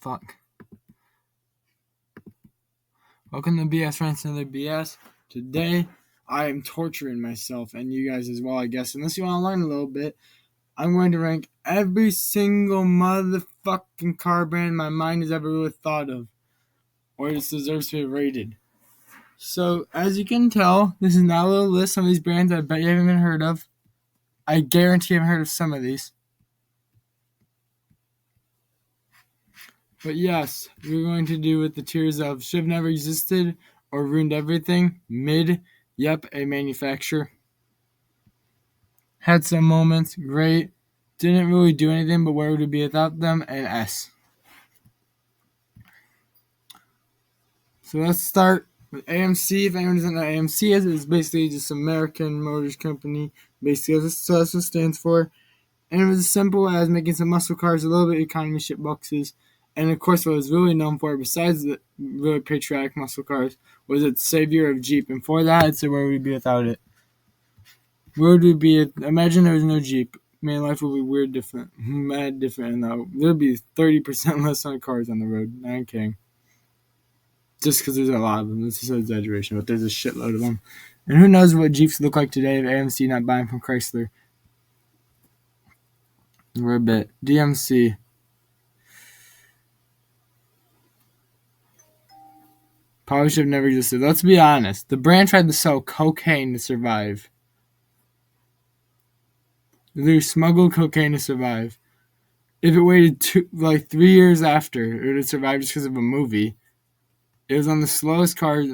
Fuck. Welcome to BS Friends, another BS. Today, I am torturing myself and you guys as well, I guess. Unless you want to learn a little bit, I'm going to rank every single motherfucking car brand my mind has ever really thought of, or it deserves to be rated. So, as you can tell, this is not a little list. Some of these brands I bet you haven't even heard of. I guarantee you haven't heard of some of these. But yes, we're going to do with the tiers of should have never existed or ruined everything. Mid, yep, a manufacturer. Had some moments, great. Didn't really do anything, but where would it be without them? And S. So let's start with AMC. If anyone doesn't know what AMC is, it's basically just American Motors Company. Basically, that's what it stands for. And it was as simple as making some muscle cars, a little bit of economy shit boxes. And of course, what it was really known for, besides the really patriotic muscle cars, was its savior of Jeep. And for that, I'd say where would we be without it? Where would we be? Imagine there was no Jeep. Man, life would be weird, different, mad different. And there'd be 30% less on cars on the road. No, I'm kidding. Just because there's a lot of them. This is an exaggeration, but there's a shitload of them. And who knows what Jeeps look like today if AMC not buying from Chrysler. We're a bit. DMC. Probably should have never existed. Let's be honest. The brand tried to sell cocaine to survive. They smuggled cocaine to survive. If it waited 3 years after, it would have survived just because of a movie. It was on the slowest cars,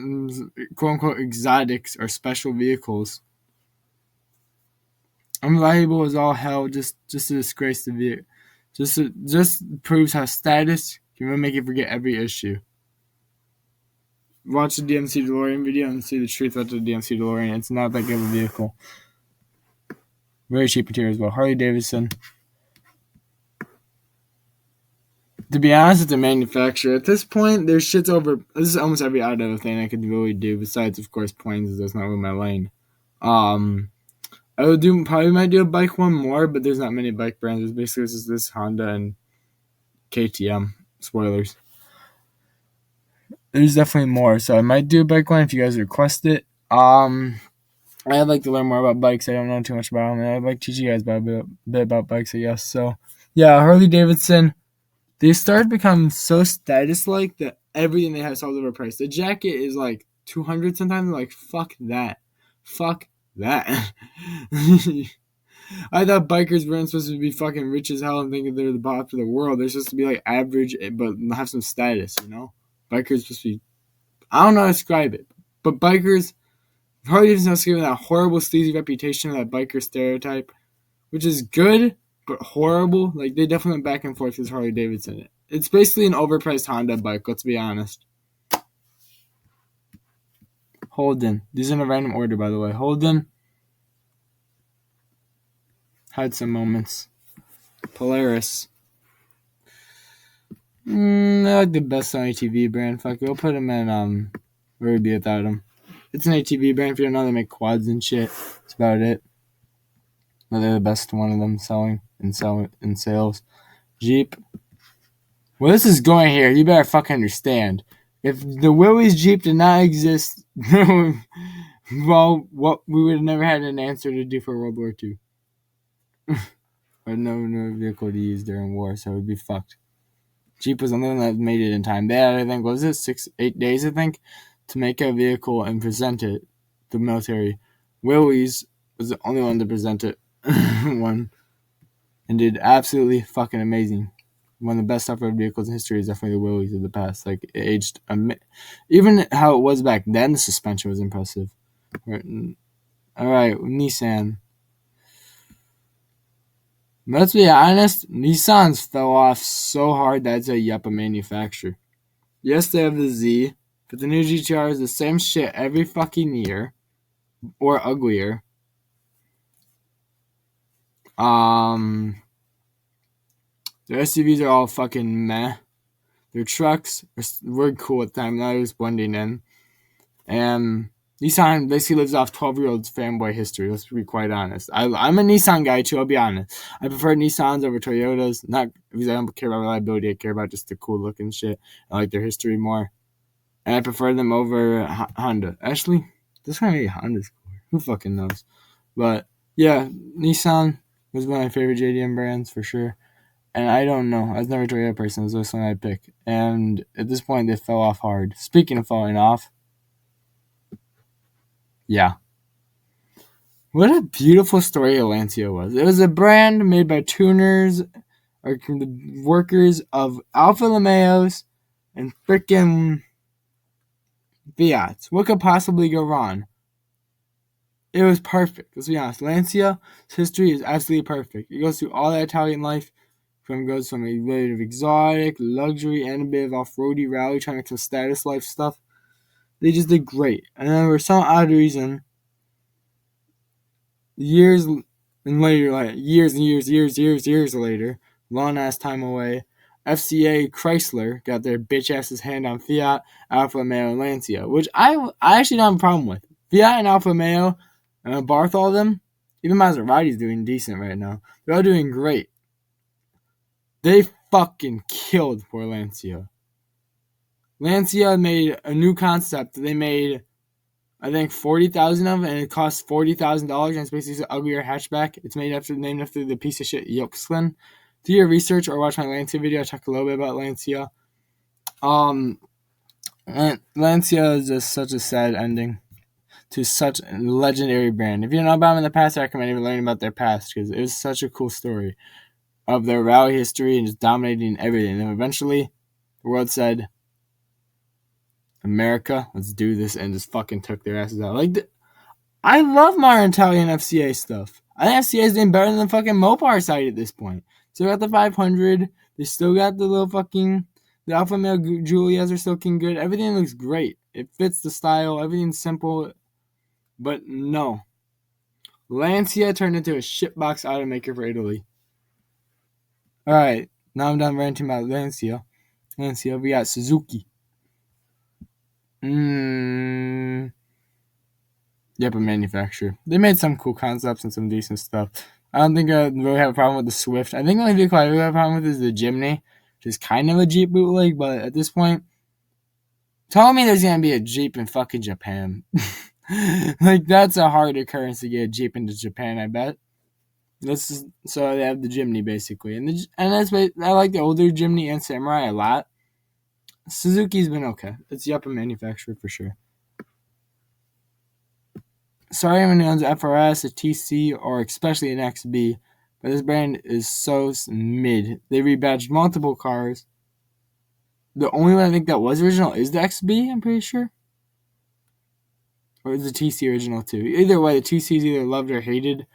quote-unquote, exotics or special vehicles. Unreliable as all hell, just to disgrace the vehicle. Just proves how status can really make you forget every issue. Watch the DMC DeLorean video and see the truth about the DMC DeLorean. It's not that good of a vehicle. Very cheap material as well. Harley Davidson. To be honest, it's a manufacturer. At this point, there's shit's over. This is almost every out of thing I could really do. Besides, of course, planes. That's not really my lane. I would might do a bike one more, but there's not many bike brands. It's basically just this Honda and KTM. Spoilers. There's definitely more, so I might do a bike one if you guys request it. I'd like to learn more about bikes. I don't know too much about them. I'd like to teach you guys a bit about bikes, I guess. So, yeah, Harley Davidson. They started to become so status-like that everything they have is all overpriced. The jacket is like $200 sometimes. I'm like, fuck that. Fuck that. I thought bikers weren't supposed to be fucking rich as hell and thinking they're the bottom of the world. They're supposed to be like average, but have some status, you know? Bikers supposed to be, I don't know how to describe it, but bikers, Harley Davidson's given that horrible, sleazy reputation of that biker stereotype, which is good, but horrible. Like, they definitely went back and forth with Harley Davidson. It's basically an overpriced Honda bike, let's be honest. Holden. These are in a random order, by the way. Holden had some moments. Polaris. They're like the best on ATV brand. Fuck, we'll put them in, where would be without them. It's an ATV brand. If you don't know, they make quads and shit. That's about it. But they're the best one of them selling in sales. Jeep. Well, this is going here. You better fucking understand. If the Willys Jeep did not exist, well, we would have never had an answer to do for World War II. Or no vehicle to use during war, so it would be fucked. Jeep was the only one that made it in time. They had, I think, 8 days, I think, to make a vehicle and present it to the military. Willys was the only one to present it and did absolutely fucking amazing. One of the best off-road vehicles in history is definitely the Willys of the past. Like, it aged, even how it was back then, the suspension was impressive. All right, Nissan. Let's be honest, Nissans fell off so hard that I'd say, yep, a manufacturer. Yes, they have the Z, but the new GTR is the same shit every fucking year, or uglier. Their SUVs are all fucking meh. Their trucks were cool at the time. Now they're just blending in. And Nissan basically lives off 12-year-old's fanboy history. Let's be quite honest. I'm a Nissan guy too. I'll be honest. I prefer Nissans over Toyotas. Not because I don't care about reliability. I care about just the cool look and shit. I like their history more, and I prefer them over Honda. Actually, this one maybe Honda's cooler. Who fucking knows? But yeah, Nissan was one of my favorite JDM brands for sure. And I don't know. I was never a Toyota person. It was always one I'd pick. And at this point, they fell off hard. Speaking of falling off, yeah. What a beautiful story Lancia was. It was a brand made by tuners or the workers of Alfa Romeos and freaking Fiats. What could possibly go wrong? It was perfect. Let's be honest. Lancia's history is absolutely perfect. It goes through all that Italian life. Goes from a bit of exotic, luxury, and a bit of off-roady rally, trying to make some status life stuff. They just did great. And then for some odd reason, years later, long ass time away, FCA Chrysler got their bitch asses hand on Fiat, Alfa Romeo, and Lancia, which I actually don't have a problem with. Fiat and Alfa Romeo, and Barthol them, even Maserati's doing decent right now. They're all doing great. They fucking killed poor Lancia. Lancia made a new concept. They made, I think, 40,000 of it, and it costs $40,000. And it's basically an uglier hatchback. It's named after the piece of shit Yolkskin. Do your research or watch my Lancia video. I talk a little bit about Lancia. Lancia is just such a sad ending to such a legendary brand. If you know about them in the past, I recommend even learning about their past because it was such a cool story of their rally history and just dominating everything. And eventually, the world said, America, let's do this, and just fucking took their asses out. I love modern Italian FCA stuff. I think FCA is doing better than the fucking Mopar side at this point. Still got the 500. They still got the little fucking, the Alfa Romeo Giulias are still looking good. Everything looks great. It fits the style. Everything's simple. But no. Lancia turned into a shitbox automaker for Italy. Alright, now I'm done ranting about Lancia. We got Suzuki. Yep, a manufacturer. They made some cool concepts and some decent stuff. I don't think I really have a problem with the Swift. I think the only vehicle I really have a problem with is the Jimny, which is kind of a Jeep bootleg, but at this point, tell me there's going to be a Jeep in fucking Japan. That's a hard occurrence to get a Jeep into Japan, I bet. So they have the Jimny, basically. And I like the older Jimny and Samurai a lot. Suzuki's been okay. It's the upper manufacturer for sure. Sorry anyone who owns a FRS, a TC, or especially an XB, but this brand is so mid. They rebadged multiple cars. The only one I think that was original is the XB, I'm pretty sure. Or is the TC original too? Either way, the TC is either loved or hated.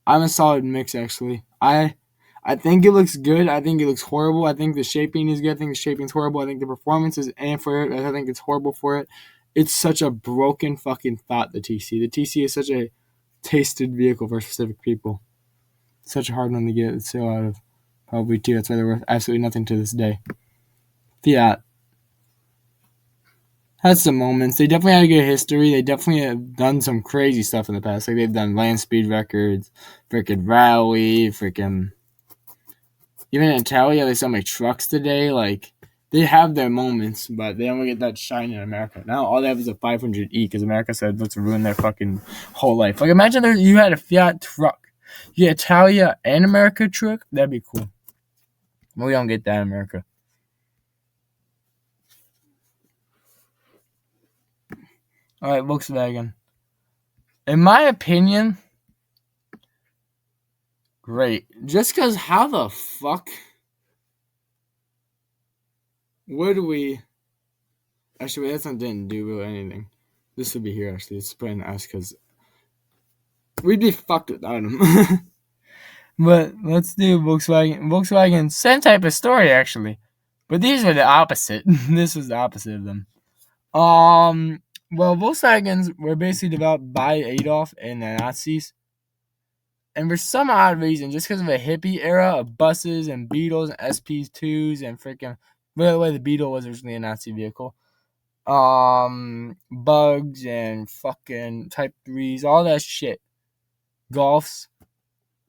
I'm a solid mix, actually. I think it looks good. I think it looks horrible. I think the shaping is good. I think the shaping's horrible. I think the performance is for it. I think it's horrible for it. It's such a broken fucking thought, the TC. The TC is such a tasted vehicle for specific people. Such a hard one to get a sale out of. Probably too. That's why they're worth absolutely nothing to this day. Fiat has some moments. They definitely had a good history. They definitely have done some crazy stuff in the past. Like they've done land speed records, freaking rally, freaking... Even in Italia, they sell my trucks today. They have their moments, but they don't get that shine in America. Now all they have is a 500E because America said, let's ruin their fucking whole life. Imagine you had a Fiat truck. You get Italia and America truck. That'd be cool. But we don't get that in America. Alright, Volkswagen. In my opinion, great. Just because how the fuck would we... Actually, that's not didn't do really anything. This would be here, actually. It's put an S because we'd be fucked without them. But let's do Volkswagen. Volkswagen, same type of story, actually. But these are the opposite. This was the opposite of them. Well, Volkswagens were basically developed by Adolf and the Nazis. And for some odd reason, just because of a hippie era of buses and Beetles and SP2s and freaking... By the way, the Beetle was originally a Nazi vehicle. bugs and fucking Type 3s, all that shit. Golfs.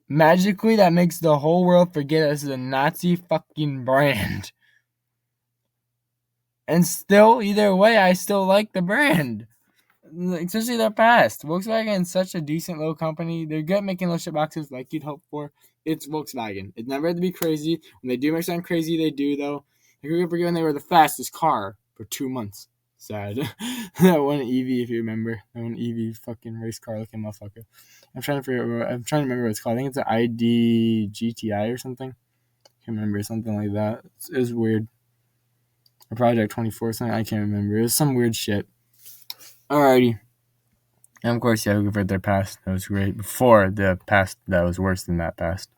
Magically, that makes the whole world forget this is a Nazi fucking brand. And still, either way, I still like the brand. Especially their past. Volkswagen is such a decent little company. They're good at making little shit boxes like you'd hope for. It's Volkswagen. It's never had to be crazy. When they do make something crazy, they do, though. I can forget when they were the fastest car for 2 months. Sad. That one EV, if you remember. That one EV fucking race car looking motherfucker. I'm trying to remember what it's called. I think it's an ID GTI or something. Can't remember. Something like that. It was weird. Or Project 24 something. I can't remember. It was some weird shit. Alrighty. And of course, yeah, we read their past. That was great. Before the past that was worse than that past.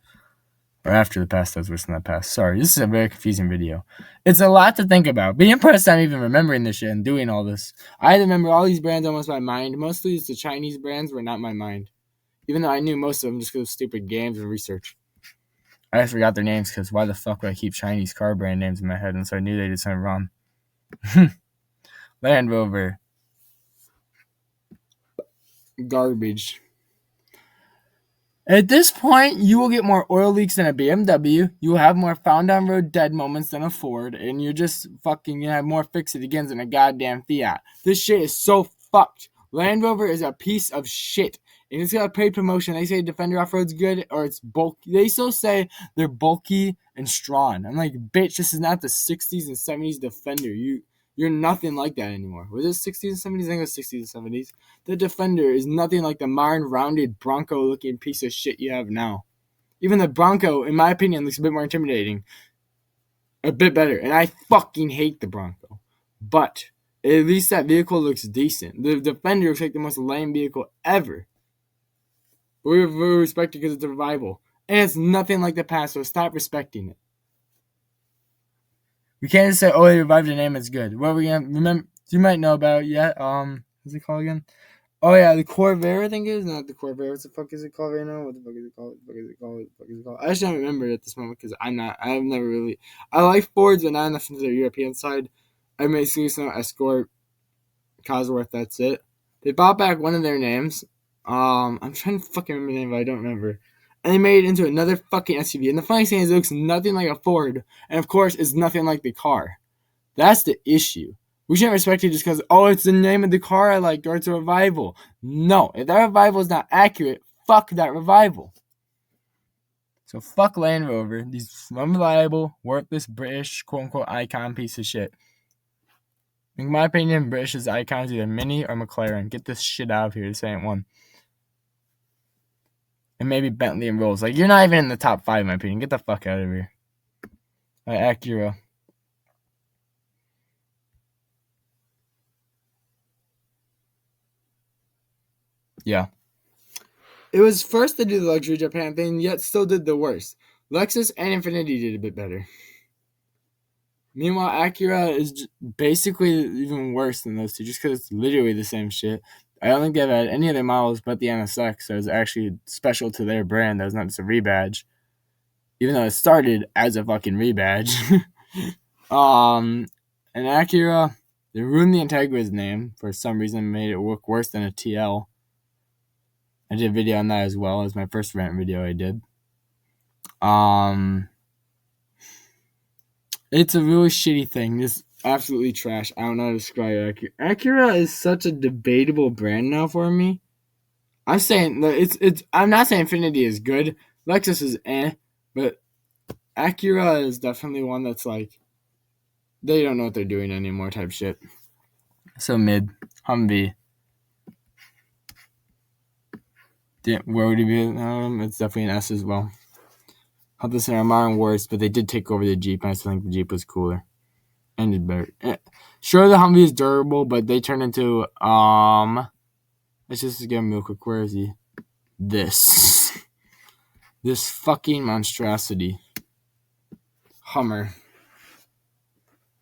Or after the past that was worse than that past. Sorry, this is a very confusing video. It's a lot to think about. Be impressed I'm even remembering this shit and doing all this. I had to remember all these brands almost by mind. Mostly the Chinese brands were not my mind. Even though I knew most of them just because of stupid games and research. I just forgot their names because why the fuck would I keep Chinese car brand names in my head? And so I knew they did something wrong. Land Rover. Garbage. At this point, you will get more oil leaks than a BMW. You will have more found on road dead moments than a Ford, and you're just fucking gonna have more fix it agains than a goddamn Fiat. This shit is so fucked. Land Rover is a piece of shit. And it's got a paid promotion. They say Defender off-road's good, or it's bulky. They still say they're bulky and strong. I'm like, bitch, this is not the 60s and 70s Defender. You're nothing like that anymore. Was it 60s and 70s? I think it was 60s and 70s. The Defender is nothing like the modern, rounded, Bronco-looking piece of shit you have now. Even the Bronco, in my opinion, looks a bit more intimidating. A bit better. And I fucking hate the Bronco. But at least that vehicle looks decent. The Defender looks like the most lame vehicle ever. But we respect it because it's a revival. And it's nothing like the past, so stop respecting it. We can't just say, oh, they revived the name, it's good. What are we going to remember? You might know about it yet. What's it called again? Oh, yeah, the Corvair, I think it is. Not the Corvair. What the fuck is it called right now? What the fuck is it called? What the fuck is it called? What the fuck is it called? I just don't remember it at this moment because I've never really. I like Fords, but not enough into the European side. I basically know Escort, Cosworth, that's it. They bought back one of their names. I'm trying to fucking remember the name, but I don't remember. And they made it into another fucking SUV. And the funny thing is, it looks nothing like a Ford. And of course, it's nothing like the car. That's the issue. We shouldn't respect it just because, oh, it's the name of the car I liked, or it's a revival. No, if that revival is not accurate, fuck that revival. So fuck Land Rover, these unreliable, worthless British quote-unquote icon piece of shit. In my opinion, British's icon is either Mini or McLaren. Get this shit out of here. This ain't one. And maybe Bentley and Rolls. Like, you're not even in the top 5, in my opinion. Get the fuck out of here. Acura. Yeah. It was first to do the luxury Japan thing, yet still did the worst. Lexus and Infiniti did a bit better. Meanwhile, Acura is basically even worse than those two, just because it's literally the same shit. I don't think they've had any other models but the NSX that was actually special to their brand. That was not just a rebadge, even though it started as a fucking rebadge. And Acura, they ruined the Integra's name for some reason, made it look worse than a TL. I did a video on that as well as my first rant video I did. It's a really shitty thing. This absolutely trash. I don't know how to describe Acura. Acura is such a debatable brand now for me. I'm saying it's. I'm not saying Infiniti is good. Lexus is but Acura is definitely one that's like they don't know what they're doing anymore type shit. So mid. Humvee. Where would it be? It's definitely an S as well. Hudson are modern worse, but they did take over the Jeep, and I still think the Jeep was cooler. And did better. Sure, the Humvee is durable, but they turned into, let's just get him real quick. Where is he? This fucking monstrosity. Hummer.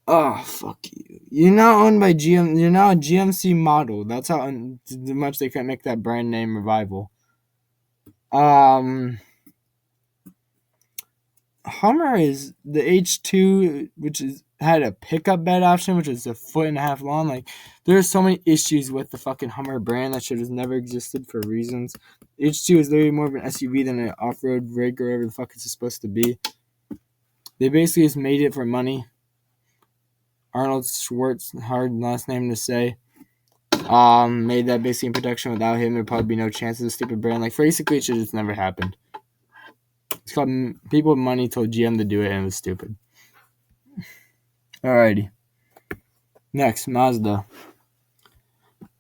Oh, fuck you. You're now owned by GM. You're now a GMC model. That's how much they couldn't make that brand name revival. Hummer is the H2, which is had a pickup bed option, which is a 1.5 feet long. Like, there's so many issues with the fucking Hummer brand. That shit has never existed for reasons. H2 is literally more of an SUV than an off-road rig or whatever the fuck it's supposed to be. They basically just made it for money. Arnold Schwartz, hard last name to say, made that basically in production. Without him, there'd probably be no chance of the stupid brand. Like, basically, it should just never happened. It's called people with money told GM to do it, and it was stupid. Alrighty. Next, Mazda.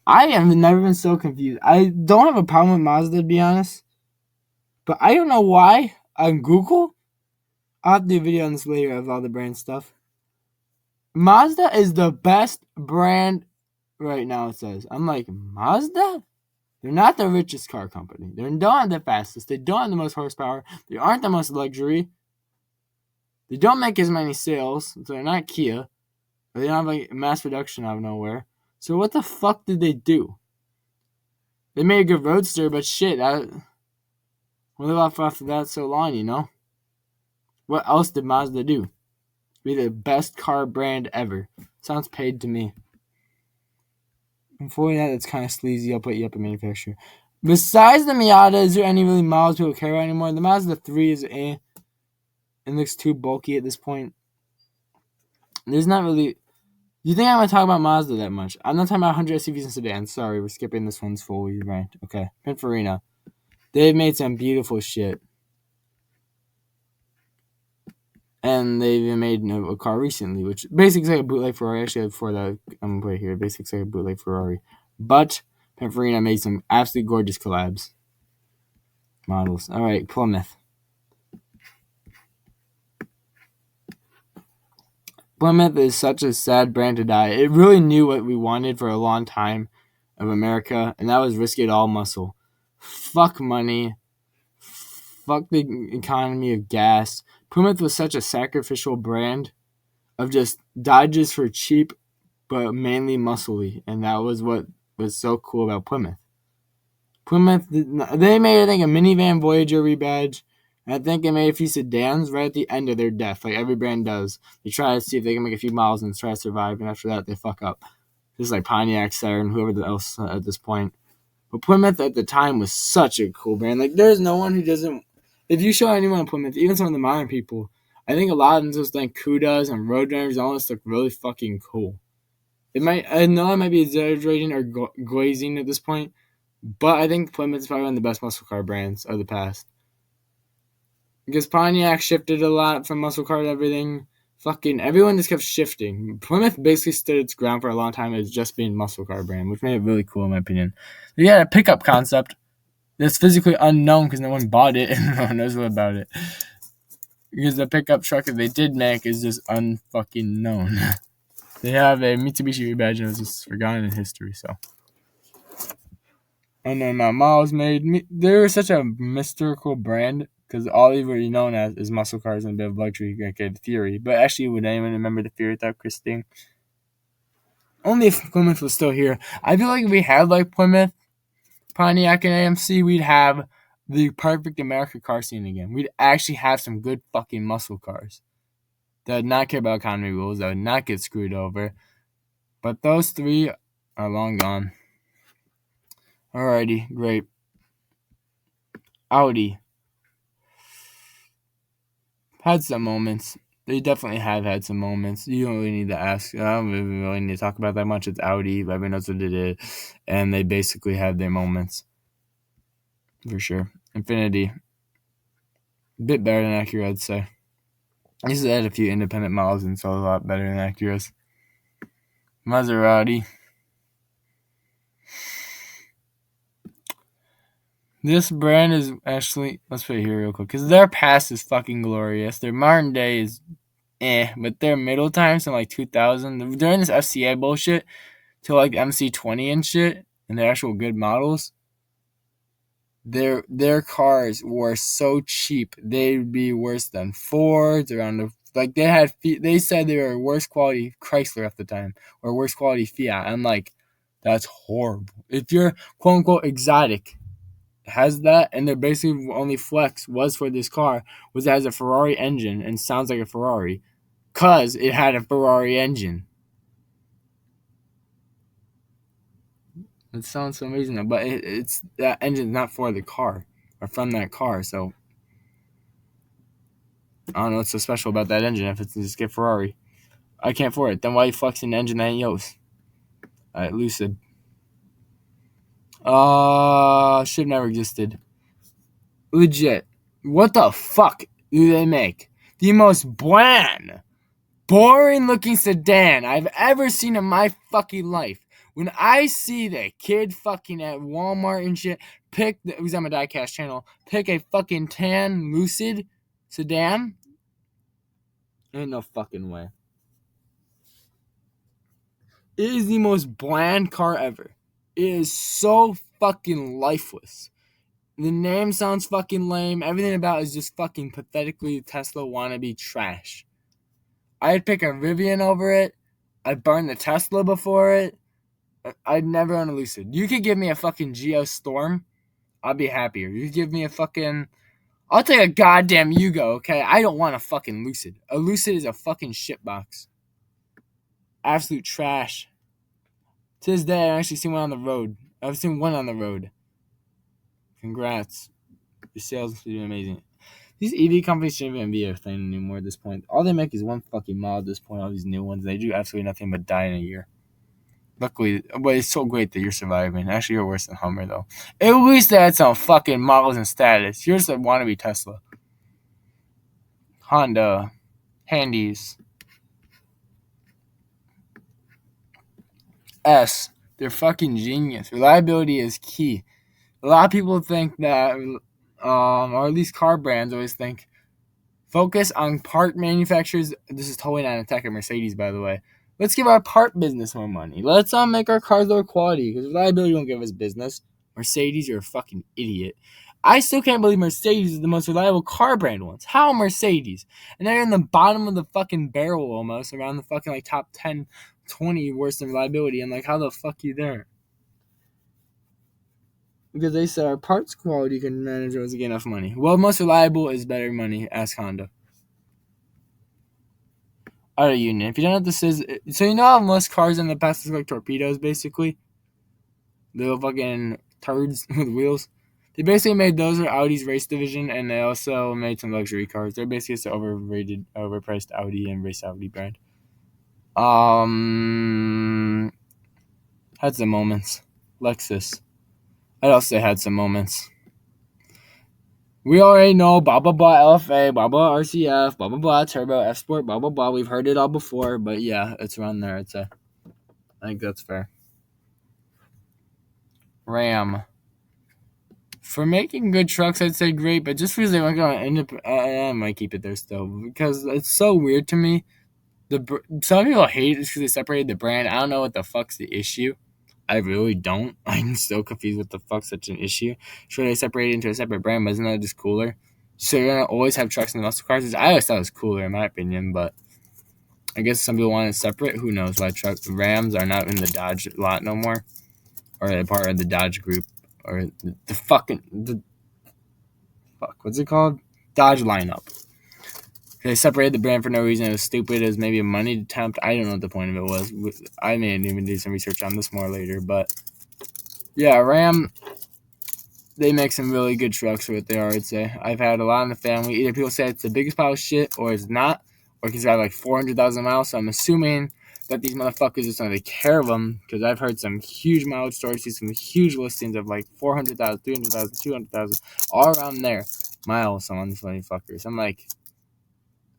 I have never been so confused. I don't have a problem with Mazda, to be honest. But I don't know why. On Google, I'll have to do a video on this later of all the brand stuff. Mazda is the best brand right now, it says. I'm like, Mazda? They're not the richest car company. They're not the fastest. They don't have the most horsepower. They aren't the most luxury. They don't make as many sales. So they're not Kia. They don't have like mass production out of nowhere. So what the fuck did they do? They made a good roadster, but shit, we'll live off after that so long, you know? What else did Mazda do? Be the best car brand ever. Sounds paid to me. Before that, it's kind of sleazy. I'll put you up a manufacturer. Besides the Miata, is there any really models people care about anymore? The Mazda 3 is It looks too bulky at this point. There's not really... You think I'm going to talk about Mazda that much? I'm not talking about 100 SUVs and sedans. Sorry, we're skipping this one's fully ranked. Okay. Pininfarina. They've made some beautiful shit. And they've even made a car recently, which basically is like a bootleg Ferrari. Actually, before that, I'm going to put it here. Basically like a bootleg Ferrari. But Pininfarina made some absolutely gorgeous collabs. Models. All right, Plymouth. Plymouth is such a sad brand to die. It really knew what we wanted for a long time of America, and that was risk it all muscle. Fuck money. Fuck the economy of gas. Plymouth was such a sacrificial brand of just Dodges for cheap, but mainly muscly, and that was what was so cool about Plymouth. Plymouth, they made, I think, a minivan Voyager rebadge. I think they made a few sedans right at the end of their death, like every brand does. They try to see if they can make a few miles and try to survive, and after that, they fuck up. Just like Pontiac, Saturn, whoever else at this point. But Plymouth at the time was such a cool brand. Like, there's no one who doesn't... If you show anyone on Plymouth, even some of the modern people, I think a lot of them just think Cudas and Roadrunners all this look really fucking cool. I know I might be exaggerating or glazing at this point, but I think Plymouth is probably one of the best muscle car brands of the past. Because Pontiac shifted a lot from muscle car to everything. Fucking everyone just kept shifting. Plymouth basically stood its ground for a long time as just being muscle car brand, which made it really cool in my opinion. They had a pickup concept that's physically unknown because no one bought it and no one knows about it. Because the pickup truck that they did make is just unfucking known. They have a Mitsubishi rebadge and it was just forgotten in history, so. Unknown amount of miles made. They were such a mystical brand. Because all they were known as is muscle cars and a bit of luxury, okay, the Fury. But actually, would anyone remember the Fury without Christine? Only if Plymouth was still here. I feel like if we had like Plymouth, Pontiac, and AMC, we'd have the perfect American car scene again. We'd actually have some good fucking muscle cars that would not care about economy rules, that would not get screwed over. But those three are long gone. Alrighty, great. Audi. Had some moments. They definitely have had some moments. You don't really need to ask. I don't really need to talk about that much. It's Audi. Everyone knows what it is. And they basically had their moments. For sure. Infiniti. A bit better than Acura, I'd say. I used to add a few independent models and sold a lot better than Acura's. Maserati. This brand is actually... Let's put it here real quick. Because their past is fucking glorious. Their modern day is... but their middle times from like 2000 during this FCA bullshit to like MC20 and shit and the actual good models, their cars were so cheap they'd be worse than Fords around the like they said they were worse quality Chrysler at the time or worse quality Fiat. I'm like, that's horrible. If you're quote unquote exotic has that and their basically only flex was for this car was it has a Ferrari engine and sounds like a Ferrari. Because it had a Ferrari engine. It sounds so amazing, though, but it's that engine's not for the car or from that car, so I don't know what's so special about that engine if it's just get Ferrari. I can't afford it. Then why are you flexing the engine that ain't yours? Alright, Lucid. Ship never existed. Legit. What the fuck do they make? The most bland, boring looking sedan I've ever seen in my fucking life. When I see the kid fucking at Walmart and shit, who's on my diecast channel, pick a fucking tan Lucid sedan, ain't no fucking way. It is the most bland car ever. It is so fucking lifeless. The name sounds fucking lame. Everything about it is just fucking pathetically Tesla wannabe trash. I'd pick a Rivian over it. I'd burn the Tesla before it. I'd never own a Lucid. You could give me a fucking Geo Storm. I'd be happier. You give me a fucking... I'll take a goddamn Yugo, okay? I don't want a fucking Lucid. A Lucid is a fucking shitbox. Absolute trash. To this day, I've actually seen one on the road. I've seen one on the road. Congrats. Your sales are doing amazing. These EV companies shouldn't even be a thing anymore at this point. All they make is one fucking model at this point, all these new ones. They do absolutely nothing but die in a year. Luckily, but it's so great that you're surviving. Actually, you're worse than Hummer, though. At least they had some fucking models and status. You're just a wannabe Tesla. Honda. Handys. S. They're fucking genius. Reliability is key. A lot of people think that, or at least car brands always think, focus on part manufacturers. This is totally not an attack at Mercedes, by the way. Let's give our part business more money. Let's make our cars lower quality because reliability won't give us business. Mercedes, you're a fucking idiot. I still can't believe Mercedes is the most reliable car brand once. How Mercedes? And they're in the bottom of the fucking barrel almost, around the fucking like top 10, 20 worst in reliability. And like, how the fuck you there? Because they said our parts quality can manage us to get enough money. Well, most reliable is better money. Ask Honda. Out of union. If you don't know what this is, so you know how most cars in the past look like torpedoes, basically? Little fucking turds with wheels. They basically made those are Audi's race division, and they also made some luxury cars. They're basically just an overpriced Audi and race Audi brand. Had some moments. Lexus. I'd also say had some moments. We already know blah blah blah LFA, blah blah RCF, blah blah blah Turbo, F Sport, blah blah blah. We've heard it all before, but yeah, it's around there. I'd say. I think that's fair. Ram. For making good trucks, I'd say great, but just because they weren't going to end up, I might keep it there still because it's so weird to me. Some people hate it because they separated the brand. I don't know what the fuck's the issue. I really don't. I'm still confused what the fuck's such an issue. Sure, they separated into a separate brand, but isn't that just cooler? So you're gonna always have trucks and muscle cars. I always thought it was cooler in my opinion, but I guess some people want it separate. Who knows why Rams are not in the Dodge lot no more, or they're part of the Dodge group, or the fuck, what's it called? Dodge lineup. They separated the brand for no reason. It was stupid. It was maybe a money attempt. I don't know what the point of it was. I may even do some research on this more later, but yeah, Ram. They make some really good trucks for what they are, I'd say. I've had a lot in the family. Either people say it's the biggest pile of shit, or it's not, or it's got like 400,000 miles. So I'm assuming that these motherfuckers just don't take care of them, because I've heard some huge mileage stories, some huge listings of like 400,000, 300,000, 200,000, all around there miles on these motherfuckers. I'm like,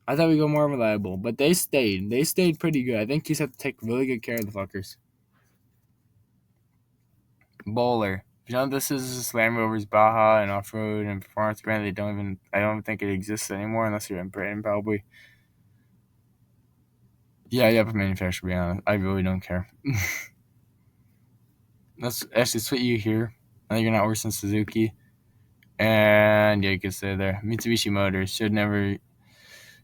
I thought we'd go more reliable, but they stayed. They stayed pretty good. I think you just have to take really good care of the fuckers. Bowler. You know, this is Land Rover's Baja and off-road and performance brand. I don't think it exists anymore unless you're in Britain, probably. Yeah, you have a manufacturer, to be honest. I really don't care. That's what you hear. I think you're not worse than Suzuki. And yeah, you can say there. Mitsubishi Motors should never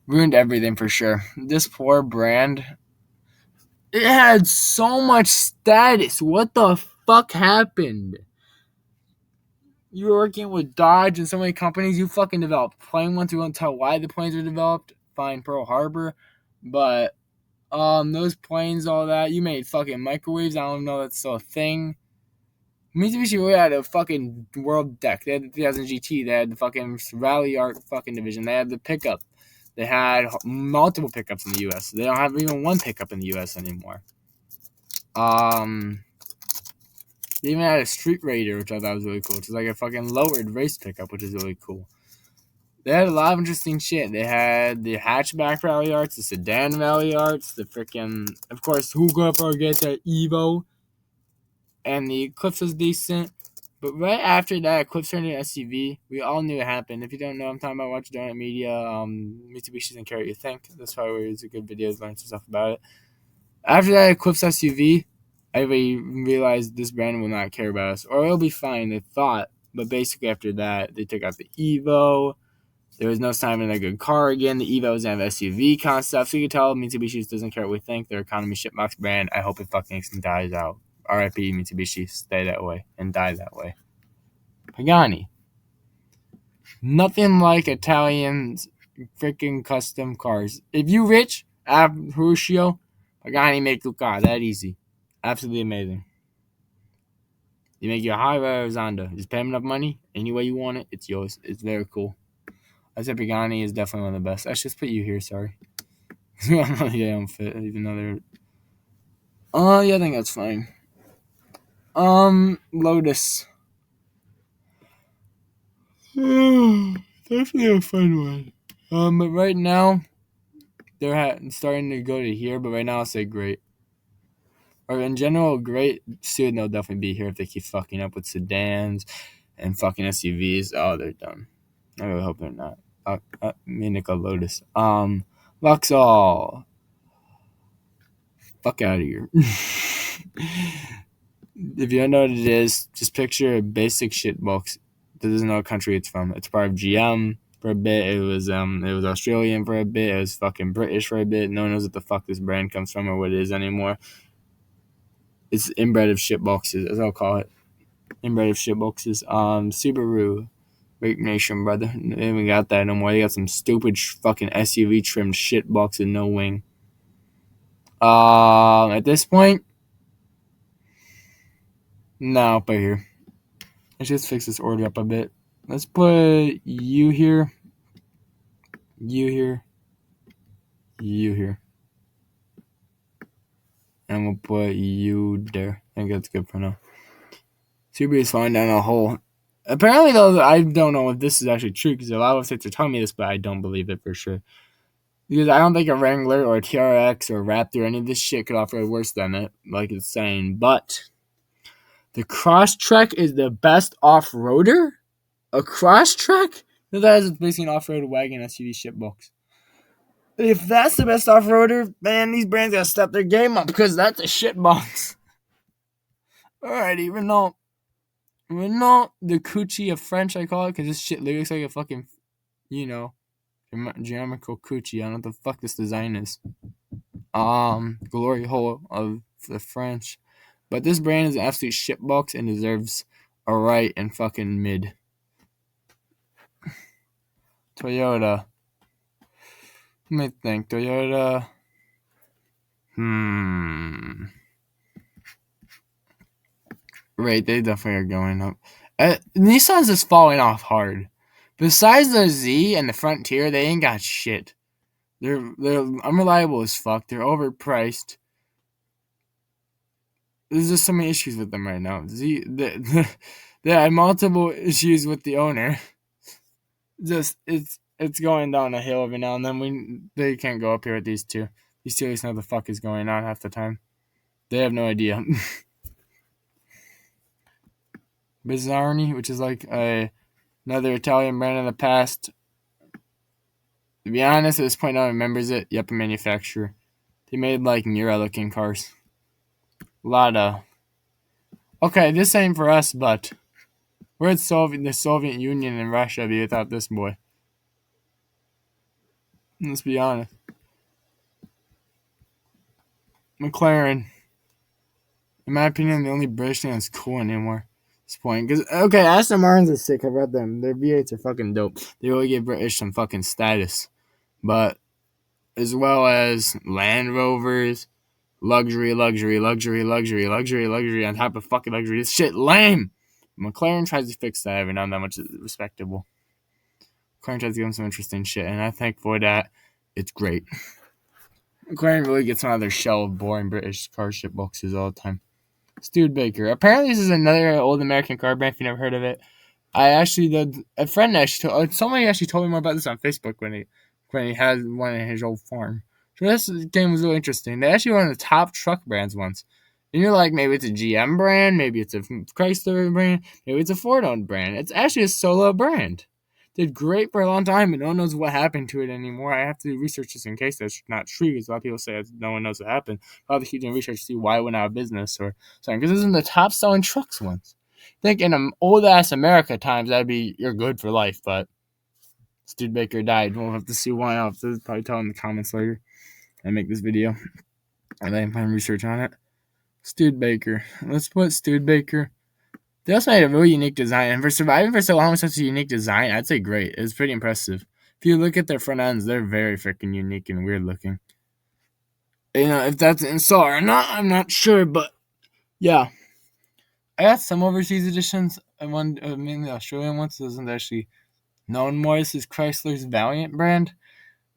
ruined everything for sure. This poor brand, it had so much status. What the fuck happened? You were working with Dodge and so many companies. You fucking developed plane ones. You won't tell why the planes were developed. Fine, Pearl Harbor. But those planes, all that, you made fucking microwaves. I don't know that's still a thing. Mitsubishi really had a fucking world deck. They had the 3000 GT. They had the fucking Rally Art fucking division. They had the pickup. They had multiple pickups in the U.S. They don't have even one pickup in the U.S. anymore. They even had a Street Raider, which I thought was really cool. Which is like a fucking lowered race pickup, which is really cool. They had a lot of interesting shit. They had the hatchback rally arts, the sedan rally arts, the freaking, of course, who gonna forget that Evo? And the Eclipse was decent. But right after that, Eclipse turned into SUV. We all knew it happened. If you don't know, I'm talking about Watch Donut Media. Mitsubishi doesn't care what you think. That's probably it's a good video to learn some stuff about it. After that Eclipse SUV, everybody realized this brand will not care about us. Or it'll be fine, they thought. But basically after that, they took out the Evo. There was no sign of a good car again. The Evo was an SUV concept. So you can tell Mitsubishi just doesn't care what we think. Their economy shitbox brand. I hope it fucking dies out. RIP Mitsubishi, stay that way and die that way. Pagani. Nothing like Italians freaking custom cars. If you rich, Ferruccio, Pagani make your car that easy. Absolutely amazing. You make your high Zonda. Just pay them enough money. Any way you want it, it's yours. It's very cool. I said Pagani is definitely one of the best. I should just put you here, sorry. Yeah, I don't fit, even though they're... Oh, yeah, I think that's fine. Lotus. Definitely a fun one. But right now, they're starting to go to here, but right now I'll say great. Or in general, great. Soon they'll definitely be here if they keep fucking up with sedans and fucking SUVs. Oh, they're done. I really hope they're not. Me and Nicole Lotus. Vauxhall. Fuck out of here. If you don't know what it is, just picture a basic shit box that doesn't know what country it's from. It's part of GM for a bit. It was Australian for a bit. It was fucking British for a bit. No one knows what the fuck this brand comes from or what it is anymore. It's inbred of shit boxes, as I'll call it. Inbred of shit boxes. Subaru. Great nation, brother. They haven't got that no more. They got some stupid fucking SUV trimmed shit box with no wing. At this point, no, I'll put here. Let's just fix this order up a bit. Let's put you here, you here, you here. And we'll put you there. I think that's good for now. Subaru is falling down a hole. Apparently, though, I don't know if this is actually true because a lot of websites are telling me this, but I don't believe it for sure. Because I don't think a Wrangler or a TRX or a Raptor or any of this shit could offer worse than it, like it's saying. But the Crosstrek is the best off-roader? A Crosstrek? That is basically an off-road wagon SUV shitbox. If that's the best off-roader, man, these brands gotta step their game up because that's a shitbox. Alrighty, Renault the coochie of French, I call it, because this shit looks like a fucking, geometrical coochie. I don't know what the fuck this design is. Glory hole of the French. But this brand is an absolute shitbox and deserves a right and fucking mid. Toyota. Let me think. Toyota. Right, they definitely are going up. Nissan's just falling off hard. Besides the Z and the Frontier, they ain't got shit. They're unreliable as fuck. They're overpriced. There's just so many issues with them right now. They had multiple issues with the owner. Just it's going down a hill every now and then. They can't go up here with these two. These two at least know what the fuck is going on half the time. They have no idea. Bizzarni, which is like another Italian brand in the past. To be honest, at this point, no one remembers it. Yep, a manufacturer. They made like Mura-looking cars. A lot of. Okay, this ain't for us, but where'd the Soviet Union and Russia be without this boy? Let's be honest. McLaren. In my opinion, the only British thing that's cool anymore. At this point, because Aston Martins are sick. I read them. Their V8s are fucking dope. They really give British some fucking status, but as well as Land Rovers, luxury on top of fucking luxury. This shit lame. McLaren tries to fix that every now and then, which is respectable. McLaren tries to give them some interesting shit, and I think for that, it's great. McLaren really gets out of their shell of boring British car shit boxes all the time. Studebaker. Apparently, this is another old American car brand. If you never heard of it, I actually did. A friend actually, somebody actually told me more about this on Facebook when he had one in his old farm. So this game was really interesting. They actually one of the top truck brands once. And you're like, maybe it's a GM brand, maybe it's a Chrysler brand, maybe it's a Ford owned brand. It's actually a solo brand. Did great for a long time, but no one knows what happened to it anymore. I have to research this in case that's not true, because a lot of people say no one knows what happened. I'll have to keep doing research to see why it went out of business or something, because this is in the top selling trucks once. I think in old ass America times, you're good for life, but Studebaker died. We'll have to see why. I'll have to probably tell in the comments later and make this video. And then find research on it. Studebaker. Let's put Studebaker. They also had a really unique design. And for surviving for so long with such a unique design, I'd say great. It's pretty impressive. If you look at their front ends, they're very freaking unique and weird looking. If that's an install or not, I'm not sure, but yeah. I got some overseas editions. I one mainly Australian ones. This isn't actually known more. This is Chrysler's Valiant brand.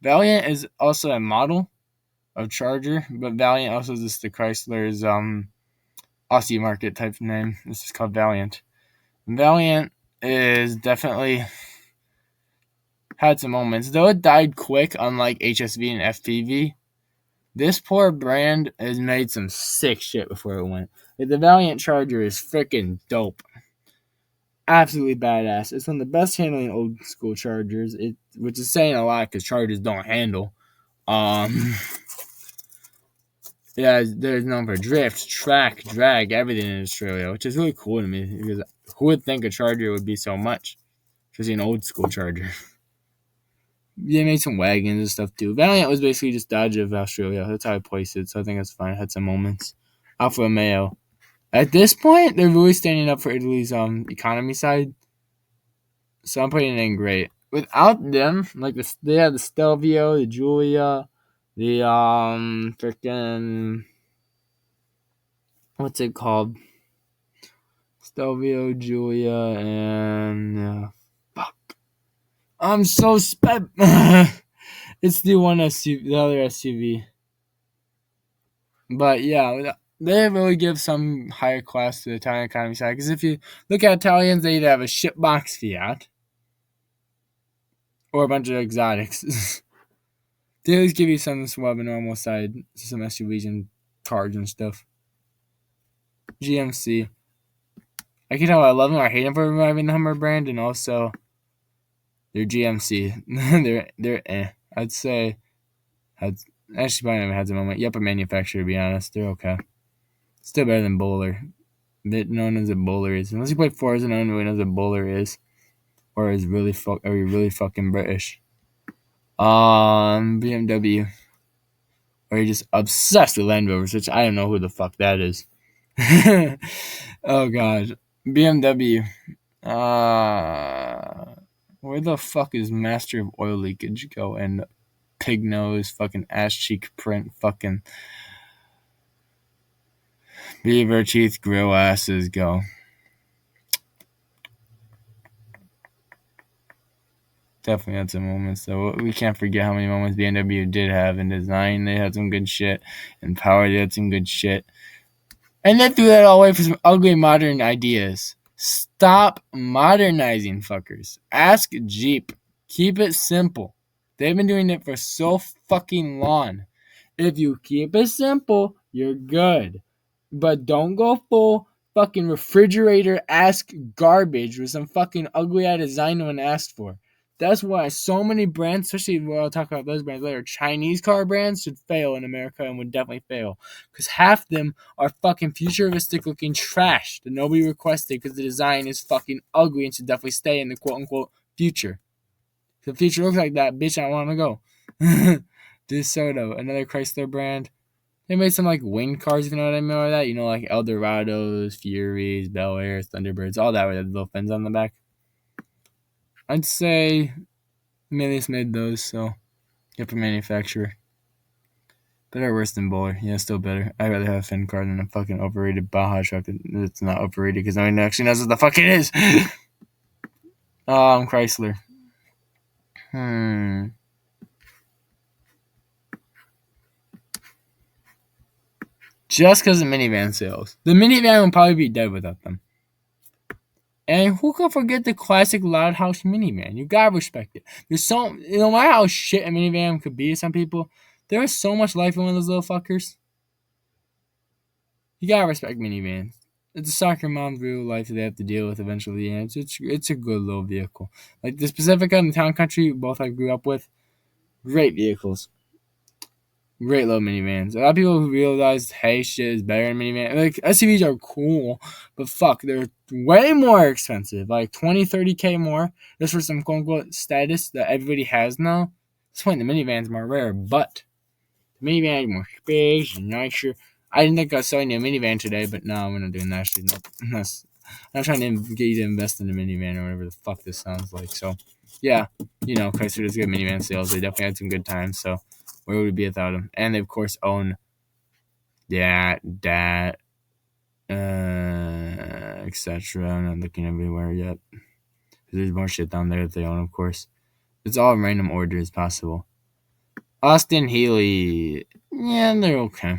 Valiant is also a model of Charger, but Valiant also is just the Chrysler's Aussie market type name. This is called Valiant. Valiant is definitely had some moments. Though it died quick, unlike HSV and FPV, this poor brand has made some sick shit before it went. Like, the Valiant Charger is freaking dope. Absolutely badass. It's one of the best handling old school Chargers, which is saying a lot because Chargers don't handle. Yeah, they're known for drift, track, drag, everything in Australia, which is really cool to me because who would think a Charger would be so much? Especially an old school Charger. They made some wagons and stuff too. Valiant was basically just Dodge of Australia. That's how I placed it, so I think that's fine. It had some moments. Alfa Romeo. At this point, they're really standing up for Italy's economy side. So I'm putting it in great. Without them, they had the Stelvio, the Giulia, the freaking what's it called? Stelvio, Giulia, and fuck. I'm so sped. It's the one SUV, the other SUV. But yeah, they really give some higher class to the Italian economy side. Because if you look at Italians, they either have a shitbox Fiat or a bunch of exotics. They always give you some swab and normal side, some SUVs and cars and stuff. GMC. I can tell I love them or I hate them for reviving the Hummer brand, and also they're GMC. they're I'd say actually probably never had some moment. Yep, a manufacturer to be honest. They're okay. Still better than Bowler. That known as a Bowler is. Unless you play Forza, no one really knows what Bowler is. Or is really fucking British. BMW. Or you're just obsessed with Land Rovers, which I don't know who the fuck that is. Oh god. BMW. Where the fuck is Master of Oil Leakage go? And pig nose, fucking ass cheek print, fucking beaver teeth, grill asses go. Definitely had some moments, though. We can't forget how many moments BMW did have in design. They had some good shit. In power, they had some good shit. And they threw that all away for some ugly modern ideas. Stop modernizing, fuckers. Ask Jeep. Keep it simple. They've been doing it for so fucking long. If you keep it simple, you're good. But don't go full fucking refrigerator-ass garbage with some fucking ugly-ass design no one asked for. That's why so many brands, especially when I'll talk about those brands later, Chinese car brands should fail in America and would definitely fail. Because half of them are fucking futuristic-looking trash that nobody requested because the design is fucking ugly and should definitely stay in the quote-unquote future. If the future looks like that, bitch, I want to go. DeSoto, another Chrysler brand. They made some like winged cars, if you know what I mean by that. Like Eldorados, Furies, Bel Airs, Thunderbirds, all that with the little fins on the back. I'd say Milius made those, so get from manufacturer. Better or worse than Bowler? Yeah, still better. I'd rather have a Finn car than a fucking overrated Baja truck that's not overrated because no one actually knows what the fuck it is. Chrysler. Just because of minivan sales. The minivan would probably be dead without them. And who can forget the classic Loud House minivan? You gotta respect it. There's so, no matter how shit a minivan could be to some people, there is so much life in one of those little fuckers. You gotta respect minivans. It's a soccer mom's real life that they have to deal with eventually, and it's a good little vehicle. Like the Pacifica and the Town Country, both I grew up with, great vehicles. Great little minivans. A lot of people who realize, hey, shit is better than minivan. Like, SUVs are cool, but fuck, they're way more expensive. Like 20, 30K more, just for some quote-unquote status that everybody has now. At this point, the minivan's more rare, but the minivan is more space and nicer. I didn't think I was selling you a minivan today, but no, I'm not doing that. Actually, no. I'm trying to get you to invest in a minivan or whatever the fuck this sounds like. So, yeah, Chrysler does good minivan sales. They definitely had some good times, so where would we be without them? And they, of course, own that, etc. I'm not looking everywhere yet. There's more shit down there that they own, of course. It's all in random order as possible. Austin Healey. Yeah, they're okay.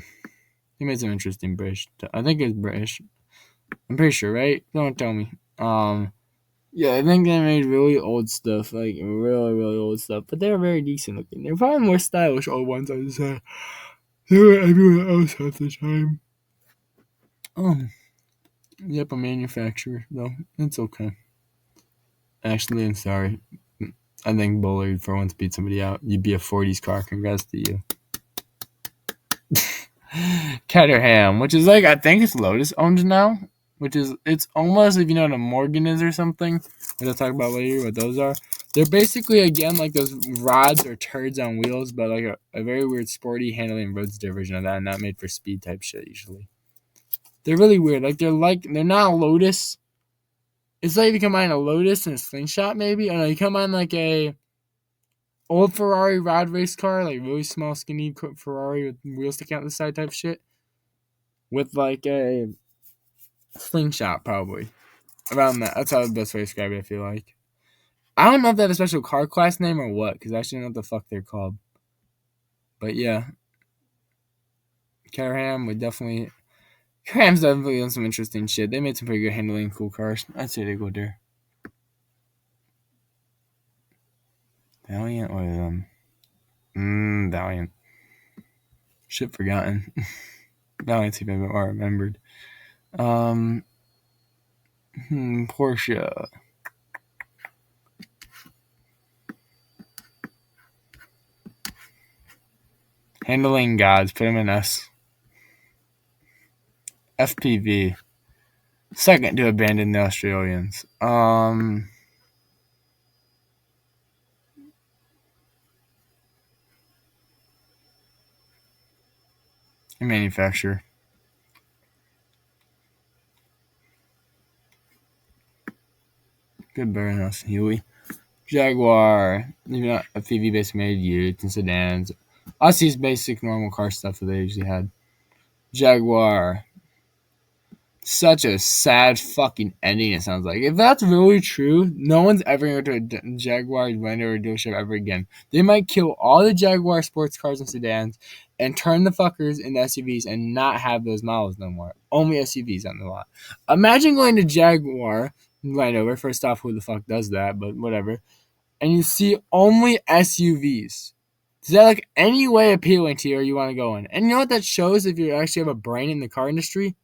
He made some interesting British. I think it's British. I'm pretty sure, right? Don't tell me. Yeah, I think they made really old stuff, like really, really old stuff, but they're very decent looking. They're probably more stylish old ones, I would say. They were everyone else half the time. Yep, a manufacturer, though. It's okay. Actually, I'm sorry. I think Bullard for once beat somebody out. You'd be a 40s car. Congrats to you. Caterham, which is like, I think it's Lotus owned now, it's almost, if you know what a Morgan is or something, which I'll talk about later what those are. They're basically, again, like those rods or turds on wheels, but like a very weird sporty handling roadster version of that, not made for speed type shit usually. They're really weird. They're not a Lotus. It's like if you combine a Lotus and a Slingshot, maybe. I don't know, you combine like a old Ferrari rod race car, like really small, skinny Ferrari with wheels sticking out the side type shit, with like a Slingshot, probably. Around that. That's how the best way to describe it, I feel like. I don't know if they have a special car class name or what, because I actually don't know what the fuck they're called. But yeah. Caterham's definitely done some interesting shit. They made some pretty good handling cool cars. I'd say they go there. Valiant or Valiant. Shit forgotten. Valiant's even more remembered. Porsche. Handling gods. Put them in S. FPV. Second to abandon the Australians. Manufacturer. Good better than us. Huey. Jaguar. Maybe not a FPV based made utes and sedans. Aussie's basic normal car stuff that they usually had. Jaguar. Such a sad fucking ending, it sounds like. If that's really true, no one's ever going to a Jaguar vendor or dealership ever again. They might kill all the Jaguar sports cars and sedans and turn the fuckers into SUVs and not have those models no more. Only SUVs on the lot. Imagine going to Jaguar, Land Rover, first off, who the fuck does that, but whatever, and you see only SUVs. Does that look any way appealing to you or you want to go in? And you know what that shows if you actually have a brain in the car industry?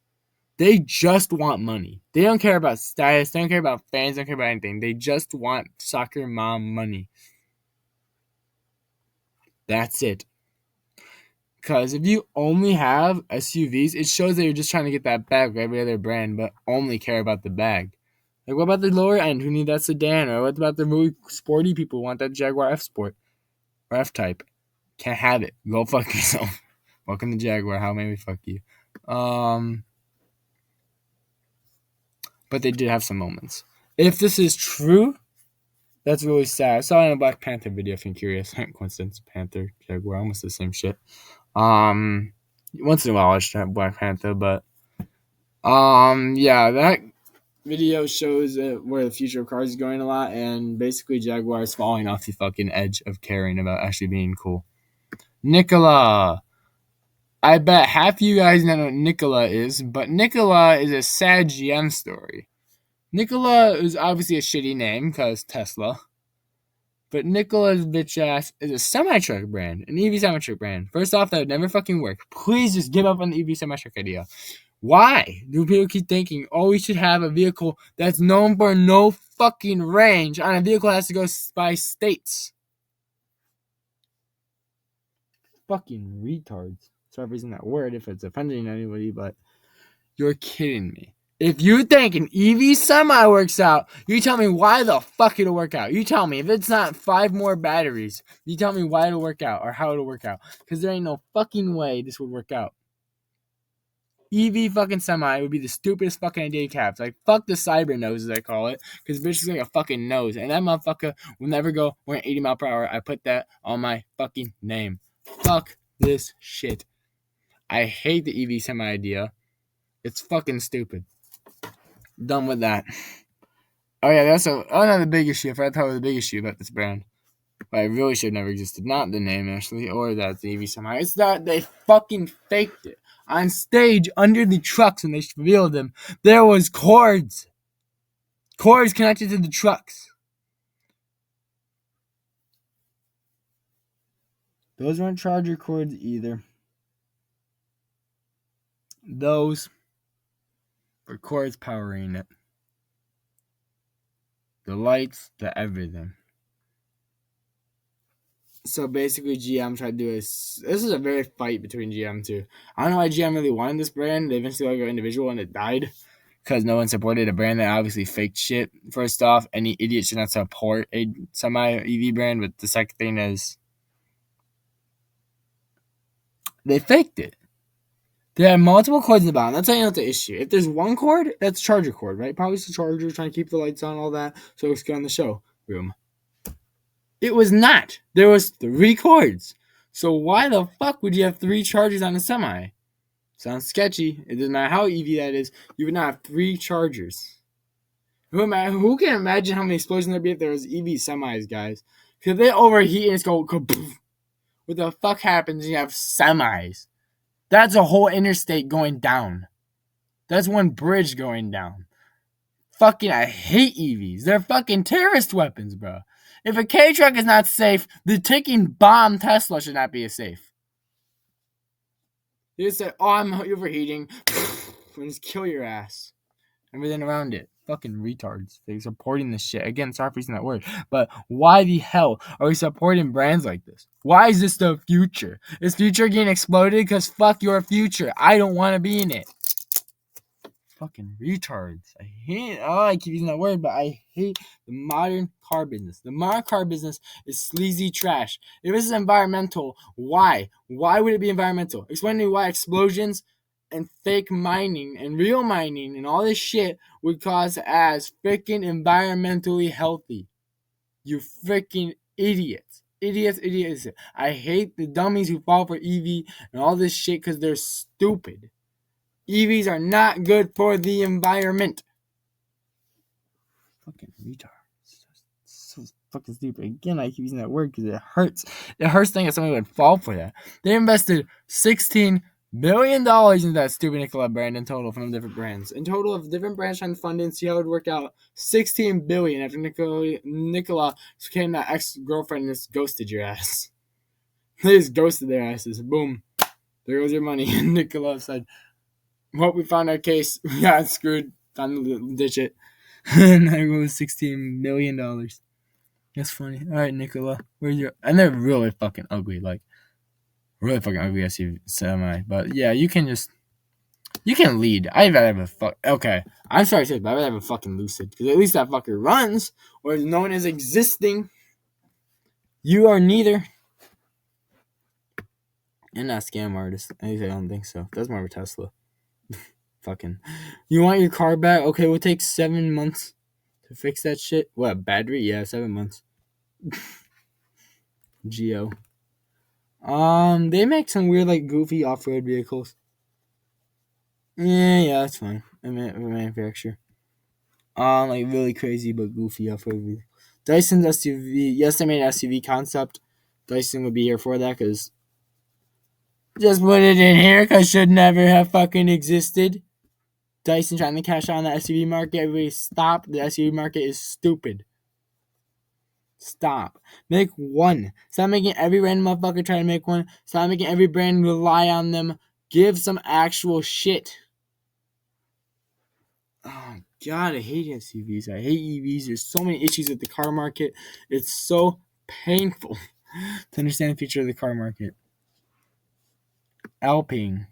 They just want money. They don't care about status. They don't care about fans. They don't care about anything. They just want soccer mom money. That's it. Because if you only have SUVs, it shows that you're just trying to get that bag like every other brand, but only care about the bag. Like, what about the lower end who need that sedan? Or what about the really sporty people who want that Jaguar F Sport or F Type? Can't have it. Go fuck yourself. Welcome to Jaguar. How may we fuck you? But they did have some moments. If this is true, that's really sad. I saw it in a Black Panther video, if you're curious. Coincidence, Panther, Jaguar, almost the same shit. Once in a while I watch Black Panther, but yeah, that video shows where the future of cars is going a lot, and basically Jaguar is falling off the fucking edge of caring about actually being cool. Nikola. I bet half you guys know what Nikola is, but Nikola is a sad GM story. Nikola is obviously a shitty name because Tesla. But Nikola's bitch ass is a semi-truck brand, an EV semi-truck brand. First off, that would never fucking work. Please just give up on the EV semi-truck idea. Why do people keep thinking, oh, we should have a vehicle that's known for no fucking range on a vehicle that has to go by states? Fucking retards. Sorry for using that word if it's offending anybody, but you're kidding me. If you think an EV semi works out, you tell me why the fuck it'll work out. You tell me if it's not 5 more batteries, you tell me why it'll work out or how it'll work out. Because there ain't no fucking way this would work out. EV fucking semi would be the stupidest fucking idea you have. Like, fuck the cyber nose, as I call it. Because bitch is like a fucking nose. And that motherfucker will never go more than 80 miles per hour. I put that on my fucking name. Fuck this shit. I hate the EV semi idea. It's fucking stupid. Done with that. Oh yeah, that's another big issue. I forgot to tell you the big issue about this brand. But it really should have never existed. Not the name, actually, or that the EV semi. It's that they fucking faked it. On stage, under the trucks, when they revealed them, there was cords. Cords connected to the trucks. Those weren't charger cords either. Those were cords powering it. The lights, the everything. So basically, GM tried to do this. This is a very fight between GM too. I don't know why GM really wanted this brand. They eventually got an individual and it died because no one supported a brand that obviously faked shit. First off, any idiot should not support a semi EV brand. But the second thing is, they faked it. They had multiple cords in the bottom. That's how you know the issue. If there's one cord, that's charger cord, right? Probably it's the charger trying to keep the lights on, all that, so it looks good on the show room. It was not. There was 3 cords. So why the fuck would you have 3 chargers on a semi? Sounds sketchy. It doesn't matter how EV that is. You would not have 3 chargers. Who can imagine how many explosions there'd be if there was EV semis, guys? Because they overheat and it's go kaboof. What the fuck happens when you have semis? That's a whole interstate going down. That's one bridge going down. Fucking, I hate EVs. They're fucking terrorist weapons, bro. If a K-truck is not safe, the ticking bomb Tesla should not be as safe. You just say, oh, I'm overheating. And just kill your ass. Everything around it. Fucking retards. They're supporting this shit. Again, sorry for using that word. But why the hell are we supporting brands like this? Why is this the future? Is future getting exploded? Because fuck your future. I don't want to be in it. Fucking retards. I keep using that word, but I hate the modern car business. The modern car business is sleazy trash. If this is environmental, why? Why would it be environmental? Explain to me why explosions and fake mining and real mining and all this shit would cause as freaking environmentally healthy. You freaking idiots. Idiots. I hate the dummies who fall for EV and all this shit because they're stupid. EVs are not good for the environment. Fucking retard. So fucking stupid. Again, I keep using that word because it hurts. It hurts thinking that somebody would fall for that. They invested $16 billion into that stupid Nikola brand in total from different brands. In total of different brands trying to fund it and see how it would work out. $16 billion after Nikola became that ex-girlfriend and just ghosted your ass. They just ghosted their asses. Boom. There goes your money. And Nikola said, well, we found our case. We got screwed. Time to ditch it. And there goes $16 million. That's funny. All right, Nikola. Where's your... And they're really fucking ugly. Like, really fucking ugly SUV semi. But yeah, you can lead. I'd rather have a fuck... Okay. I'm sorry to say, but I'd rather have a fucking Lucid. Because at least that fucker runs. Or is known as existing. You are neither. And not scam artist. At least I don't think so. That's more of a Tesla. Fucking, you want your car back? Okay, we'll take 7 months to fix that shit. What, battery? Yeah, 7 months. Geo. They make some weird, like, goofy off-road vehicles. Yeah, that's fine. Manufacturer. Like really crazy but goofy off-road vehicles. Dyson's SUV. Yes, they made an SUV concept. Dyson would be here for that because just put it in here because should never have fucking existed. Dyson trying to cash out on the SUV market. Everybody stop. The SUV market is stupid. Stop. Make one. Stop making every random motherfucker try to make one. Stop making every brand rely on them. Give some actual shit. Oh God, I hate SUVs. I hate EVs. There's so many issues with the car market. It's so painful to understand the future of the car market. Alpine.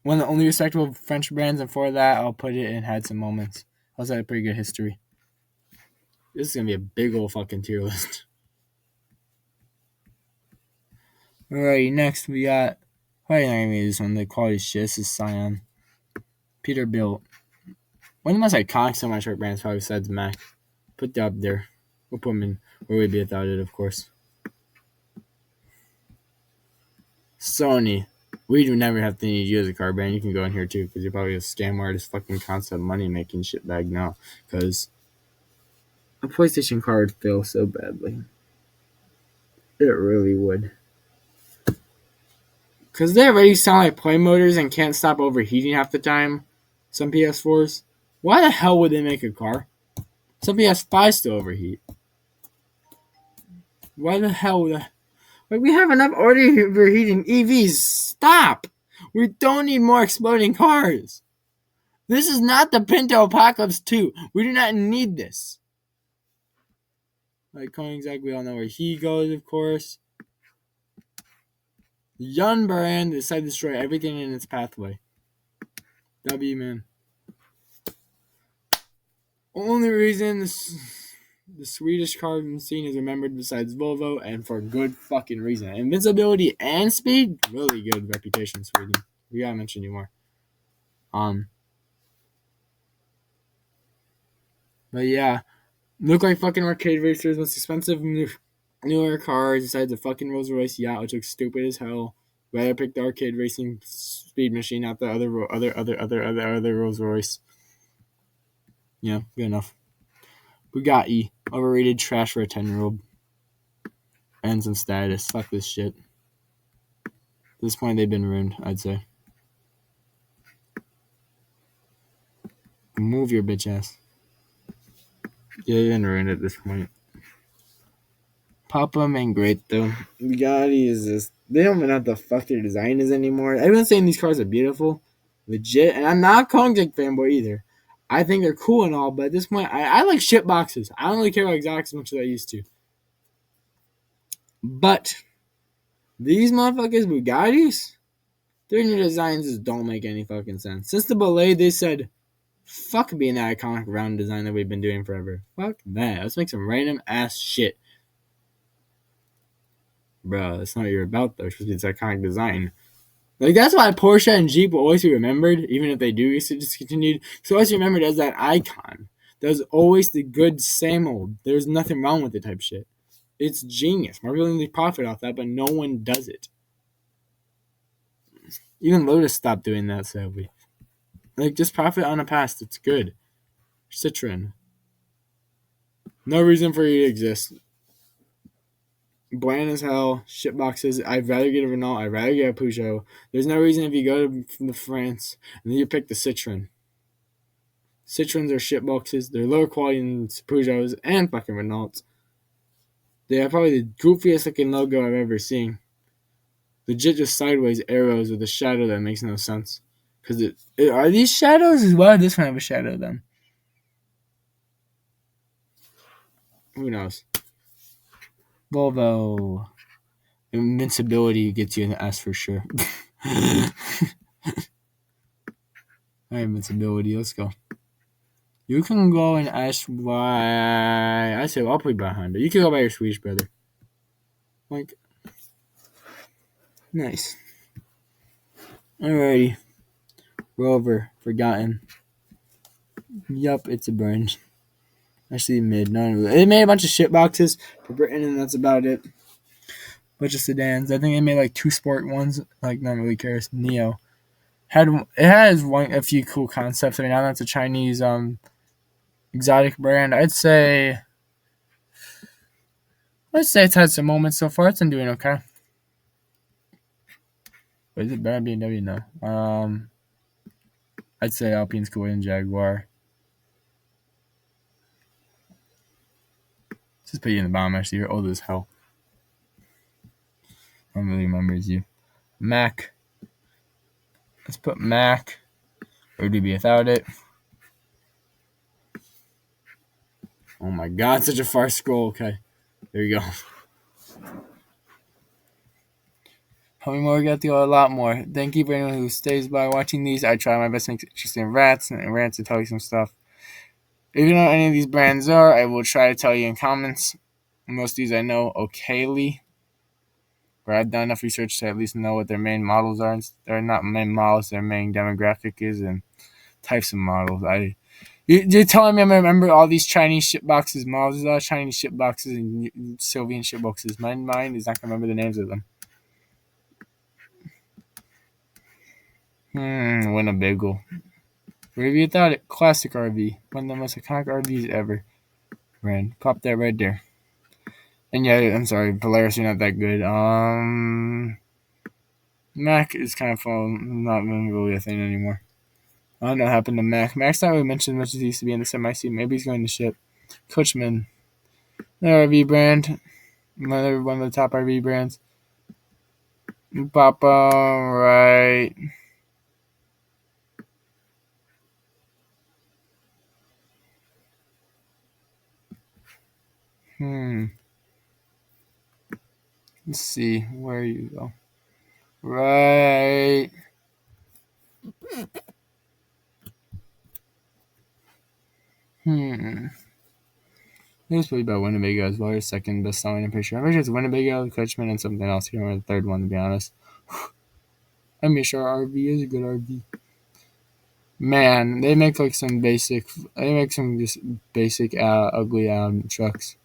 One of the only respectable French brands, and for that, I'll put it and had some moments. Also had a pretty good history. This is going to be a big old fucking tier list. Alright, next we got. Probably not going to be this one. The quality shit. This is Scion. Peterbilt. One of the most iconic semi-truck brands, probably besides Mack. Put that up there. We'll put them in where we'd be without it, of course. Sony. We do never have to need you as a car brand. You can go in here too, because you're probably a scam artist, fucking concept money making shit bag now. Because a PlayStation car would fail so badly. It really would. Because they already sound like play motors and can't stop overheating half the time. Some PS4s. Why the hell would they make a car? Some PS5s still overheat. Why the hell would I... Like, we have enough overheating EVs. Stop! We don't need more exploding cars. This is not the Pinto Apocalypse 2. We do not need this. Like Koenigsegg, we all know where he goes, of course. The Yun brand decided to destroy everything in its pathway. W, man. Only reason the Swedish car scene is remembered besides Volvo, and for good fucking reason. Invincibility and speed, really good reputation in Sweden. We gotta mention you more. But yeah, look like fucking arcade racers, most expensive newer cars besides the fucking Rolls Royce yacht, which looks stupid as hell. Rather pick the arcade racing speed machine, not the other Rolls Royce. Yeah, good enough. Bugatti, overrated trash for a 10-year-old. And some status. Fuck this shit. At this point, they've been ruined, I'd say. Move your bitch ass. Yeah, you've been ruined at this point. Papa man, great though. Bugatti is just, they don't even know what the fuck their design is anymore. Everyone's saying these cars are beautiful, legit, and I'm not a Koenigsegg fanboy either. I think they're cool and all, but at this point, I like shit boxes. I don't really care about exotics as much as I used to. But these motherfuckers, Bugattis, their new designs just don't make any fucking sense. Since the Ballet, they said, fuck being that iconic round design that we've been doing forever. Fuck that. Let's make some random ass shit. Bro, that's not what you're about though. It's iconic design. Like, that's why Porsche and Jeep will always be remembered, even if they do get discontinued. So always remembered as that icon. There's always the good same old. There's nothing wrong with it type shit. It's genius. More people only profit off that, but no one does it. Even Lotus stopped doing that, sadly. Like, just profit on the past. It's good. Citroen. No reason for you to exist. Bland as hell. Shit boxes. I'd rather get a Renault. I'd rather get a Peugeot. There's no reason if you go to France and then you pick the Citroen. Citroens are shit boxes. They're lower quality than Peugeots and fucking Renaults. They have probably the goofiest looking logo I've ever seen. Legit just sideways arrows with a shadow that makes no sense. Because are these shadows? Why does this one have a shadow then? Who knows? Volvo. Invincibility gets you an S for sure. Invincibility, let's go. You can go and ask why. I say, well, I'll put behind it. You can go by your Swedish brother. Like, nice. Alrighty. Rover, forgotten. Yup, it's a brand. Actually, mid. None of it. They made a bunch of shit boxes for Britain, and that's about it. bunch of sedans. I think they made like 2 sport ones. Like, not really cares. Neo has a few cool concepts. I mean, now that's a Chinese exotic brand. Let's say it's had some moments so far. It's been doing okay. But is it better than BMW? No. I'd say Alpine's cooler than Jaguar. Just put you in the bottom. Actually, you're old as hell. I don't really remember you. Mac. Let's put Mac. Where would we be without it? Oh my god, such a far scroll. Okay. There you go. How many more? We got to go? A lot more. Thank you for anyone who stays by watching these. I try my best to make it interesting rants to tell you some stuff. If you know what any of these brands are, I will try to tell you in comments. Most of these I know okayly. But I've done enough research to at least know what their main models are. They're not main models, their main demographic is, and types of models. You're telling me I'm going to remember all these Chinese ship boxes models? There's a lot of Chinese ship boxes and Sylvian ship boxes. My mind is not going to remember the names of them. Winnebago. Where have you thought it? Classic RV. One of the most iconic RVs ever. Brand. Pop that right there. And yeah, I'm sorry, Polaris, you're not that good. Mac is kind of not really a thing anymore. I don't know what happened to Mac. Mac's not really mentioned as much as he used to be in the semi-seat. Maybe he's going to ship. Coachman. Another RV brand. Another one of the top RV brands. Papa, right. Let's see. Where you go. Right. It was probably about Winnebago as well. Your second best selling, I'm pretty sure. I'm pretty sure it's Winnebago, Coachman, and something else. I can't remember the third one, to be honest. I'm sure RV is a good RV. Man, they make like some basic. They make some just basic, ugly trucks.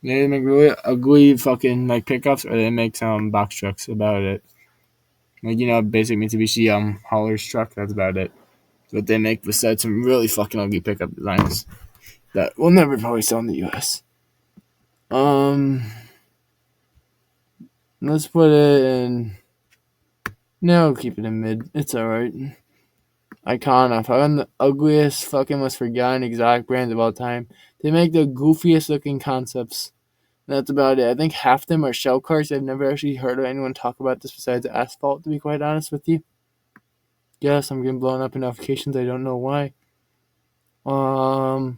They make really ugly fucking like pickups, or they make some box trucks. About it. Like, basic Mitsubishi haulers truck. That's about it. But they make besides some really fucking ugly pickup designs that will never probably sell in the U.S. Let's put it in. No, keep it in mid. It's alright. Icona. Probably the ugliest, fucking most forgotten exotic brands of all time. They make the goofiest looking concepts. That's about it. I think half them are shell cars. I've never actually heard of anyone talk about this besides Asphalt, to be quite honest with you. Yes, I'm getting blown up in notifications. I don't know why. Icona.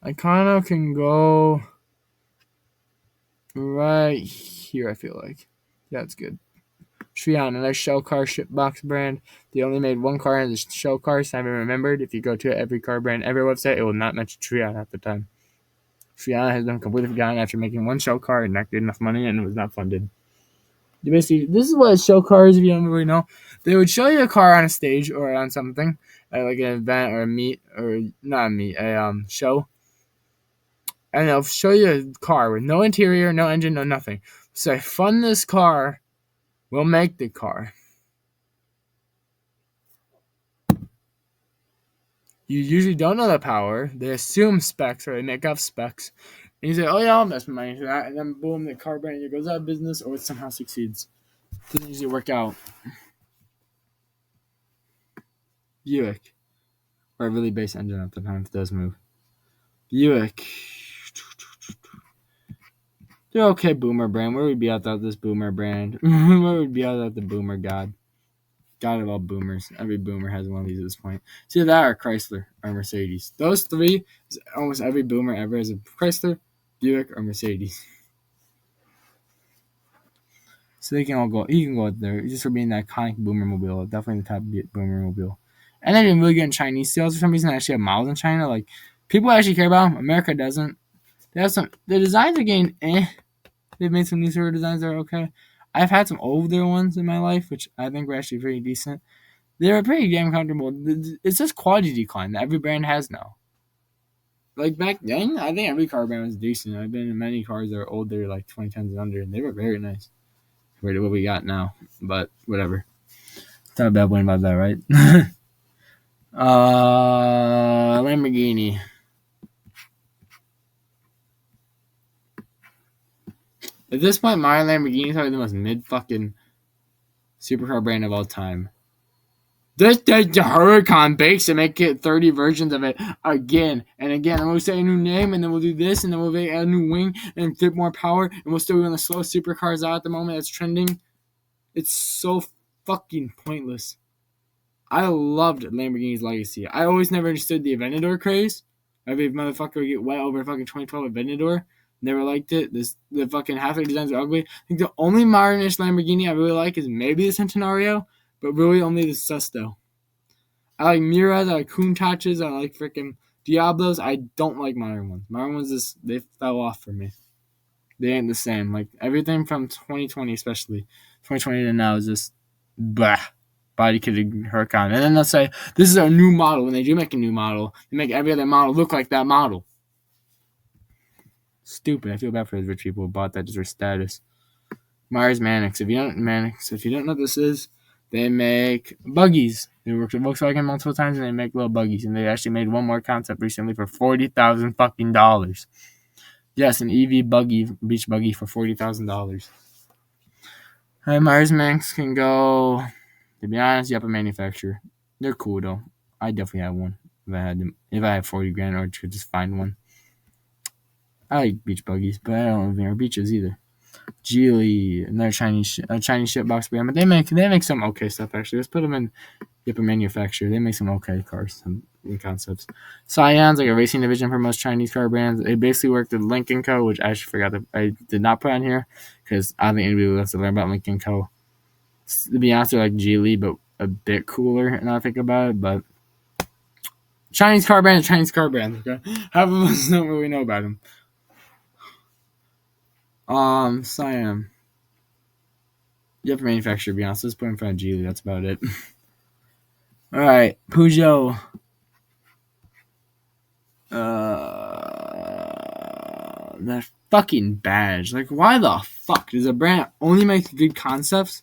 Icona can go right here, I feel like. That's good. Triana, another shell car shipbox brand. They only made one car in the shell car, so I haven't remembered. If you go to every car brand, every website, it will not mention Triana at the time. Triana has been completely forgotten after making one shell car and not getting enough money, and it was not funded. Basically, this is what show cars, if you don't really know. They would show you a car on a stage or on something, at like an event or a meet, or not a meet, a show. And they'll show you a car with no interior, no engine, no nothing. So I fund this car, we'll make the car. You usually don't know the power. They assume specs or they make up specs. And you say, oh yeah, I'll invest my money into that. And then boom, the car brand either goes out of business or it somehow succeeds. It doesn't usually work out. Buick. Or a really base engine at the time if it does move. Buick. They're okay boomer brand. Where would we be without this boomer brand? Where would we be without the boomer god? God of all boomers. Every boomer has one of these at this point. It's either that or Chrysler or Mercedes. Those three, almost every boomer ever has a Chrysler, Buick, or Mercedes. So they can all go. You can go there just for being the iconic boomer mobile. Definitely the top boomer mobile. And they've been really good in Chinese sales for some reason. They actually have models in China. Like, people actually care about them. America doesn't. They have some. The designs are getting They've made some new sort of designs that are okay. I've had some older ones in my life, which I think were actually pretty decent. They were pretty damn comfortable. It's just quality decline that every brand has now. Like back then, I think every car brand was decent. I've been in many cars that are older, like 2010s and under, and they were very nice compared to what we got now. But whatever. It's not a bad point about that, right? Lamborghini. At this point, my Lamborghini is probably the most mid fucking supercar brand of all time. The Huracan bakes and make it 30 versions of it again and again. And we'll say a new name, and then we'll do this, and then we'll make a new wing and fit more power, and we'll still be on the slow supercars out at the moment that's trending. It's so fucking pointless. I loved Lamborghini's legacy. I always never understood the Aventador craze. Every motherfucker would get wet over fucking 2012 Aventador. Never liked it. The fucking half of the designs are ugly. I think the only modernish Lamborghini I really like is maybe the Centenario, but really only the Sesto. I like Miras, I like Countaches, I like freaking Diablos. I don't like modern ones. Modern ones just they fell off for me. They ain't the same. Like everything from 2020, especially 2020 to now, is just bah. Body kitted Huracan. And then they'll say, this is our new model. When they do make a new model, they make every other model look like that model. Stupid. I feel bad for those rich people who bought that just for status. Myers Mannix. If you don't know what this is, they make buggies. They worked with Volkswagen multiple times and they make little buggies. And they actually made one more concept recently for $40,000 fucking dollars. Yes, an EV buggy, beach buggy for $40,000. Myers Mannix can go. To be honest, you have a manufacturer. They're cool though. I definitely have one if I had them. If I had 40 grand or could just find one. I like beach buggies, but I don't live near beaches either. Geely, another Chinese shitbox brand, but they make some okay stuff actually. Let's put them in different manufacturer. They make some okay cars, some concepts. Scion's like a racing division for most Chinese car brands. They basically worked with Lynk & Co., which I actually forgot that I did not put on here because I don't think anybody wants to learn about Lynk & Co. To be honest, they're like Geely, but a bit cooler now I think about it. But Chinese car brand, okay? Half of us don't really know about them. Siam. You have to manufacturer, to be honest. Let's put in front of Geely. That's about it. Alright, Peugeot. That fucking badge. Like, why the fuck does a brand only make good concepts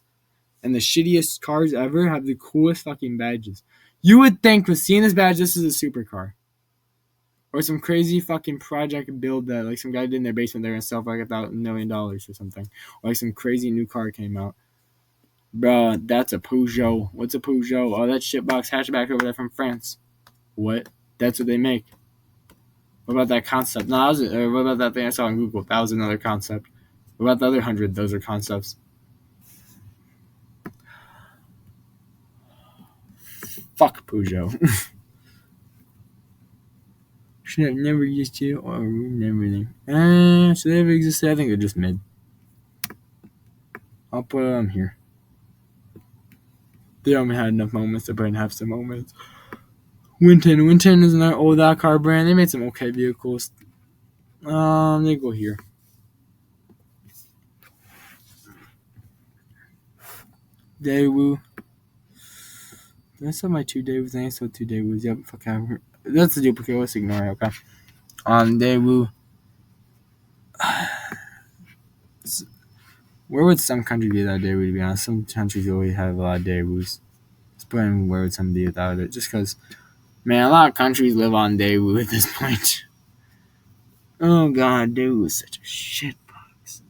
and the shittiest cars ever have the coolest fucking badges? You would think with seeing this badge, this is a supercar. Or some crazy fucking project build that like some guy did in their basement there and sell for like $1 million or something. Or like some crazy new car came out. Bruh, that's a Peugeot. What's a Peugeot? Oh, that shitbox hatchback over there from France. What? That's what they make. What about that concept? No, what about that thing I saw on Google? That was another concept. What about the other 100? Those are concepts. Fuck Peugeot. Should have never existed or everything. Should they ever existed? I think they're just mid. I'll put them here. They only had enough moments to put in half some moments. Winton is another old car brand. They made some okay vehicles. They go here. Daewoo. Did I sell my 2 Daewoos? I sold 2 Daewoos. Yep, fuck out. That's a duplicate. Let's ignore it, okay? Daewoo. Where would some country be without Daewoo, to be honest? Some countries always have a lot of Daewoos. Let's put in where would some be without it? Just because, man, a lot of countries live on Daewoo at this point. Oh, God, Daewoo is such a shitbox.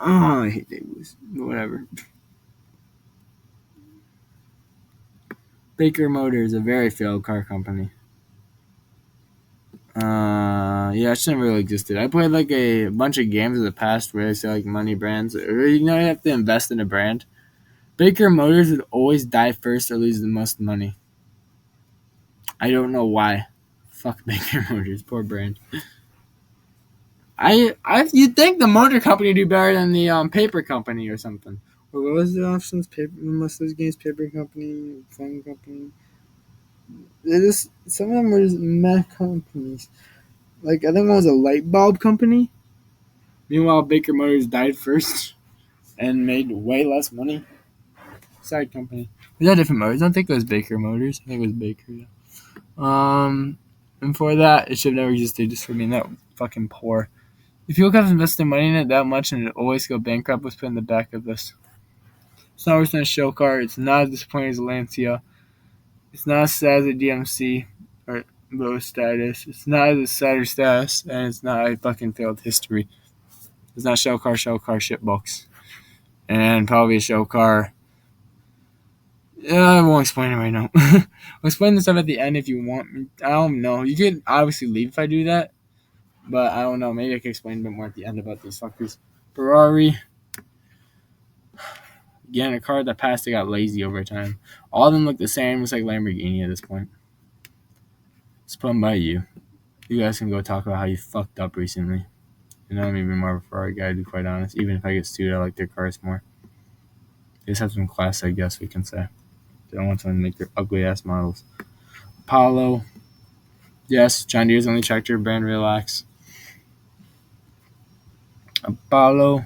Oh, I hate Daewoos. Whatever. Baker Motors, a very failed car company. Yeah, it shouldn't really existed. I played like a bunch of games in the past where they say like money brands. Or, you have to invest in a brand. Baker Motors would always die first or lose the most money. I don't know why. Fuck Baker Motors, poor brand. You'd think the motor company would do better than the paper company or something. Or what was the options? Paper, most of those games, paper company, phone company. Some of them were just meh companies. Like, I think one was a light bulb company. Meanwhile, Baker Motors died first and made way less money. Side company. Was that different motors? I don't think it was Baker Motors. I think it was Baker. Yeah. And for that, it should have never existed just for being that fucking poor. If you have invested money in it that much and it always go bankrupt, let's put in the back of this. It's not worse than a show car. It's not as disappointing as a Lancia. It's not as sad as a DMC or low status. It's not as sad or status, and it's not a fucking failed history. It's not show car shitbox. And probably a show car. I won't explain it right now. I'll explain the stuff at the end if you want. I don't know. You could obviously leave if I do that. But I don't know. Maybe I can explain a bit more at the end about these fuckers. Ferrari. Again, a car that passed, they got lazy over time. All of them look the same. It's like Lamborghini at this point. It's put by you. You guys can go talk about how you fucked up recently. And I'm even more of a Ferrari guy, to be quite honest. Even if I get sued, I like their cars more. They just have some class, I guess we can say. They don't want someone to make their ugly ass models. Apollo. Yes, John Deere's only tractor brand, relax. Apollo.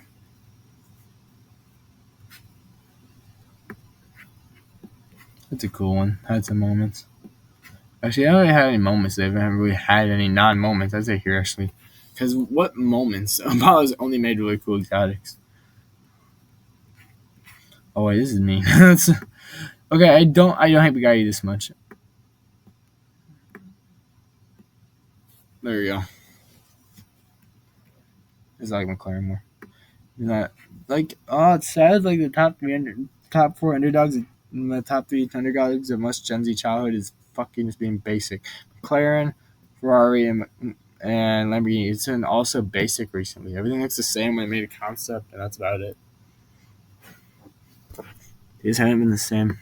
That's a cool one. Had some moments. Actually, I don't really have any moments. They haven't really had any non-moments, I'd say here, actually. Because what moments? Apollo's only made really cool exotics. Oh, wait, this is me. Okay, I don't hate Bugatti this much. There we go. It's like McLaren more. Not like it's sad. Like the top 4 underdogs, and the top 3 underdogs of most Gen Z childhood is fucking just being basic. McLaren, Ferrari, and Lamborghini. It's been also basic recently. Everything looks the same when they made a concept, and that's about it. They just haven't been the same.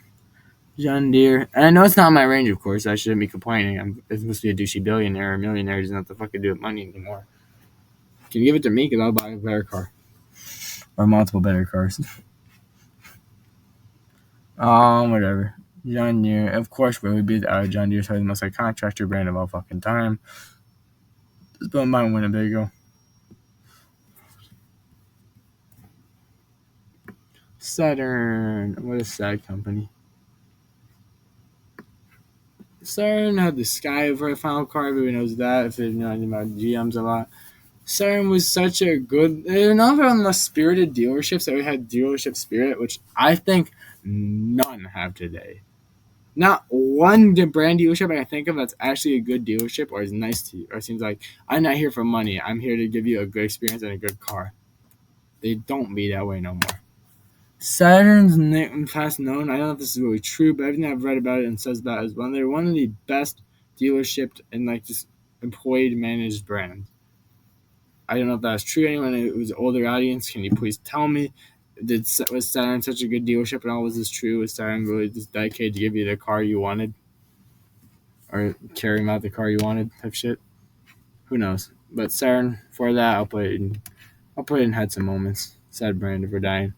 John Deere, and I know it's not my range, of course. I shouldn't be complaining. It's supposed to be a douchey billionaire or millionaire. He doesn't have to fucking do with money anymore. Can you give it to me? Because I'll buy a better car. Or multiple better cars. Whatever. John Deere. Of course, we would be John Deere's probably the most iconic tractor brand of all fucking time. Just put mine Winnebago. Saturn. What a sad company. Saturn had the sky over a final car. Everybody knows that if they know anything about GMs a lot. Saturn was such a good. They're not one of the most spirited dealerships that we had dealership spirit, which I think none have today. Not one brand dealership I can think of that's actually a good dealership or is nice to you or seems like I'm not here for money. I'm here to give you a good experience and a good car. They don't be that way no more. Saturn's past known. I don't know if this is really true, but everything I've read about it and says that as well. They're one of the best dealerships and like just employee managed brands. I don't know if that's true. Anyone who's an older audience, can you please tell me? Was Saturn such a good dealership and all was this true? Was Saturn really just dedicated to give you the car you wanted? Or carrying out the car you wanted type shit? Who knows? But Saturn, for that, I'll put it in had some moments. Sad brand if we're dying.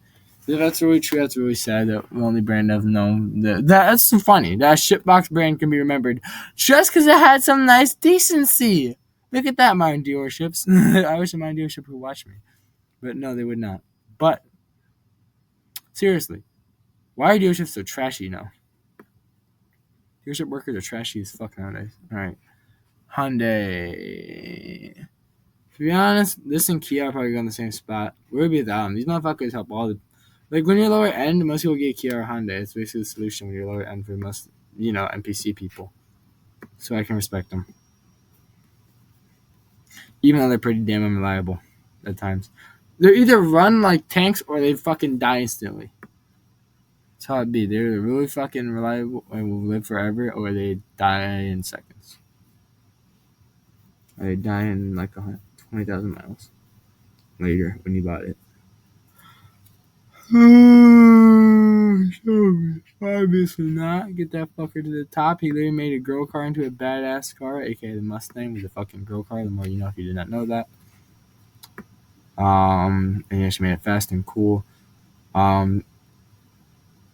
If that's really true, that's really sad that the only brand I've known. That's funny. That shitbox brand can be remembered just because it had some nice decency. Look at that, modern dealerships. I wish a modern dealership would watch me. But no, they would not. But, seriously, why are dealerships so trashy now? Dealership workers are trashy as fuck nowadays. Alright. Hyundai. To be honest, this and Kia are probably on the same spot. Where would be without them? These motherfuckers help all the... Like, when you're lower end, most people get Kia or Hyundai. It's basically the solution when you're lower end for most, NPC people. So I can respect them. Even though they're pretty damn unreliable at times. They either run like tanks or they fucking die instantly. That's how it be. They're really fucking reliable and will live forever, or they die in seconds. Or they die in like 20,000 miles later when you bought it. Obviously not. Get that fucker to the top. He literally made a girl car into a badass car, aka the Mustang was a fucking girl car. The more you know if you did not know that. And he actually made it fast and cool.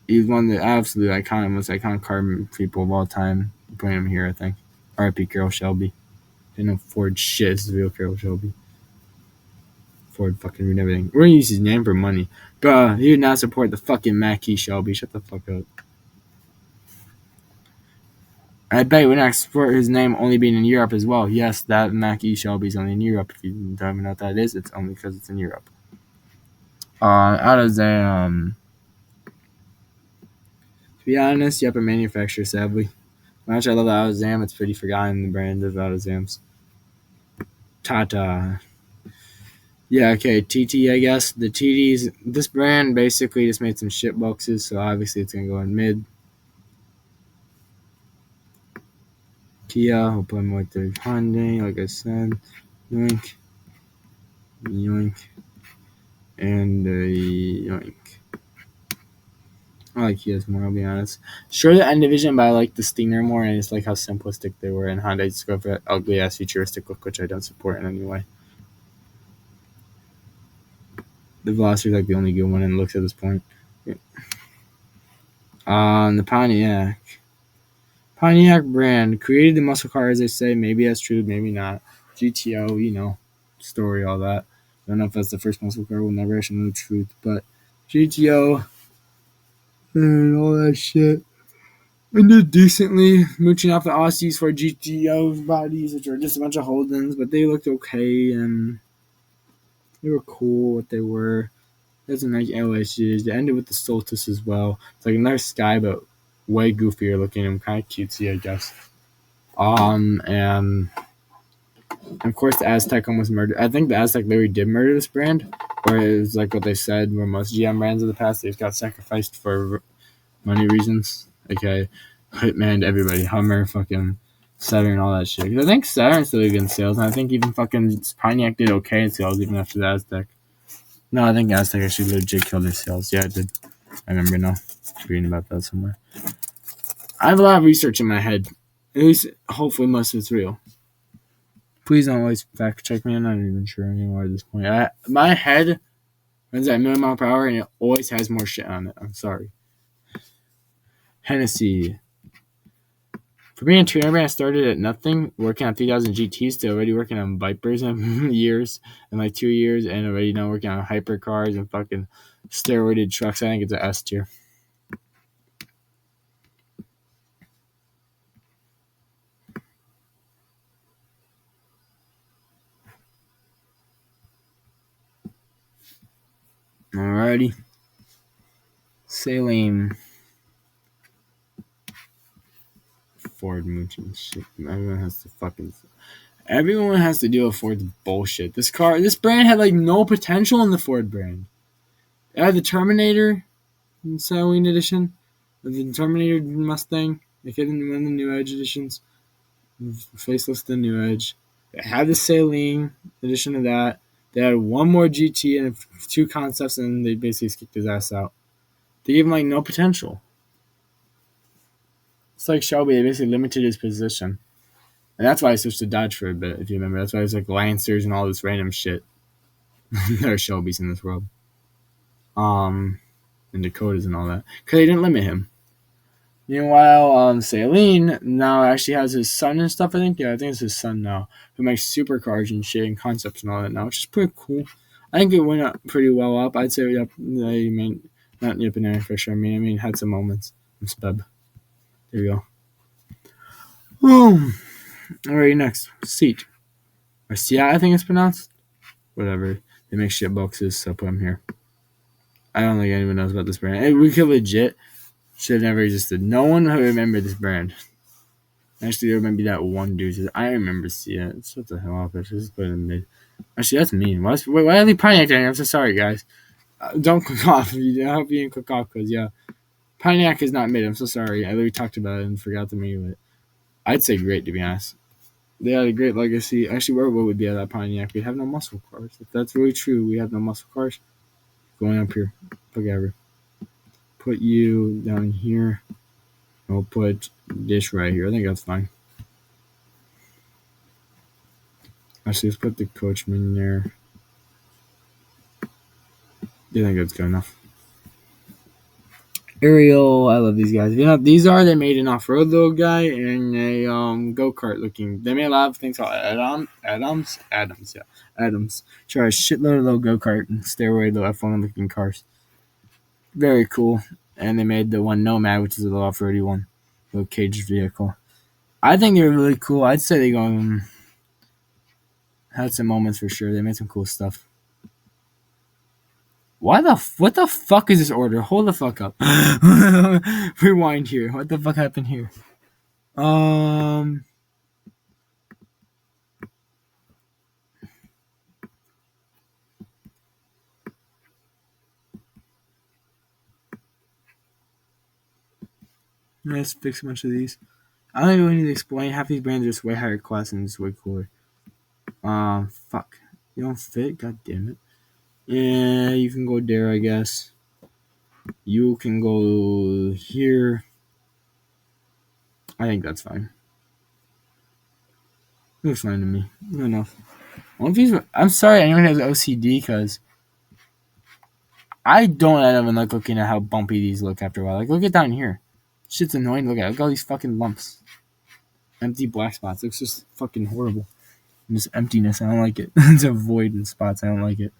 He's one of the absolute most iconic car people of all time. Putting him here, I think. R.I.P. Carroll Shelby. Didn't know Ford shit. This is real Carroll Shelby. Ford fucking ruined everything. We're gonna use his name for money. Bruh, he would not support the fucking Mackie Shelby. Shut the fuck up. I bet you would not support his name only being in Europe as well. Yes, that Mac E Shelby's only in Europe. If you don't even know what that is, it's only because it's in Europe. Out of the to be honest, yep, a manufacturer, sadly. Much I love the Alazam, it's pretty forgotten, the brand of Alazams. Tata. Yeah, okay, TT, I guess. The TTs, this brand basically just made some shit boxes, so obviously it's going to go in mid. Kia, we'll put more third Hyundai, like I said. Yoink. Yoink. And yoink. I like Kias more, I'll be honest. Sure, the N Division, but I like the Stinger more, and it's like how simplistic they were, and Hyundai just go for that ugly ass futuristic look, which I don't support in any way. The Veloster is like the only good one in looks at this point. The Pontiac brand created the muscle car, as they say. Maybe that's true, maybe not. GTO, you know, story, all that. I don't know if that's the first muscle car. We'll never actually know the truth, but GTO and all that shit. And did decently, mooching off the Aussies for GTO bodies, which are just a bunch of Holdens, but they looked okay and they were cool what they were. There's some nice LSUs. They ended with the Solstice as well. It's like another Sky, but way goofier looking and kind of cutesy, I guess. And of course the Aztec almost murdered. I think the Aztec literally did murder this brand, or it was like what they said were most GM brands of the past. They've got sacrificed for money reasons. Okay, Hitman to everybody, Hummer, fucking Saturn, all that shit. Because I think Saturn still did good in sales, and I think even fucking Pontiac did okay in sales even after the Aztec. No, I think Aztec actually legit killed their sales. Yeah, it did. I remember now. Reading about that somewhere. I have a lot of research in my head. At least, hopefully, most of it's real. Please don't always fact check me. I'm not even sure anymore at this point. My head runs at million mile per hour, and it always has more shit on it. I'm sorry. Hennessy. For being a tuner brand, I started at nothing, working on 3000 GTs to already working on Vipers in years, in like 2 years, and already now working on hypercars and fucking steroided trucks. I think it's an S tier. Alrighty. Saline. Ford mooching shit. Everyone has to deal with Ford's bullshit. This brand had like no potential in the Ford brand. It had the Terminator in Saline edition, the Terminator Mustang. They couldn't win the New Edge editions. Faceless the New Edge. They had the Saline edition of that. They had one more GT and 2 concepts, and they basically kicked his ass out. They gave him like no potential. It's like Shelby. They basically limited his position. And that's why I switched to Dodge for a bit, if you remember. That's why it was like Lancers and all this random shit. There are Shelbys in this world. And Dakotas and all that. Because they didn't limit him. Meanwhile, Saline now actually has his son and stuff, I think. Yeah, I think it's his son now. Who makes supercars and shit and concepts and all that now, which is pretty cool. I think it went up pretty well up. I'd say yep, they mean not Yip and Aaron Fisher. I mean, had some moments. I'm Speb. There you go. Boom. Alright, next. Seat. Or Seat, I think it's pronounced. Whatever. They make shit boxes, so I put them here. I don't think anyone knows about this brand. Hey, we could legit. Should have never existed. No one would remember this brand. Actually, there might be that one dude says, I remember Seat. Shut the hell up. Just put it in mid. Actually, that's mean. Why are they Pontiac down here? I'm so sorry, guys. Don't click off. I hope you didn't click off because, yeah. Pontiac is not mid. I'm so sorry. I literally talked about it and forgot to make it. I'd say great, to be honest. They had a great legacy. Actually, where would we be at that Pontiac? We'd have no muscle cars. If that's really true, we have no muscle cars. Going up here. Whatever. Put you down here. I'll put this right here. I think that's fine. Actually, let's put the Coachman there. I think that's good enough. Ariel, I love these guys. You know, they made an off-road little guy and a go-kart looking. They made a lot of things called Adams. Sure, a shitload of little go-kart and steroid little F1 looking cars. Very cool. And they made the one Nomad, which is a little off-roady one. Little caged vehicle. I think they're really cool. I'd say they had some moments for sure. They made some cool stuff. What the fuck is this order? Hold the fuck up. Rewind here. What the fuck happened here? Let's fix a bunch of these. I don't even need to explain. Half these brands are just way higher class and just way cooler. Fuck. You don't fit? God damn it. Yeah, you can go there, I guess. You can go here. I think that's fine. Looks fine to me. Good enough. I'm sorry anyone has OCD because I don't even like looking at how bumpy these look after a while. Like, look at down here. Shit's annoying to look at. Look at all these fucking lumps. Empty black spots. Looks just fucking horrible. And just emptiness. I don't like it. It's a void in spots. I don't like it.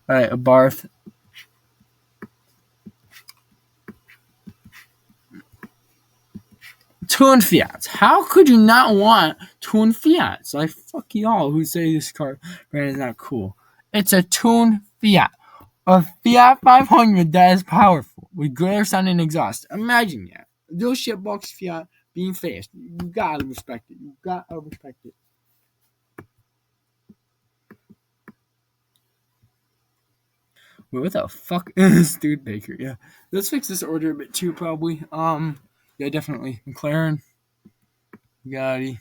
Alright, a barf. Twin Fiats. How could you not want Twin Fiats? Like, fuck y'all who say this car brand is not cool. It's a Twin Fiat. A Fiat 500 that is powerful with greater sounding exhaust. Imagine that. Those shitbox Fiat being fast. You gotta respect it. You gotta respect it. Wait, what the fuck is Studebaker? Yeah. Let's fix this order a bit too, probably. Yeah, definitely. McLaren. Bugatti.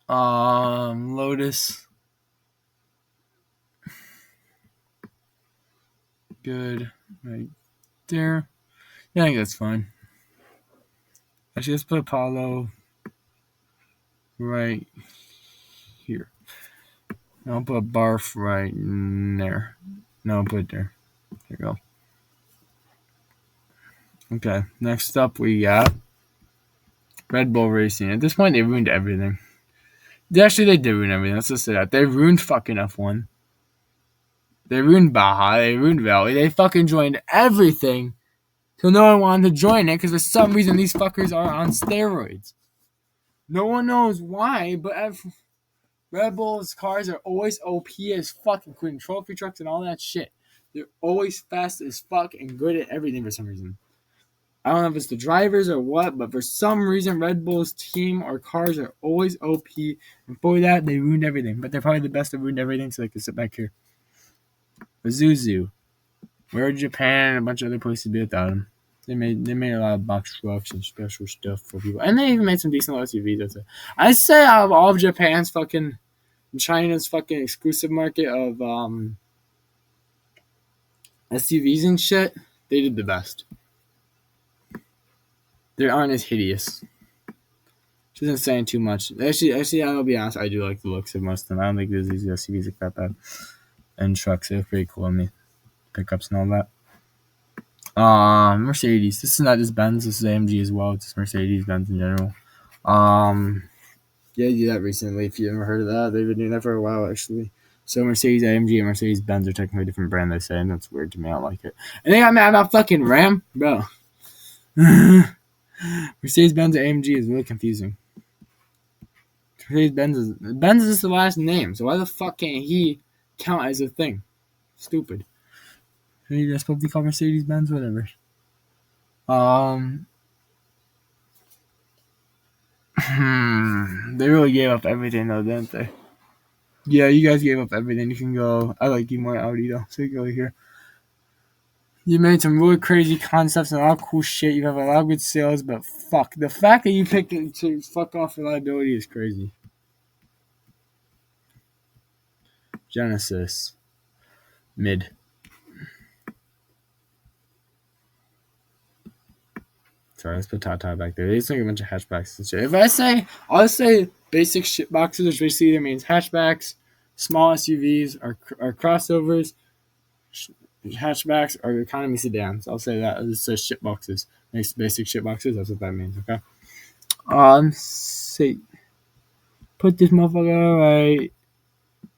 Lotus. Good. Right there. Yeah, I think that's fine. Actually, let's put Apollo right here. I'll put Barf right there. No, I'll put it there. There you go. Okay, next up we got Red Bull Racing. At this point, they ruined everything. Actually, they did ruin everything. Let's just say that. They ruined fucking F1. They ruined Baja. They ruined Valley. They fucking joined everything. So no one wanted to join it because for some reason these fuckers are on steroids. No one knows why, but Red Bull's cars are always OP as fuck, including trophy trucks and all that shit. They're always fast as fuck and good at everything for some reason. I don't know if it's the drivers or what, but for some reason Red Bull's team or cars are always OP. And for that, they ruined everything. But they're probably the best that ruined everything, so they can sit back here. Isuzu. We're in Japan and a bunch of other places to be without them. They made a lot of box trucks and special stuff for people. And they even made some decent SUVs. I say out of all of Japan's fucking, China's fucking exclusive market of SUVs and shit, they did the best. They aren't as hideous. Which isn't saying too much. Actually, I'll be honest, I do like the looks of most of them. I don't think these SUVs are that bad. And trucks, they look pretty cool on me. Pickups and all that. Mercedes. This is not just Benz, this is AMG as well. It's just Mercedes, Benz in general. Yeah, they did that recently. If you ever heard of that, they've been doing that for a while actually. So Mercedes AMG and Mercedes Benz are technically a different brand, they say, and that's weird to me. I don't like it. And they got mad about fucking Ram, bro. Mercedes Benz AMG is really confusing. Mercedes Benz is the last name, so why the fuck can't he count as a thing? Stupid. You're supposed to be called Mercedes Benz, whatever. They really gave up everything though, didn't they? Yeah, you guys gave up everything. You can go. I like you more Audi though, so you go here. You made some really crazy concepts and a lot of cool shit. You have a lot of good sales, but fuck, the fact that you picked it to fuck off reliability is crazy. Genesis. Mid. Sorry, let's put Tata back there. They just like a bunch of hatchbacks and shit. If I'll say basic shit boxes, which basically either means hatchbacks, small SUVs, or crossovers, hatchbacks, or economy sedans. I'll say that. It says shit boxes. Basic shit boxes. That's what that means. Okay. Say, put this motherfucker right.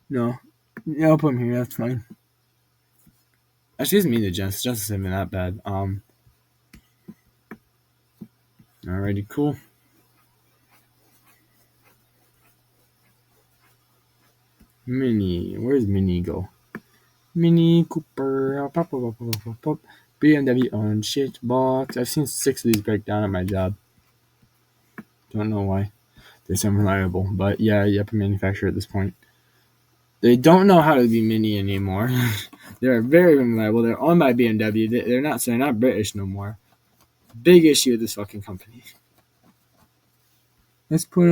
No, yeah, I'll put him here. That's fine. Actually, it's me the Genesis. Genesis isn't even that bad. Alrighty, cool. Mini. Where's Mini go? Mini Cooper. BMW on shit box. I've seen 6 of these break down at my job. Don't know why. They sound reliable. But yeah, yep, a manufacturer at this point. They don't know how to be Mini anymore. They're very reliable. They're owned by BMW. They're not British no more. Big issue with this fucking company. Let's put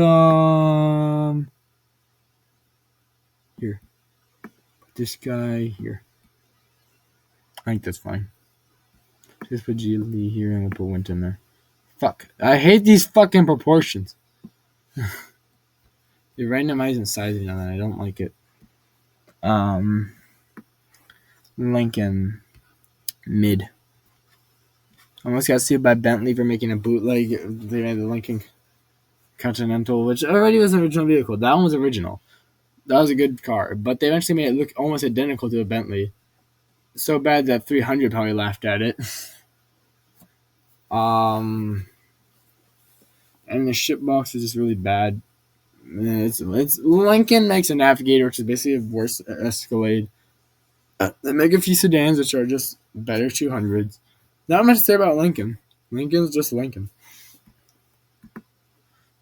here. Put this guy here. I think that's fine. Just put G Lee here and we'll put Winton there. Fuck. I hate these fucking proportions. They're randomizing sizing on that. I don't like it. Lincoln mid. Almost got sued by Bentley for making a bootleg. They made the Lincoln Continental, which already was an original vehicle. That one was original. That was a good car, but they eventually made it look almost identical to a Bentley. So bad that 300 probably laughed at it. And the ship box is just really bad. It's Lincoln makes a Navigator, which is basically a worse Escalade. They make a few sedans, which are just better 200s. Not much to say about Lincoln. Lincoln's just Lincoln.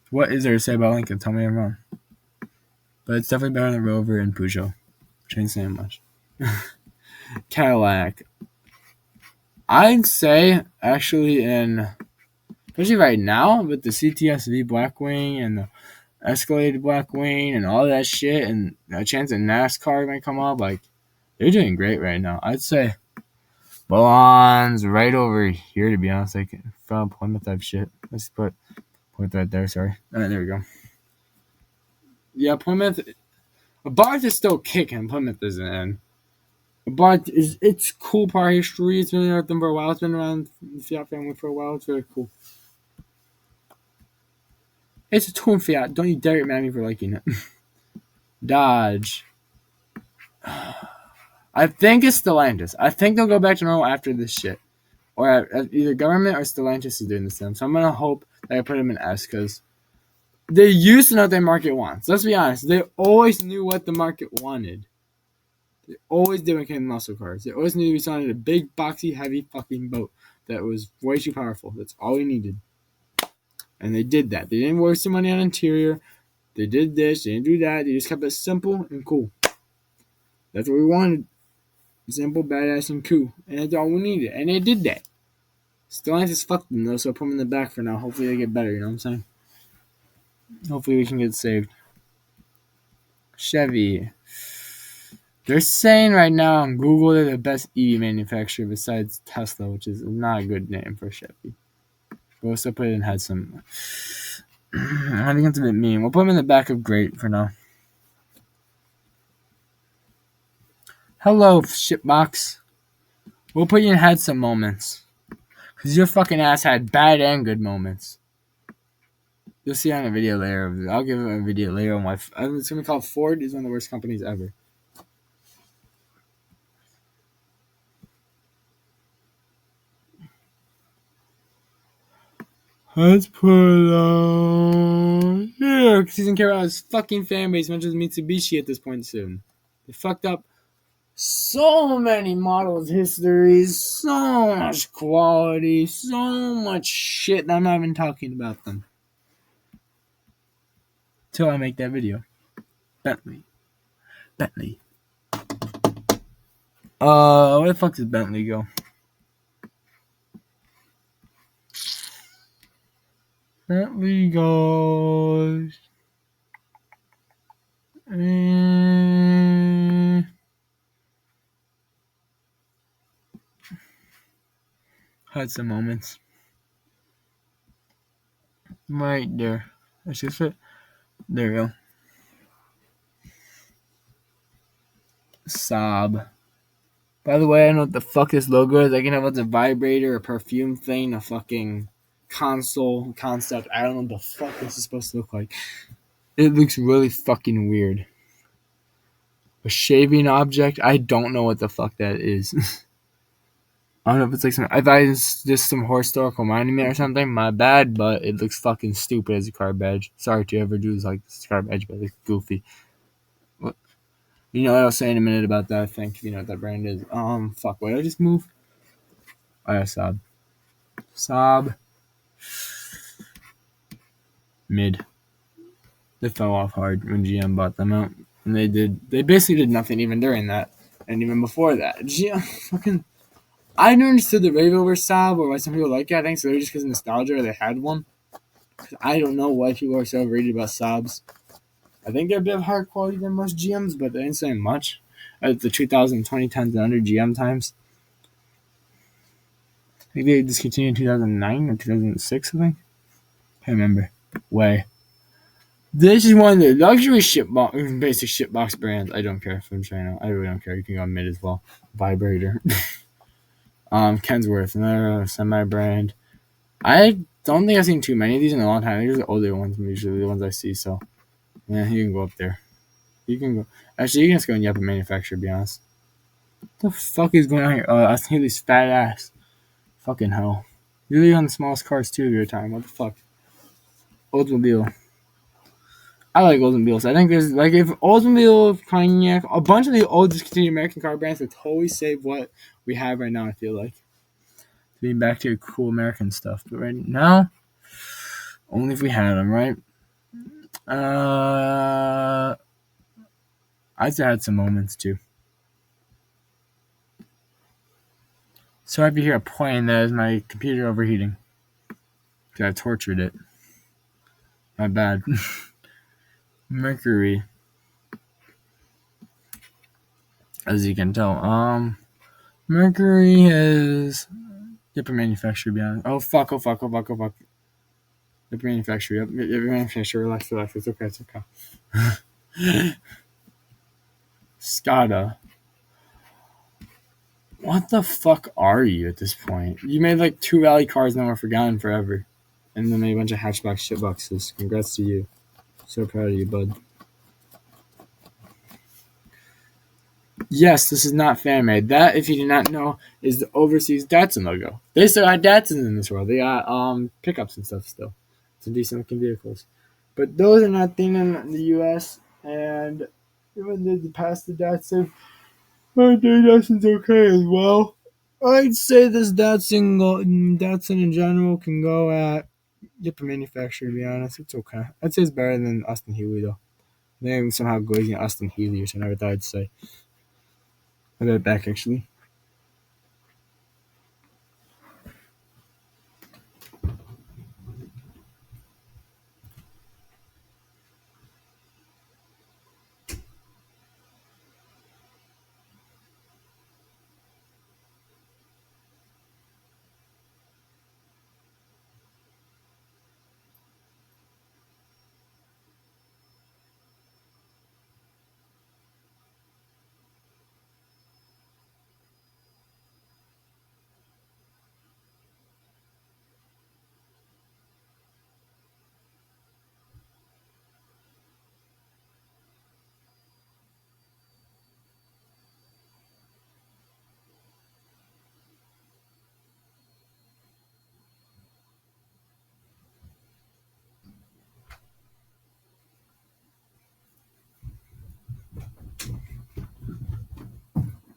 What is there to say about Lincoln? Tell me I'm wrong. But it's definitely better than Rover and Peugeot. Which ain't saying much. Cadillac. I'd say, actually, especially right now, with the CTSV Blackwing and the Escalade Blackwing and all that shit, and a chance that NASCAR might come up, like, they're doing great right now. I'd say Bolon's right over here, to be honest. Like, from Plymouth type shit. Let's put right there, sorry. Alright, there we go. Yeah, Plymouth. Abarth is still kicking. Plymouth isn't in. Abarth it's cool part history. It's been around for a while. It's been around the Fiat family for a while. It's very cool. It's a Twin Fiat. Don't you dare get mad at me for liking it. Dodge. I think it's Stellantis. I think they'll go back to normal after this shit. Or either government or Stellantis is doing the same. So I'm going to hope that I put them in S because they used to know what their market wants. Let's be honest. They always knew what the market wanted. They always did when it came to muscle cars. They always knew we wanted a big, boxy, heavy fucking boat that was way too powerful. That's all we needed. And they did that. They didn't waste their money on interior. They did this. They didn't do that. They just kept it simple and cool. That's what we wanted. Simple, badass, and cool. And that's all we needed. And they did that. Stellantis fucked them, though, so I put them in the back for now. Hopefully they get better, you know what I'm saying? Hopefully we can get saved. Chevy. They're saying right now on Google they're the best EV manufacturer besides Tesla, which is not a good name for Chevy. We'll also put it in had some. I think it's a bit mean. We'll put them in the back of great for now. Hello, shitbox. We'll put you in had some moments. Because your fucking ass had bad and good moments. You'll see on a video later. I'll give a video later on why. It's going to be called Ford is one of the worst companies ever. Let's put here because he doesn't care about his fucking fan base as much as Mitsubishi at this point soon. They fucked up so many models, histories, so much quality, so much shit that I'm not even talking about them. Till I make that video. Bentley. Where the fuck does Bentley go? Bentley goes. Had some moments. Right there. That's just it. There we go. Saab. By the way, I don't know what the fuck this logo is. I can have it's a vibrator, a perfume thing, a fucking console concept. I don't know what the fuck this is supposed to look like. It looks really fucking weird. A shaving object? I don't know what the fuck that is. I don't know if it's like some. I thought it's just some historical monument or something. My bad, but it looks fucking stupid as a car badge. Sorry to ever do like this car badge, but it's goofy. What? You know what I'll say in a minute about that, I think. You know what that brand is. Fuck, what did I just move? Oh, yeah, Saab. Saab. Mid. They fell off hard when GM bought them out. And they basically did nothing even during that. And even before that. GM fucking. I never understood the rave over Saab or why some people like it. I think so just because of nostalgia or they had one. I don't know why people are so overrated about Saabs. I think they're a bit of higher quality than most GMs, but they ain't saying much. At the 2000, 2010s and under GM times. I think they discontinued in 2009 or 2006, I think. Can't remember. Way. This is one of the luxury basic shitbox brands. I don't care from China. I really don't care. You can go on mid as well. Vibrator. Kensworth, another semi brand. I don't think I've seen too many of these in a long time. These are the older ones, usually the ones I see. So, yeah, you can go up there. You can go. Actually, you can just go in Yep and manufacturer. To be honest. What the fuck is going on here? I see this fat ass. Fucking hell. You're really on the smallest cars too of your time. What the fuck? Oldsmobile. I like Oldsmobiles. I think there's like if Oldsmobile, Cognac, a bunch of the old discontinued American car brands would totally save what we have right now. I feel like being back to cool American stuff, but right now, only if we had them, right? I still had some moments too. Sorry if you hear a plane. That is my computer overheating. I tortured it. My bad. Mercury. As you can tell. Mercury is different manufacturer, to be honest. Oh fuck. Different manufacturer. Yep, manufacturer. Relax. It's okay. Skada. What the fuck are you at this point? You made like 2 rally cars now are forgotten forever. And then made a bunch of hatchback shitboxes. Congrats to you. So proud of you, bud. Yes, this is not fan made. That, if you did not know, is the overseas Datsun logo. They still got Datsuns in this world. They got pickups and stuff still. Some decent looking vehicles. But those are not thing in the US. And even though they passed the Datsun, I think Datsun's okay as well. I'd say this Datsun in general can go at different manufacturer, to be honest. It's okay. I'd say it's better than Austin Healey, though. I think I'm somehow glazing Austin Healey, which I never thought I'd say. I got it back, actually.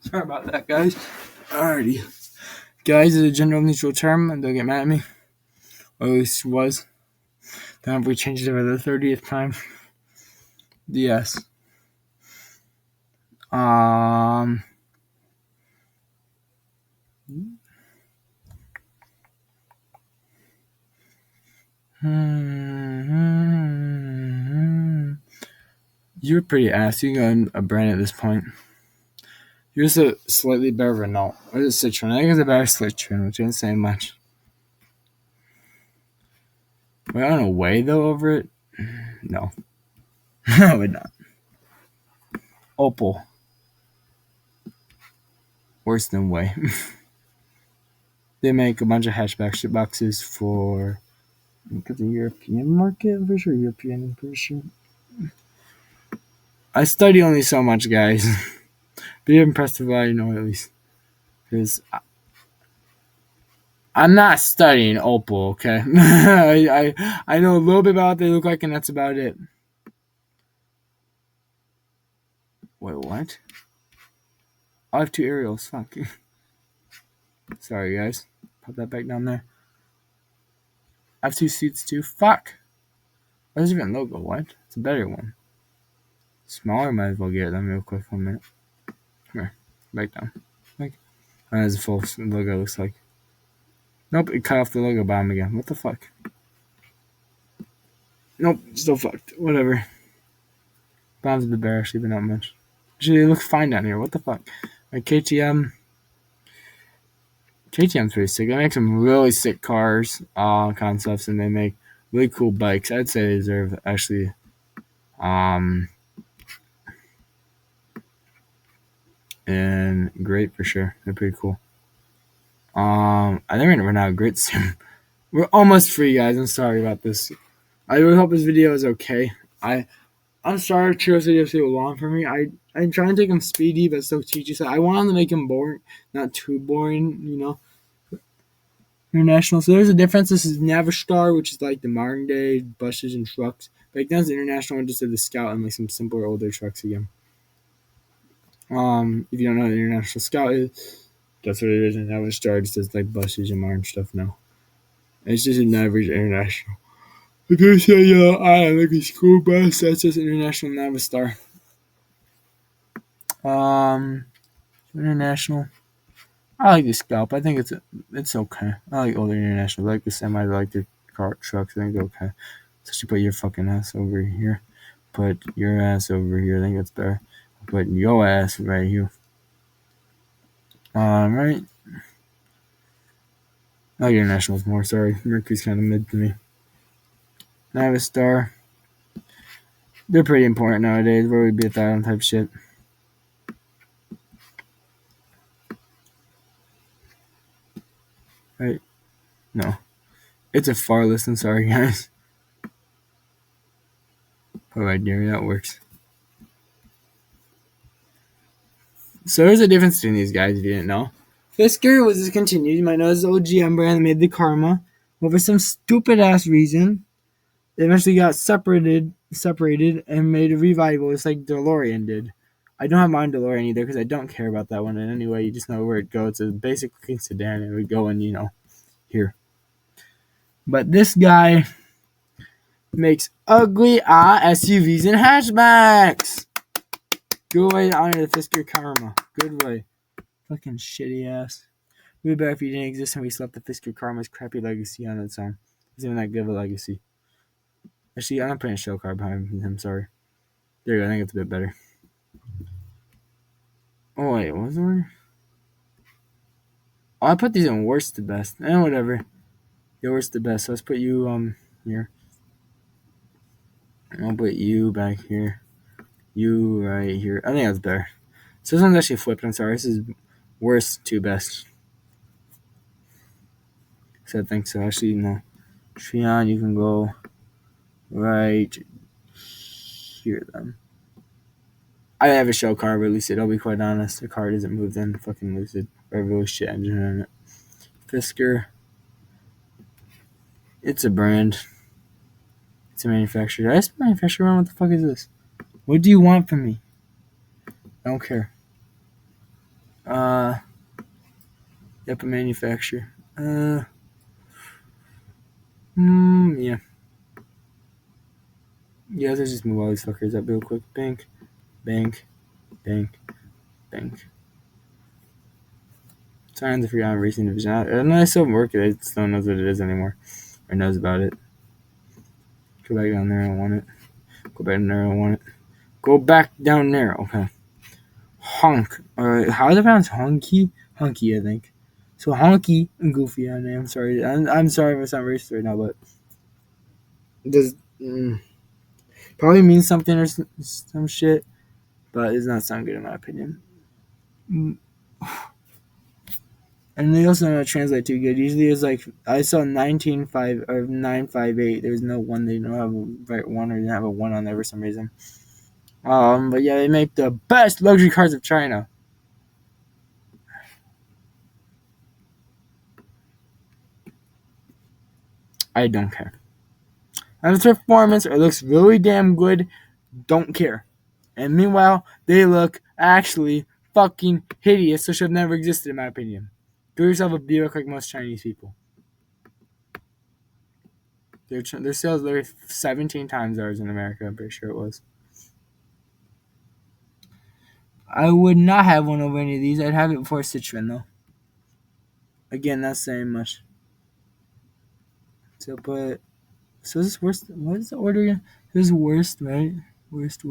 Sorry about that, guys. Alrighty. Guys is a general neutral term, and don't get mad at me. Or at least was. Then if we change it for the 30th time. Yes. You're pretty ass. You can go a brand at this point. You're just a slightly better Renault. Or is it Citroen? I think it's a better Citroen, which ain't saying much. We're on a way, though, over it? No. No, we're not. Opel. Worse than way. They make a bunch of hatchback shitboxes for the European market, I'm pretty sure. I study only so much, guys. Be impressed with what I know, at least. Because I'm not studying Opel, okay? I know a little bit about what they look like, and that's about it. Wait, what? I have 2 aerials. Fuck. Sorry, guys. Pop that back down there. I have 2 suits too. Fuck. Where's even logo? What? It's a better one. Smaller, might as well get them real quick. 1 minute. Come here. Back down. Like, that's a full logo, looks like. Nope, it cut off the logo bottom again. What the fuck? Nope, still fucked. Whatever. Bottom's a bit bare, actually, but not much. Actually, it looks fine down here. What the fuck? Like, KTM's pretty sick. They make some really sick cars, concepts, and they make really cool bikes. I'd say they deserve, actually, and great for sure. They're pretty cool. I think we're gonna run out of grit soon. We're almost free, guys. I'm sorry about this. I really hope this video is okay. I'm sorry Churros videos too long for me. I'm trying to take them speedy but still teachy. So I want to make them boring, not too boring, you know. International. So there's a difference. This is Navistar, which is like the modern day buses and trucks. Back then, the International one just did the Scout and like some simpler older trucks again. If you don't know what the International Scout is, that's what it is. And Navistar just does like buses and modern stuff now. It's just an average International. If you say, I like a school bus, that's just International Navistar. International. I like the Scalp. I think it's okay. I like older International. I like the Semi. I like the car trucks. I think they're okay. So you put your fucking ass over here. Put your ass over here. I think that's better. Put your ass right here. Right. I like Internationals more. Sorry, Mercury's kind of mid to me. Navistar. They're pretty important nowadays. Where would be 1,000 type shit. Right? No. It's a far list. I'm sorry, guys. Put right there. That works. So there's a difference between these guys if you didn't know. Fisker was discontinued. You might know this old GM brand that made the Karma. But for some stupid ass reason, they eventually got separated and made a revival. It's like DeLorean did. I don't have my DeLorean either because I don't care about that one in any way. You just know where it goes. It's a basic sedan and we go in, here. But this guy makes ugly SUVs and hatchbacks. Good way to honor the Fisker Karma. Good way. Fucking shitty ass. It would be better if he didn't exist and we slept the Fisker Karma's crappy legacy on its own. It's even that good of a legacy. Actually, I'm putting a show card behind him, sorry. There you go, I think it's a bit better. Oh wait, was there? Oh, I put these in worst to best. Whatever. Yeah, worst to best. So let's put you here. I'll put you back here. You right here. I think that's better. So this one's actually flipped, I'm sorry. This is worst to best. So I think so. Actually, no. Treon, you can go right here then. I have a show card with Lucid, I'll be quite honest. The card isn't moved in fucking Lucid. I have a really shit engine in it. Fisker. It's a brand. It's a manufacturer. Did I spell manufacturer wrong? What the fuck is this? What do you want from me? I don't care. Yep, a manufacturer. Yeah. Yeah, let's just move all these fuckers up real quick. Bank. Signs of Freon Racing Division. I still work it. I just don't know what it is anymore. Or knows about it. Go back down there. I don't want it. Go back down there. I don't want it. Go back down there. Okay. Honk. How is it pronounced? Honky? Hunky, I think. So Honky and Goofy on there. I'm sorry. I'm sorry if I sound racist right now, but does probably means something or some shit, but it does not sound good in my opinion. And they also don't translate too good. Usually it's like, I saw 19.5 or 958. There's no one. They don't have a right one or they don't have a one on there for some reason. But yeah, they make the best luxury cars of China. I don't care. And its performance, it looks really damn good. Don't care. And meanwhile, they look actually fucking hideous, so should have never existed in my opinion. Do yourself a Buick like most Chinese people. Their sales were 17 times ours in America, I'm pretty sure it was. I would not have one over any of these. I'd have it before Citroen, though. Again, not saying much. So, but... So this is worst... What is the order again? This is worst, right? Worst.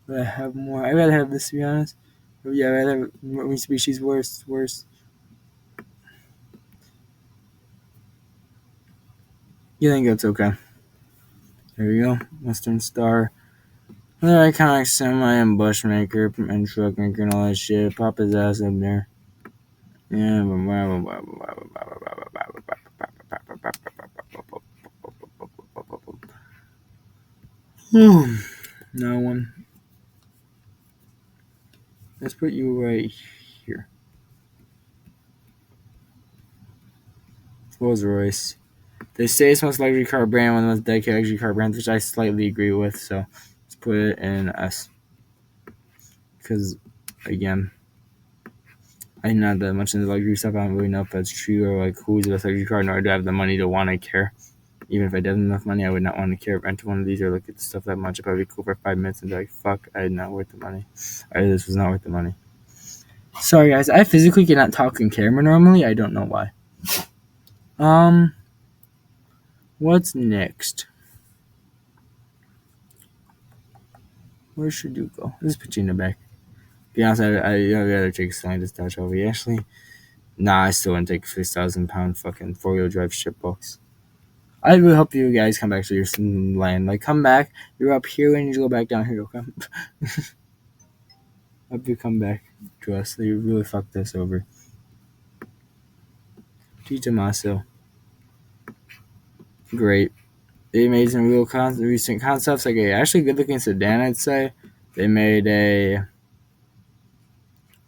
But I have more. I'd rather have this, to be honest. But yeah, I'd rather have Mitsubishi worst. You think that's okay? There you go. Western Star. Another iconic semi and bushmaker and truck maker and all that shit. Pop his ass up there. Yeah. No one. Let's put you right here. Rolls Royce. They say it's the most luxury car brand, one of the most dedicated luxury car brands, which I slightly agree with. So let's put it in S. Because, again, I'm not that much into luxury stuff. I don't really know if that's true or like who's the best luxury car, nor do I have the money to want to care. Even if I did have enough money, I would not want to care rent one of these or look at the stuff that much. I'd probably be cool for 5 minutes and be like, fuck, I'm not worth the money. Or this was not worth the money. Sorry, guys. I physically cannot talk in camera normally. I don't know why. What's next? Where should you go? Let's put you in the back. Be honest, I'd rather take Scientist Dodge over. Actually, nah, I still wouldn't take a 6,000 pound fucking 4-wheel drive shitbox. I really hope you guys come back to your land. Like, come back. You're up here and you go back down here. Okay? Hope you come back to us. You really fucked us over. G. Tommaso. Great. They made some recent concepts, like a actually good looking sedan, I'd say. They made a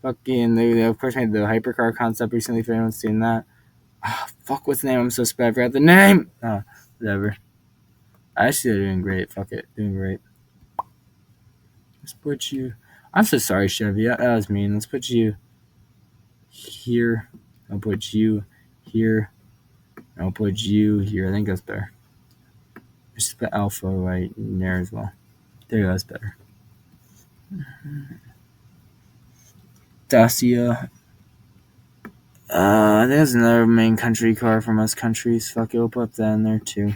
fucking, they of course made the hypercar concept recently, if anyone's seen that. Fuck, what's the name? I'm so sped. I forgot the name. Whatever. Actually, they're doing great. Fuck it. Doing great. Let's put you. I'm so sorry, Chevy. That was mean. Let's put you here. I'll put you here. I'll put you here. I think that's better. Just put Alpha right in there as well. There you go. That's better. Dacia. I think that's another main country car from us countries. Fuck it. We'll put that in there too.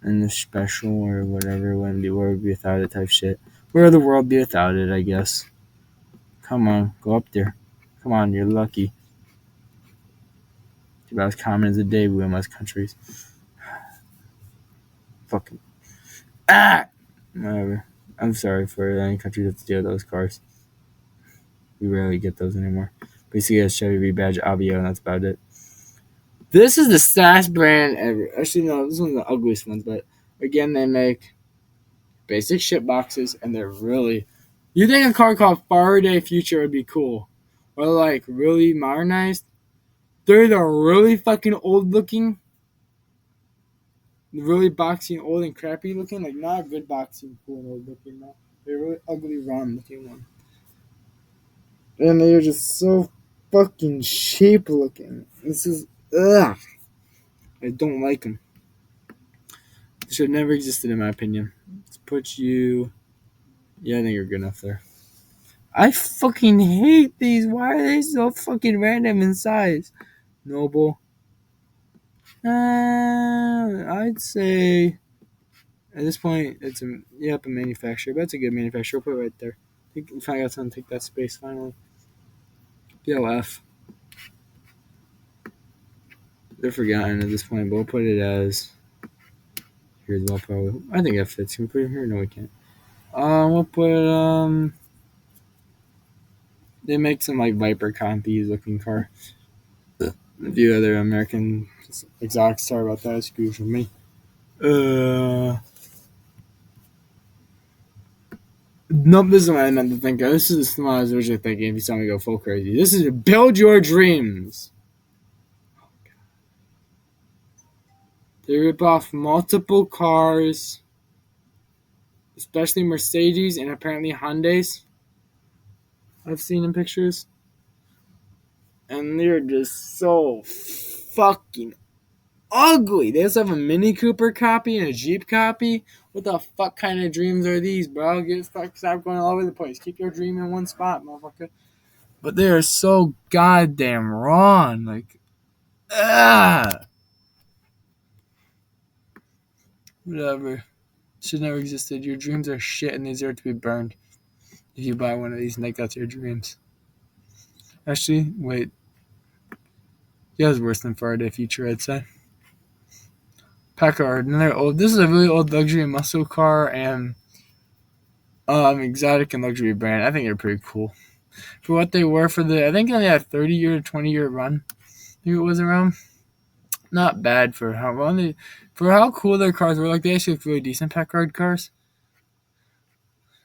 And the special or whatever. Where would be without it type shit. Where would the world be without it, I guess. Come on. Go up there. Come on. You're lucky. It's about as common as a day in most countries. Fucking. Whatever. I'm sorry for any country that steal those cars. We rarely get those anymore. Basically, a Chevy rebadge Avio, and that's about it. This is the saddest brand ever. Actually, no, this one's the ugliest ones, but again, they make basic shit boxes, and they're really. You think a car called Faraday Future would be cool, or like really modernized? They're either really fucking old looking, really boxy and old and crappy looking, like not good boxy, cool and old looking. No, they're really ugly, wrong looking one. And they're just so fucking cheap looking. This is ugh. I don't like them. They should have never existed in my opinion. Let's put you. Yeah, I think you're good enough there. I fucking hate these. Why are they so fucking random in size? Noble. I'd say at this point it's a manufacturer, but it's a good manufacturer. We'll put it right there. I think if I got something, take that space finally. BLF. They're forgotten at this point, but we'll put it as here as well. Probably. I think that fits. Can we put it here? No, we can't. We'll put They make some like Viper Compies looking car. A few other American exotics. Sorry about that. Excuse me. Nope, this is what I meant to think of. This is what I was originally thinking if you saw me go full crazy. This is Build Your Dreams. They rip off multiple cars especially Mercedes and apparently Hyundais. I've seen in pictures, and they're just so fucking ugly. They also have a Mini Cooper copy and a Jeep copy. What the fuck kind of dreams are these, bro? Stop going all over the place. Keep your dream in one spot, motherfucker. But they are so goddamn wrong. Like, whatever. Should never existed. Your dreams are shit and they deserve to be burned. If you buy one of these and make that your dreams. Actually, wait. Yeah, it's worse than Faraday Future, I'd say. Packard, another old. This is a really old luxury muscle car and exotic and luxury brand. I think they're pretty cool for what they were for the. I think they only had 30-year to 20-year run. I think it was around. Not bad for how long they, for how cool their cars were. Like they actually look really decent Packard cars.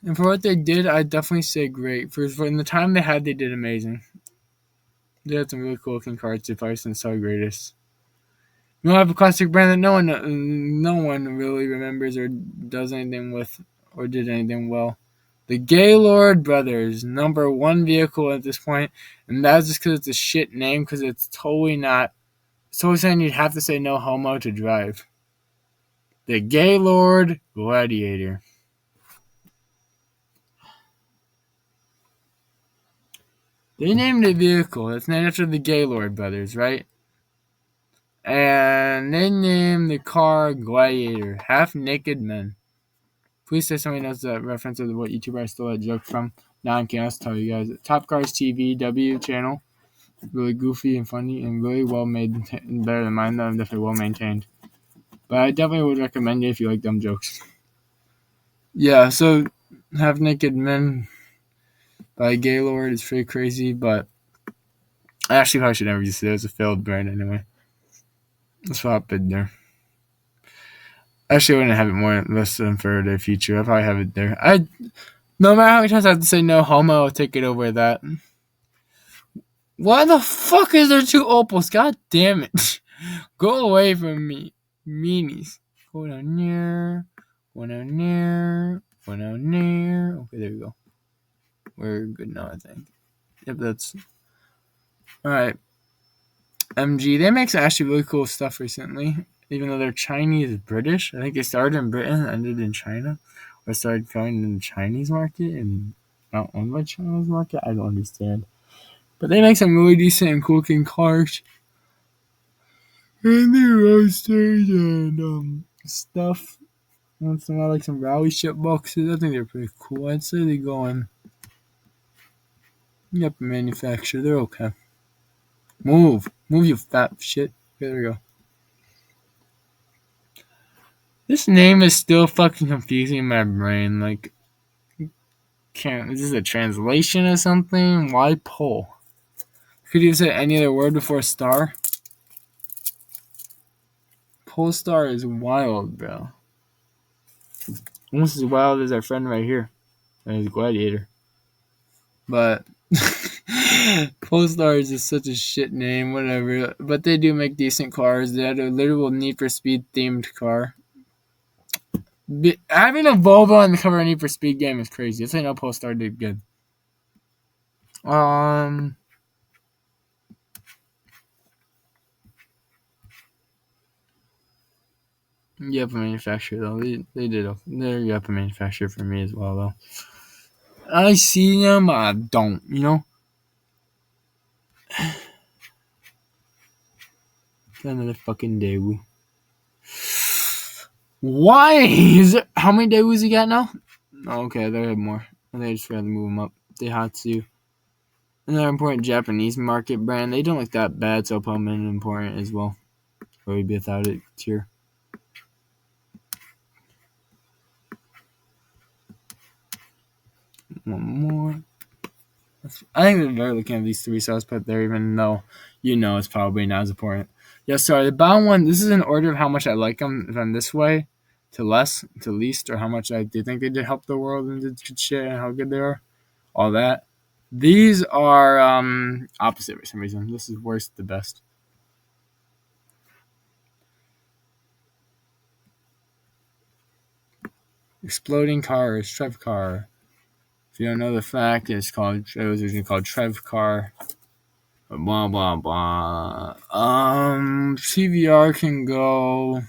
And for what they did, I'd definitely say great. For in the time they had, they did amazing. They had some really cool looking cars to price and sell greatest. You don't have a classic brand that no one really remembers or does anything with or did anything well. The Gaylord Brothers, number one vehicle at this point, and that's just because it's a shit name. Because it's totally not. It's totally saying you'd have to say no homo to drive. The Gaylord Gladiator. They named a vehicle. It's named after the Gaylord Brothers, right? And they named the car Gladiator. Half-naked men. Please say somebody knows that reference of what YouTuber I stole that joke from. Now I can't tell you guys. Top Cars TV, W channel. Really goofy and funny and really well made. Better than mine, though. Definitely well maintained. But I definitely would recommend it if you like dumb jokes. Yeah, so Half-Naked Men by Gaylord is pretty crazy, but I actually probably should never use it. It was a failed brand anyway. Let's swap it there. Actually, I wouldn't have it more less than Faraday Future. I'd probably have it there. No matter how many times I have to say no homo, I'll take it over that. Why the fuck is there two Opals? God damn it. Go away from me. Meanies. Go down there. Go down there. Go down there. Okay, there we go. We're good now, I think. Yep, that's... Alright. MG. They make some actually really cool stuff recently. Even though they're Chinese British. I think they started in Britain and ended in China. Or started going in the Chinese market and not owned by Chinese market. I don't understand. But they make some really decent and cool looking cars. And they're roasters and stuff. Once in a while, like some rally ship boxes. I think they're pretty cool. I'd say they go on. Yep, manufacturer. They're okay. Move, you fat shit. Okay, there we go. This name is still fucking confusing in my brain. Like, is this a translation or something? Why pole? Could you say any other word before star? Polestar is wild, bro. Almost as wild as our friend right here. And his Gladiator. But Polestar is just such a shit name, whatever. But they do make decent cars. They had a literal Need for Speed themed car. Having a Volvo on the cover of a Need for Speed game is crazy. That's how I know Polestar did good. Yep, a manufacturer though. They did. They're yep a manufacturer for me as well though. I see them, I don't. You know. Another fucking Daewoo. Why is it? How many Daewoos you got now? Oh, okay, they have more. They just rather move them up. Daihatsu. Another important Japanese market brand. They don't look that bad, so I'll put them in important as well. Or we'd be without it tier. One more. I think they're very looking at these three, so I was put there, even though you know it's probably not as important. Yeah, sorry. The bottom one, this is an order of how much I like them. If I'm this way, to less, to least, or how much I do think they did help the world and did good shit and how good they are. All that. These are opposite for some reason. This is worst to best. Exploding cars, Trev car. If you don't know the fact, it was originally called Trev car. Blah blah blah. CVR can go.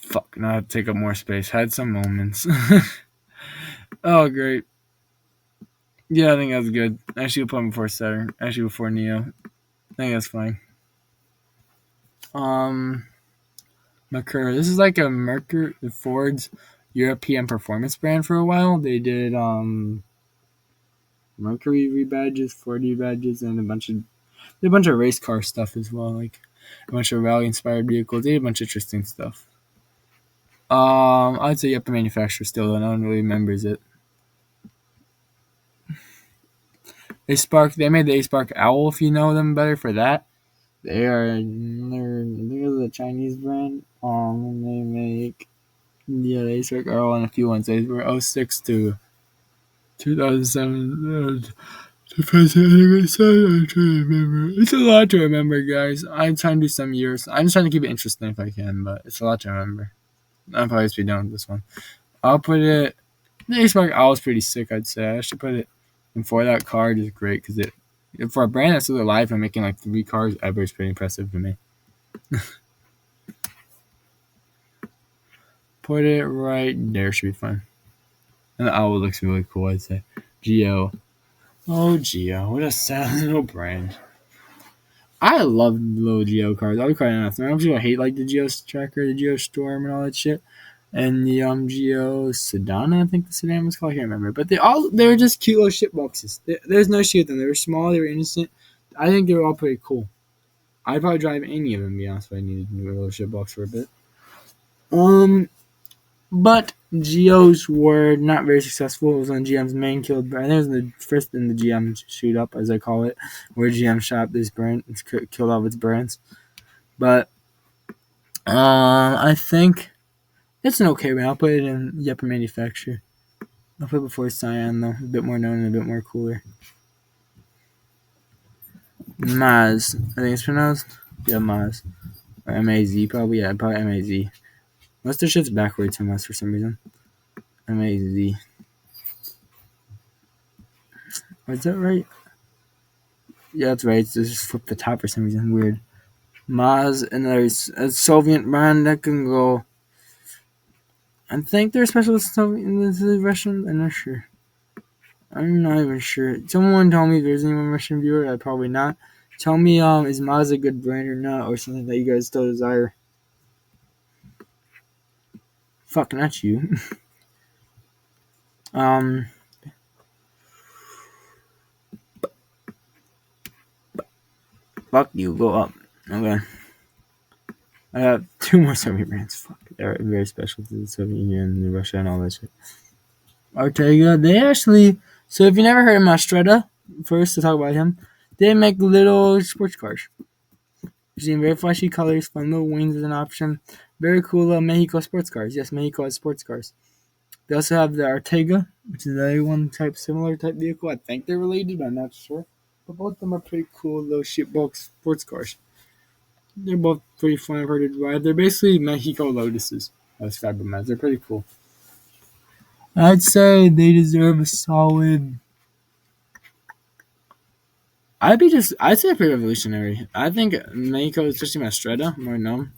Fuck, now I have to take up more space. Had some moments. Oh, great. Yeah, I think that's good. Actually, we'll put him before Saturn. Actually, before Neo. I think that's fine. Mercury. This is like a Mercury Ford's European performance brand for a while. They did Mercury rebadges, Ford rebadges, and a bunch of race car stuff as well, like a bunch of rally inspired vehicles. They did a bunch of interesting stuff. I'd say you have to manufacture still, though no one really remembers it. They made the A-Spark Owl, if you know them better for that. They're the Chinese brand. They make the A-Spark Owl and a few ones. They were 06 to 2007. Depends on I'm trying to remember. It's a lot to remember, guys. I'm trying to do some years. I'm just trying to keep it interesting if I can, but it's a lot to remember. I'll probably be done with this one. I'll put it. The A-Spark Owl is pretty sick, I'd say. I should put it. And for that card is great because for a brand that's still alive and making like 3 cars ever is pretty impressive to me. Put it right there, should be fun. And the owl looks really cool, I'd say. Geo. Oh, Geo. What a sad little brand. I love little Geo cards. I'll be quite honest. I'm sure I hate like the Geo Tracker, the Geo Storm, and all that shit. And the Geo Sedana, I think the sedan was called. I can't remember. But they were just cute little shit boxes. There's no shit with them. They were small. They were innocent. I think they were all pretty cool. I'd probably drive any of them, to be honest, if I needed to do a little shit box for a bit. But Geos were not very successful. It was on GM's main killed brand. I think it was the first in the GM shoot up, as I call it, where GM shot this brand. It's killed all of its brands. But I think it's an okay brand. I'll put it in the upper manufacturer. I'll put it before Cyan, though. A bit more known and a bit more cooler. Maz. I think it's pronounced? Yeah, Maz. Or M-A-Z, probably. Yeah, probably M-A-Z. Most of the shit's backwards from us for some reason. M-A-Z. Is that right? Yeah, that's right. It's just flip the top for some reason. Weird. Maz, and there's a Soviet brand that can go. I think they're specialists in the Russian. I'm not sure. I'm not even sure. Someone tell me if there's anyone Russian viewer. I probably not. Tell me, is Maz a good brand or not, or something that you guys still desire? Fuck, not you. Fuck you. Go up. Okay. I have 2 more Soviet brands. Fuck, they're very special to the Soviet Union and Russia and all that shit. Ortega, they actually. So if you never heard of Mastretta, first to talk about him, they make little sports cars. You've seen very flashy colors, fun little wings as an option. Very cool little Mexico sports cars. Yes, Mexico has sports cars. They also have the Ortega, which is another one similar type vehicle. I think they're related, but I'm not sure. But both of them are pretty cool little shitbox sports cars. They're both pretty fun and hard to drive. They're basically Mexico Lotuses. I describe them as. They're pretty cool. I'd say they deserve a solid. I'd say pretty revolutionary. I think Mexico, especially Mastretta, more known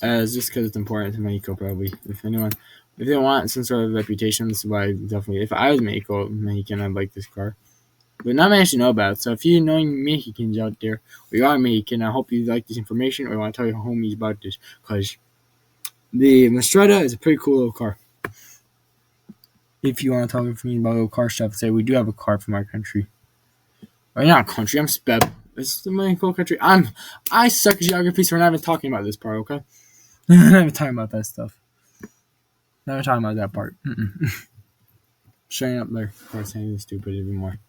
as just because it's important to Mexico. Probably, if they want some sort of reputation, this is why definitely. If I was Mexican, I'd like this car. But not many should know about it. So if you knowing Mexicans out there, or you are Mexican, I hope you like this information or want to tell your homies about this, because the Mastretta is a pretty cool little car. If you want to talk to me about little car stuff, say we do have a car from our country. Or not country, I'm speb. It's the Mexico country. I suck at geography, so we're not even talking about this part, okay? We're not even talking about that stuff. Not even talking about that part. Showing up there. Of course, anything stupid even more.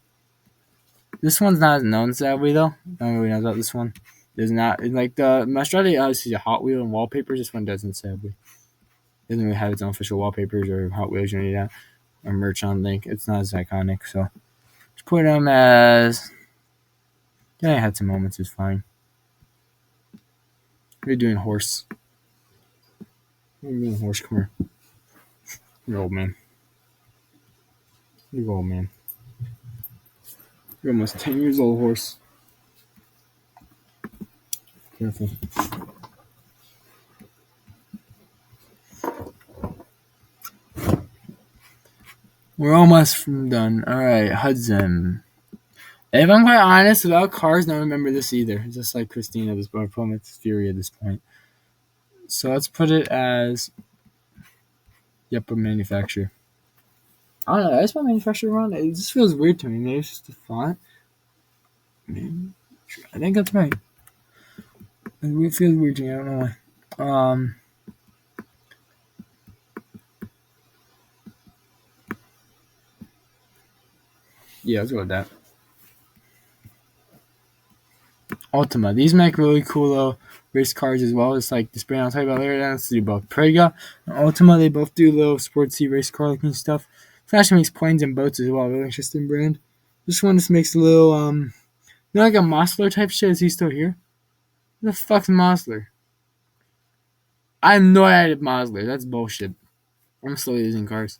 This one's not as known, sadly, though. No one really knows about this one. There's not. Like, the Mastretta obviously is a Hot Wheel and wallpapers. This one doesn't, sadly. It doesn't really have its own official wallpapers or Hot Wheels or any of that. Or merch on link. It's not as iconic, so. Just put them as. Yeah, I had some moments, it's fine. What are you doing, horse? What are you doing, horse? Come here. You're old man. You're old man. You're almost 10 years old, horse. Careful. We're almost done. Alright, Hudson. If I'm quite honest, without cars, I don't remember this either. Just like Christina at this point, Plymouth Fury at this point. So let's put it as yep, a manufacturer. I don't know. I spell manufacturer wrong. It just feels weird to me. Maybe it's just the font. I think that's right. It feels weird to me. I don't know why. Yeah, let's go with that. Ultima. These make really cool race cars as well. It's like this brand I'll tell you about later. Let's do both. Prega and Ultima, they both do little sportsy race car looking stuff. Fashion makes planes and boats as well. Really interesting brand. This one just makes a little like a Mosler type shit. Is he still here? Who the fuck's Mosler? I have no idea Mosler. That's bullshit. I'm slowly using cars.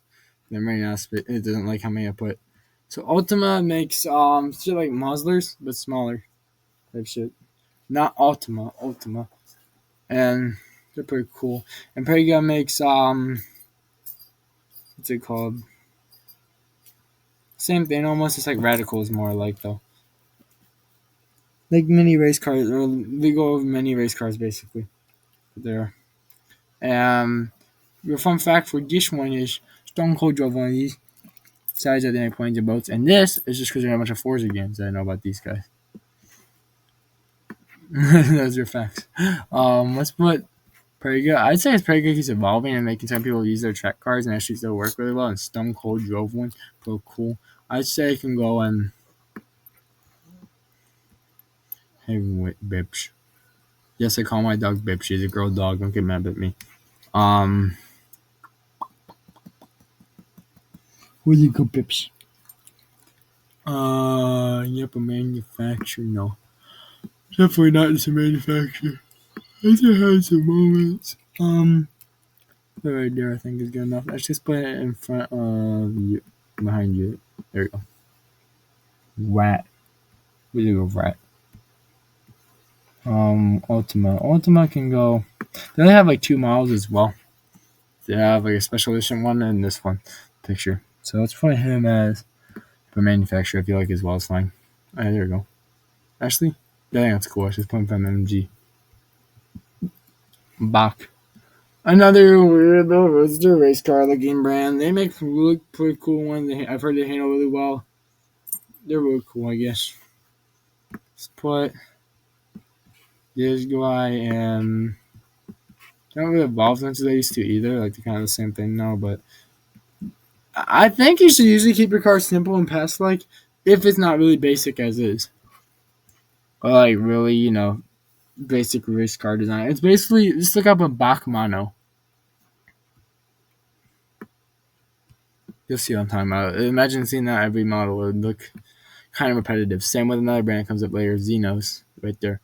I'm running out of spit. It doesn't like how many I put. So Ultima makes shit like Moslers, but smaller type shit. Not Ultima. And they're pretty cool. And Prega makes what's it called? Same thing almost. It's like Radicals more like though. Like mini race cars, or they go over mini race cars basically. There. Your fun fact for this one is Stone Cold drove one of these. Besides that, they make planes and boats. And this is just because there are a bunch of Forza games that I know about these guys. Those are facts. Let's put Prega. I'd say it's Prega keeps evolving and making some people use their track cars and actually still work really well. And Stone Cold drove one. Pretty cool. I'd say it can go and Heavyweight Bips. Yes, I call my dog Bips. She's a girl dog. Don't get mad at me. Where'd you go, Bips? Yep, a manufacturer. No. Definitely not just a manufacturer. I just had some moments. Right there, I think is good enough. Let's just put it in front of you, behind you. There you go. Rat. We do go rat. Ultima. Ultima can go. They only have like 2 models as well. They have like a special edition one and this one picture. So let's put him as the manufacturer. I feel like as well as fine. Alright, there we go. Actually, yeah, I think that's cool. I should put him from MG. Bach. Another weirdo Roadster race car looking brand. They make really pretty cool ones. I've heard they handle really well. They're really cool, I guess. Let's put this guy and they don't really evolve as much as they used to either. Like they're kind of the same thing now, but I think you should usually keep your car simple and pass like if it's not really basic as is. Or like really, basic race car design. It's basically just look up a Bach Mono. You'll see what I'm talking about. Imagine seeing that every model. It would look kind of repetitive. Same with another brand that comes up later, Xenos, right there.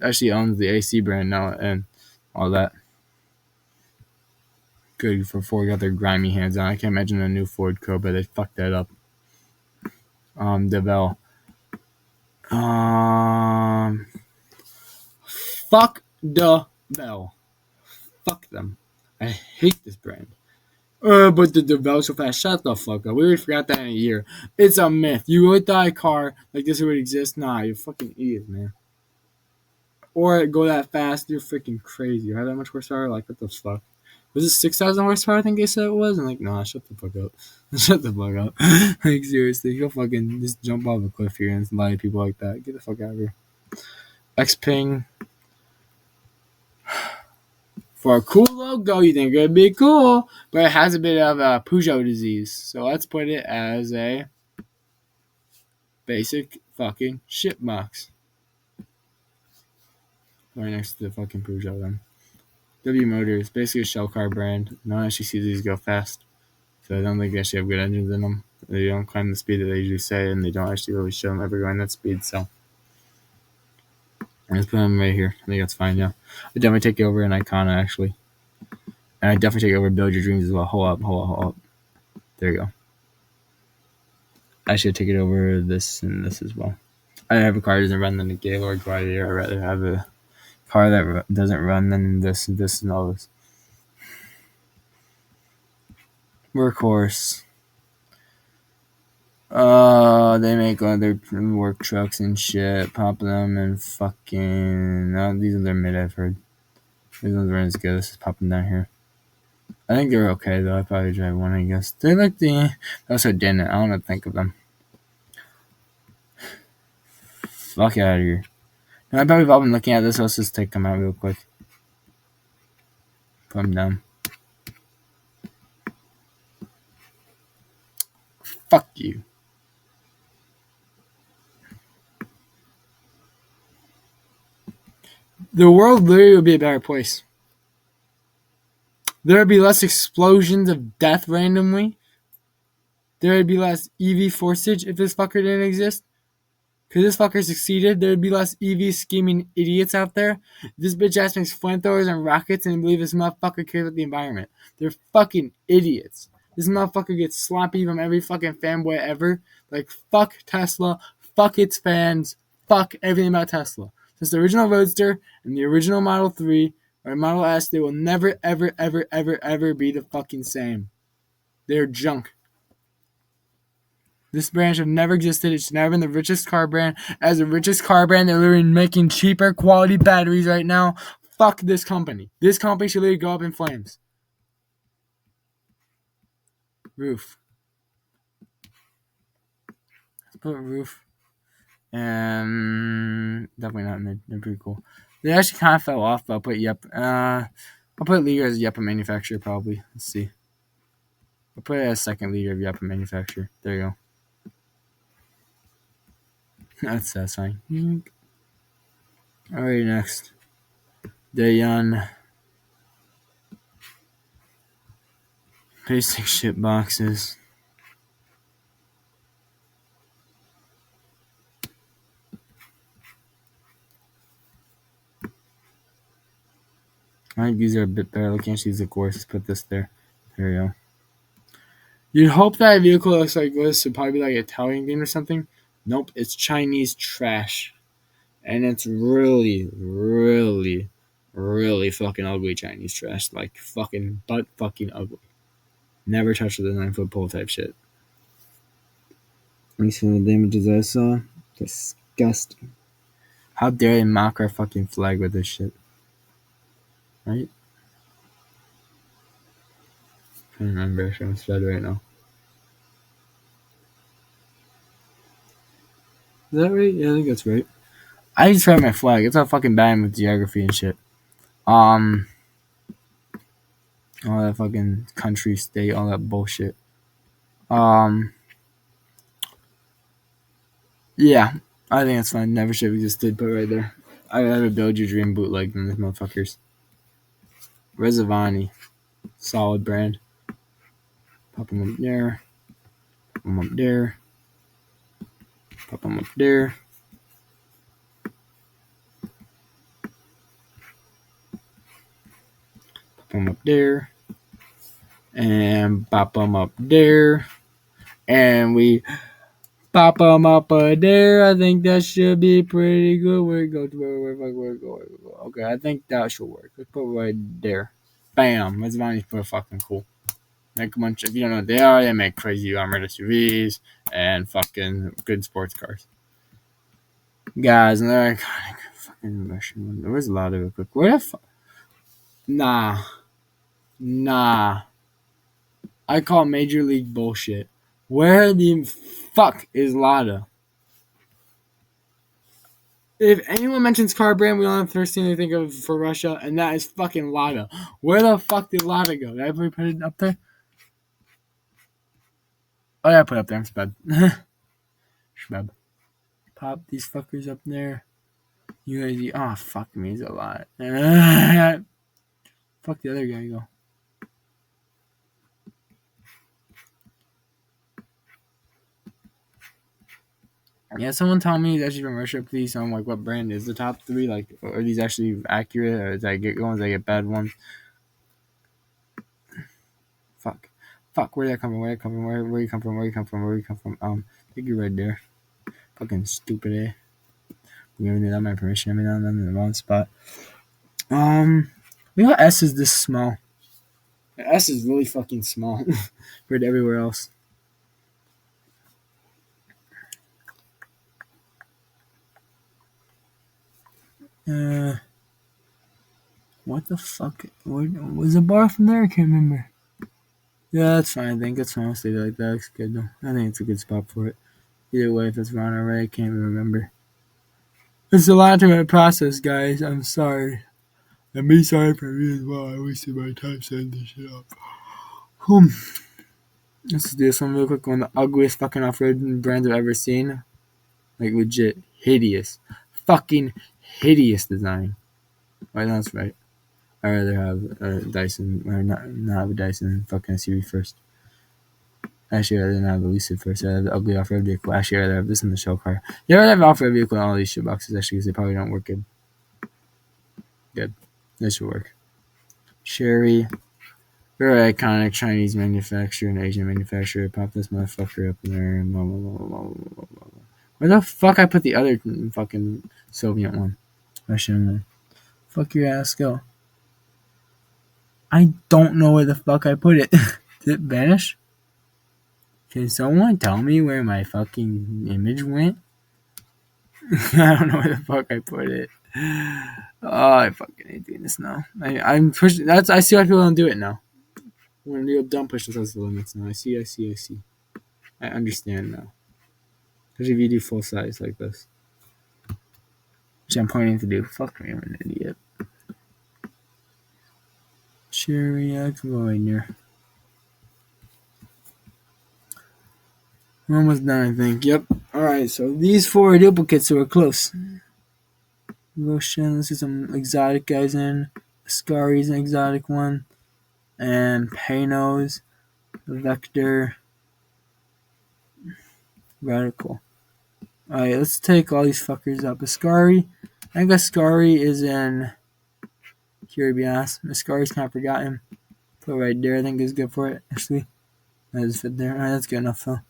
Actually owns the AC brand now and all that. Good for Ford got their grimy hands on. I can't imagine a new Ford Cobra. They fucked that up. Devel. Fuck the Bell. Fuck them. I hate this brand. But the Devel so fast. Shut the fuck up. We already forgot that in a year. It's a myth. You really thought a car like this would exist? Nah, you're fucking idiot, man. Or go that fast, you're freaking crazy. You have that much horsepower? Like, what the fuck? Was it 6,000 horsepower? I think they said it was. I'm like, nah, shut the fuck up. Shut the fuck up. Like, seriously, you'll fucking just jump off a cliff here and lie to people like that. Get the fuck out of here. Xpeng. For a cool logo, you think it'd be cool, but it has a bit of a Peugeot disease. So let's put it as a basic fucking shit box. Right next to the fucking Peugeot then. W Motors, basically a shell car brand. No one actually sees these go fast. So I don't think they actually have good engines in them. They don't climb the speed that they usually say, and they don't actually really show them ever going that speed. So Let's put them right here. I think that's fine. Yeah, I definitely take it over an Icona actually, and I definitely take it over Build Your Dreams as well. Hold up. There you go. I should take it over this and this as well. I have a car that doesn't run than the Gaylord Gladiator. I'd rather have a car that doesn't run than this and all this. Workhorse. They make other work trucks and shit. Pop them and fucking. These are their mid, I've heard. These ones aren't as good. Let's just pop them down here. I think they're okay though. I probably drive one, I guess. They like the. Also didn't. I don't know what to think of them. Fuck out of here. No, I bet we've all been looking at this. Let's just take them out real quick. Put them down. Fuck you. The world literally would be a better place. There would be less explosions of death randomly. There would be less EV forcage if this fucker didn't exist. Because this fucker succeeded, there would be less EV scheming idiots out there. This bitch ass makes flamethrowers and rockets and believe this motherfucker cares about the environment. They're fucking idiots. This motherfucker gets sloppy from every fucking fanboy ever. Like, fuck Tesla, fuck its fans, fuck everything about Tesla. Since the original Roadster and the original Model 3 or Model S, they will never, ever, ever, ever, ever be the fucking same. They're junk. This brand should have never existed. It should never been the richest car brand. As the richest car brand, they're literally making cheaper quality batteries right now. Fuck this company. This company should literally go up in flames. Roof. Let's put roof. Definitely not mid. They're pretty cool. They actually kind of fell off, but I'll put Yep. I'll put leader as Yep manufacturer probably. Let's see. I'll put it as second leader of Yep manufacturer. There you go. That's satisfying. Alright, next. Dayon. Basic shit boxes. I think these are a bit better. I can't use the course. Let's put this there. There we go. You'd hope that a vehicle looks like this would probably be like an Italian game or something. Nope, it's Chinese trash. And it's really, really, really fucking ugly Chinese trash. Like fucking butt fucking ugly. Never touched with a 9-foot pole type shit. At least from the damages I saw. Disgusting. How dare they mock our fucking flag with this shit? Right? I can't remember. I'm showing spread right now. Is that right? Yeah, I think that's right. I just read my flag. It's all fucking bad with geography and shit. All that fucking country, state, all that bullshit. Yeah, I think that's fine. Never should have existed, put right there. I would ever build your dream bootleg than these motherfuckers. Reservani. Solid brand. Pop them up there. Pop them up there. Pop them up there. Pop them up there. And pop them up there. And we pop them up there. I think that should be pretty good. Where it goes? Where it go? Okay, I think that should work. Let's put it right there. Bam. Reservani's pretty fucking cool. Make a bunch. If you don't know what they are, they make crazy armored SUVs and fucking good sports cars. Guys, and they're iconic. Fucking Russian one. There was a lot of it. Quick. Where the fuck? Nah. I call Major League bullshit. Where the fuck is Lada? If anyone mentions car brand, we don't have the first thing they think of for Russia, and that is fucking Lada. Where the fuck did Lada go? Did everybody put it up there? Oh yeah, I put it up there. I'm sped. Shmeb. Pop these fuckers up there. UAZ. Oh, fuck me. He's a lot. Fuck the other guy. Go. Yeah, someone tell me actually from Russia, please, on like what brand is the top three? Like, are these actually accurate, or is I get good ones, I get bad ones? Fuck, where did I come from? Where did I come from? Where you come from? Where you come from? Where you come from? I think you're right there. Fucking stupid, eh? You giving me that my permission every now and then in the wrong spot. You know, S is this small. S is really fucking small compared to everywhere else. What the fuck? Where was the bar from there? I can't remember. Yeah, that's fine. I think that's fine. I'll stay like that. Looks good though. I think it's a good spot for it. Either way, if it's wrong or right, I can't even remember. It's a lot to process, guys. I'm sorry. And be sorry for me as well. I wasted my time setting this shit up. Let's do this one real quick. One of the ugliest fucking off-road brands I've ever seen. Like legit hideous, fucking hideous design. Right, that's right. I'd rather have a Dyson or not have a Dyson. Fucking SUV first. Actually, I'd rather not have a Lucid first. I'd have the ugly off-road vehicle. Actually, I'd rather have this in the show car. Yeah, I'd rather have an off-road vehicle in all these shit boxes actually because they probably don't work good. Good. This should work. Cherry. Very iconic Chinese manufacturer and Asian manufacturer. Pop this motherfucker up in there. Blah, blah, blah, blah, blah, blah. Where the fuck I put the other fucking Soviet one? Russian. Fuck your ass, go. I don't know where the fuck I put it. Did it vanish? Can someone tell me where my fucking image went? I don't know where the fuck I put it. Oh, I fucking hate doing this now. I'm pushing. That's I see why people don't do it now. When you're dumb, push themselves to the limits now. I see. I understand now. Especially if you do full size like this, which I'm pointing to do. Fuck me, I'm an idiot. Cherry, I can go right near. We're almost done, I think. Yep. Alright, so these four are duplicates, so we're close. Lotion, let's see some exotic guys in. Ascari's an exotic one. And Panos, Vector, Radical. Alright, let's take all these fuckers up. Ascari, I think Ascari is in Kiribati. Ascari's kind of forgotten. Put right there, I think is good for it, actually. That does fit there. Alright, that's good enough, though.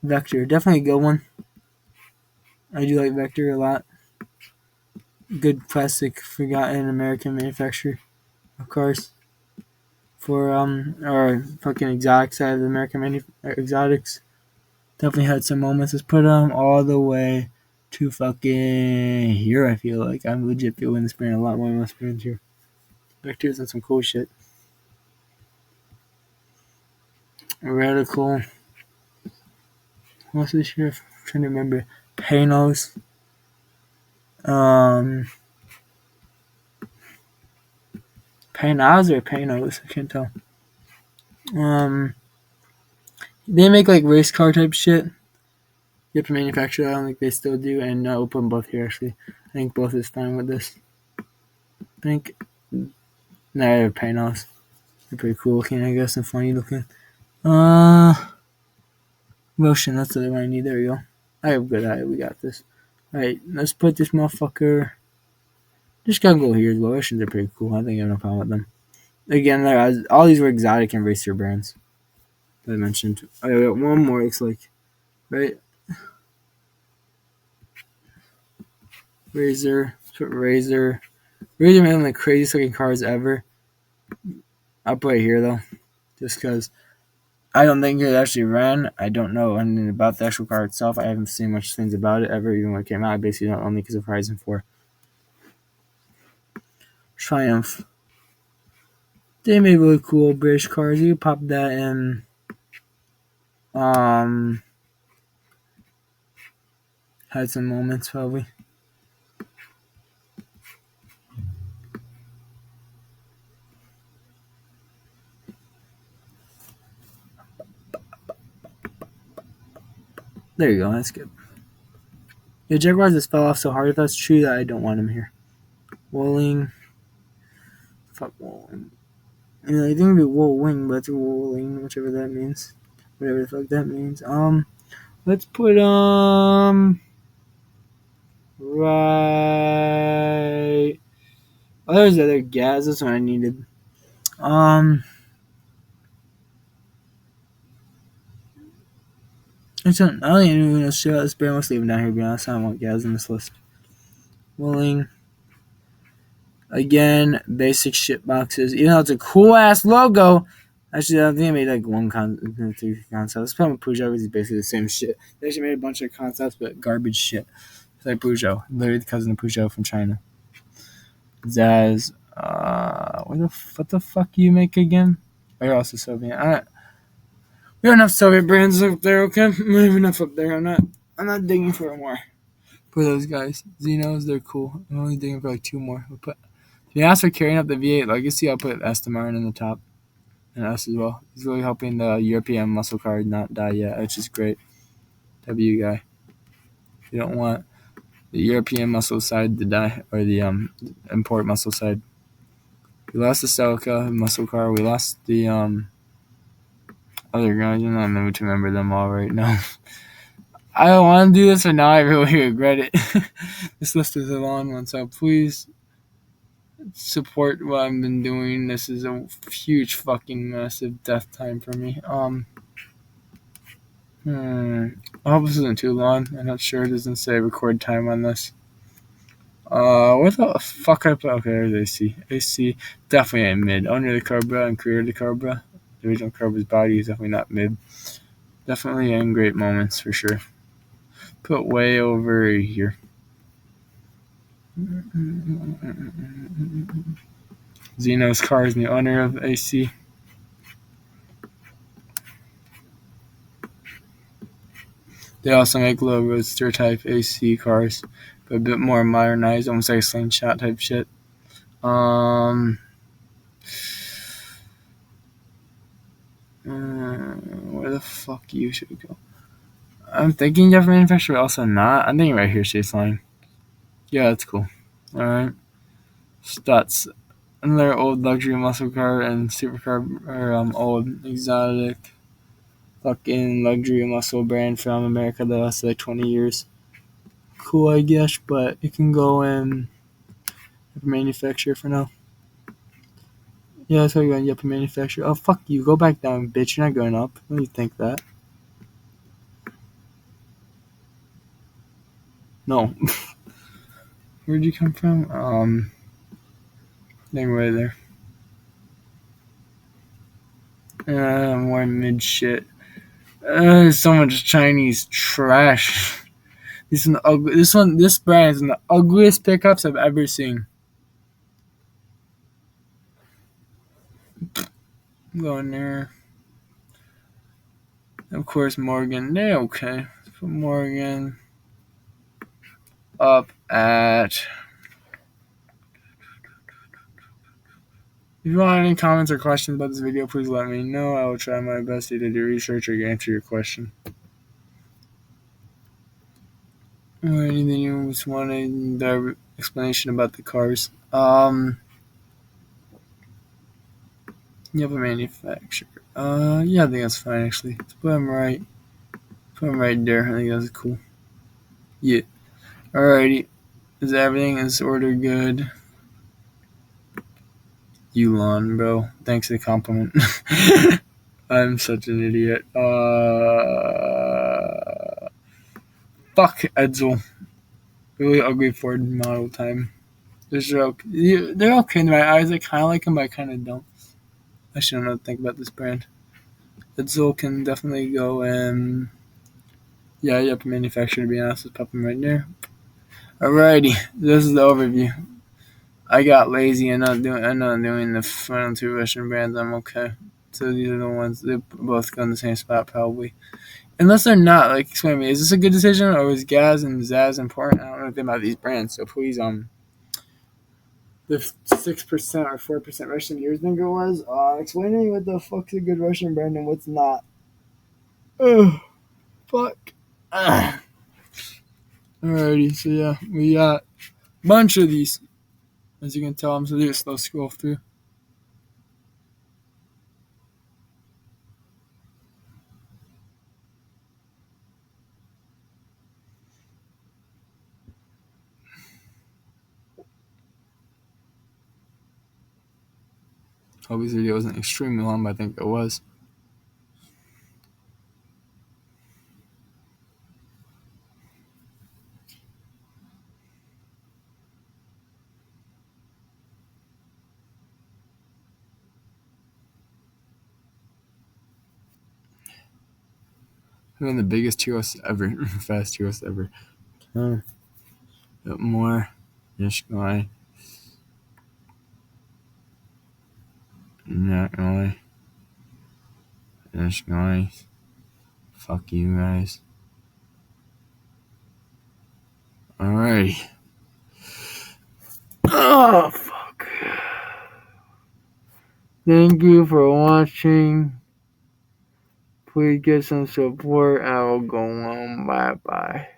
Vector, definitely a good one. I do like Vector a lot. Good classic, forgotten American manufacturer, of course. For our fucking exotic side of the American exotics, definitely had some moments. Let's put them all the way to fucking here. I feel like I'm legit feeling this brand a lot more than most brands here. Vector's and some cool shit. Radical. What's this here? I'm trying to remember. Panos. Panos or Panos? I can't tell. They make like race car type shit. You have to manufacture that. I don't think they still do. And we'll put them both here actually. I think both is fine with this. I think. No, they're Panos. They're pretty cool looking, I guess, and funny looking. Motion, that's the other one I need. There we go. I have good eye. We got this. Alright, let's put this motherfucker. Just gotta go here as well. Russians are pretty cool. I think I have no problem with them. Again, all these were exotic and racer brands that I mentioned. I got one more, looks like. Right? Razor. Razor. Razor made one of the craziest looking cars ever. I'll put it here, though. Just because I don't think it actually ran. I don't know anything about the actual car itself. I haven't seen much things about it ever, even when it came out. I basically know only because of Horizon 4. Triumph. They made really cool British cars. You pop that in. Had some moments probably. There you go. That's good. The Jaguars just fell off so hard. If that's true, that I don't want him here. Wolling. Fuck Wolling. I think it'd be Wool Wing, but it's Wolling, whichever that means. Whatever the fuck that means. Let's put right. Oh, there's other gas. That's what I needed. I don't even know shit. Let's bring let's leave it down here. To be honest, I don't want gas in this list. Willing. Again, basic shit boxes. Even though it's a cool ass logo. Actually, I think I made like three concepts. Let's put on Peugeot because it's basically the same shit. They actually made a bunch of concepts, but garbage shit. It's like Peugeot, literally the cousin of Peugeot from China. Zaz, what the fuck you make again? Oh, you're also Soviet. We don't have Soviet brands up there, okay? We have enough up there. I'm not digging for more. For those guys, Xenos, they're cool. I'm only digging for like two more. If you ask for carrying up the V8 legacy, I'll put Estemarn in the top. And us as well. He's really helping the European muscle car not die yet, which is great. W guy. You don't want the European muscle side to die, or the import muscle side. We lost the Celica muscle car. We lost the other guys. I'm not in the mood to remember them all right now. I don't want to do this, but now I really regret it. This list is a long one, so please support what I've been doing. This is a huge fucking massive death time for me. I hope this isn't too long. I'm not sure. It doesn't say record time on this. What the fuck I put? Okay, there's AC. AC, definitely ain't mid. Owner of the Cobra and creator of the Cobra. The original Cobra's body is definitely not mid. Definitely in great moments, for sure. Put way over here. Xenos Cars and the owner of AC. They also make low roadster type AC cars, but a bit more modernized, almost like a slingshot type shit. Where the fuck you should go? I'm thinking different manufacturer, also not. I'm thinking right here, Chase Line. Yeah, that's cool. Alright. Stutz. Another old luxury muscle car and supercar, or old exotic fucking luxury muscle brand from America that lasted like 20 years. Cool, I guess, but it can go in manufacturer for now. Yeah, that's how you're going to manufacturer. Oh, fuck you. Go back down, bitch. You're not going up. What do you think that? No. Where'd you come from? Thing right there. More mid shit. There's so much Chinese trash. This brand is one of the ugliest pickups I've ever seen. Go in there. Of course, Morgan. They're okay. Let's put Morgan up at. If you want any comments or questions about this video, please let me know. I will try my best to either do research or answer your question. Or anything you just wanted the explanation about the cars. You have a manufacturer. Yeah, I think that's fine actually. Let's put them right there. I think that's cool. Yeah. Alrighty. Is everything in this order good? Yulon, bro. Thanks for the compliment. I'm such an idiot. Fuck Edsel. Really ugly Ford model time. They're okay in my eyes. I kind of like them, but I kind of don't. I shouldn't know what to think about this brand. Edsel can definitely go in. Yeah, yep, manufacturer to be honest. Let's pop them right there. Alrighty, this is the overview. I got lazy and I'm not doing the final two Russian brands. I'm okay. So these are the ones they both go in the same spot probably. Unless they're not, like explain to me, is this a good decision or is Gaz and Zaz important? I don't know anything about these brands, so please the 6% or 4% Russian years think it was. Explain to me what the fuck's a good Russian brand and what's not. Ugh, fuck. Alrighty, so yeah, we got a bunch of these. As you can tell, I'm just slow scroll through. Hope this video wasn't extremely long, but I think it was. One of the biggest teirlists ever, fast teirlists ever. Bit more. Just going. Not really. Just going. Fuck you guys. Alrighty. Oh, fuck. Thank you for watching. Please get some support. I will go on. Bye bye.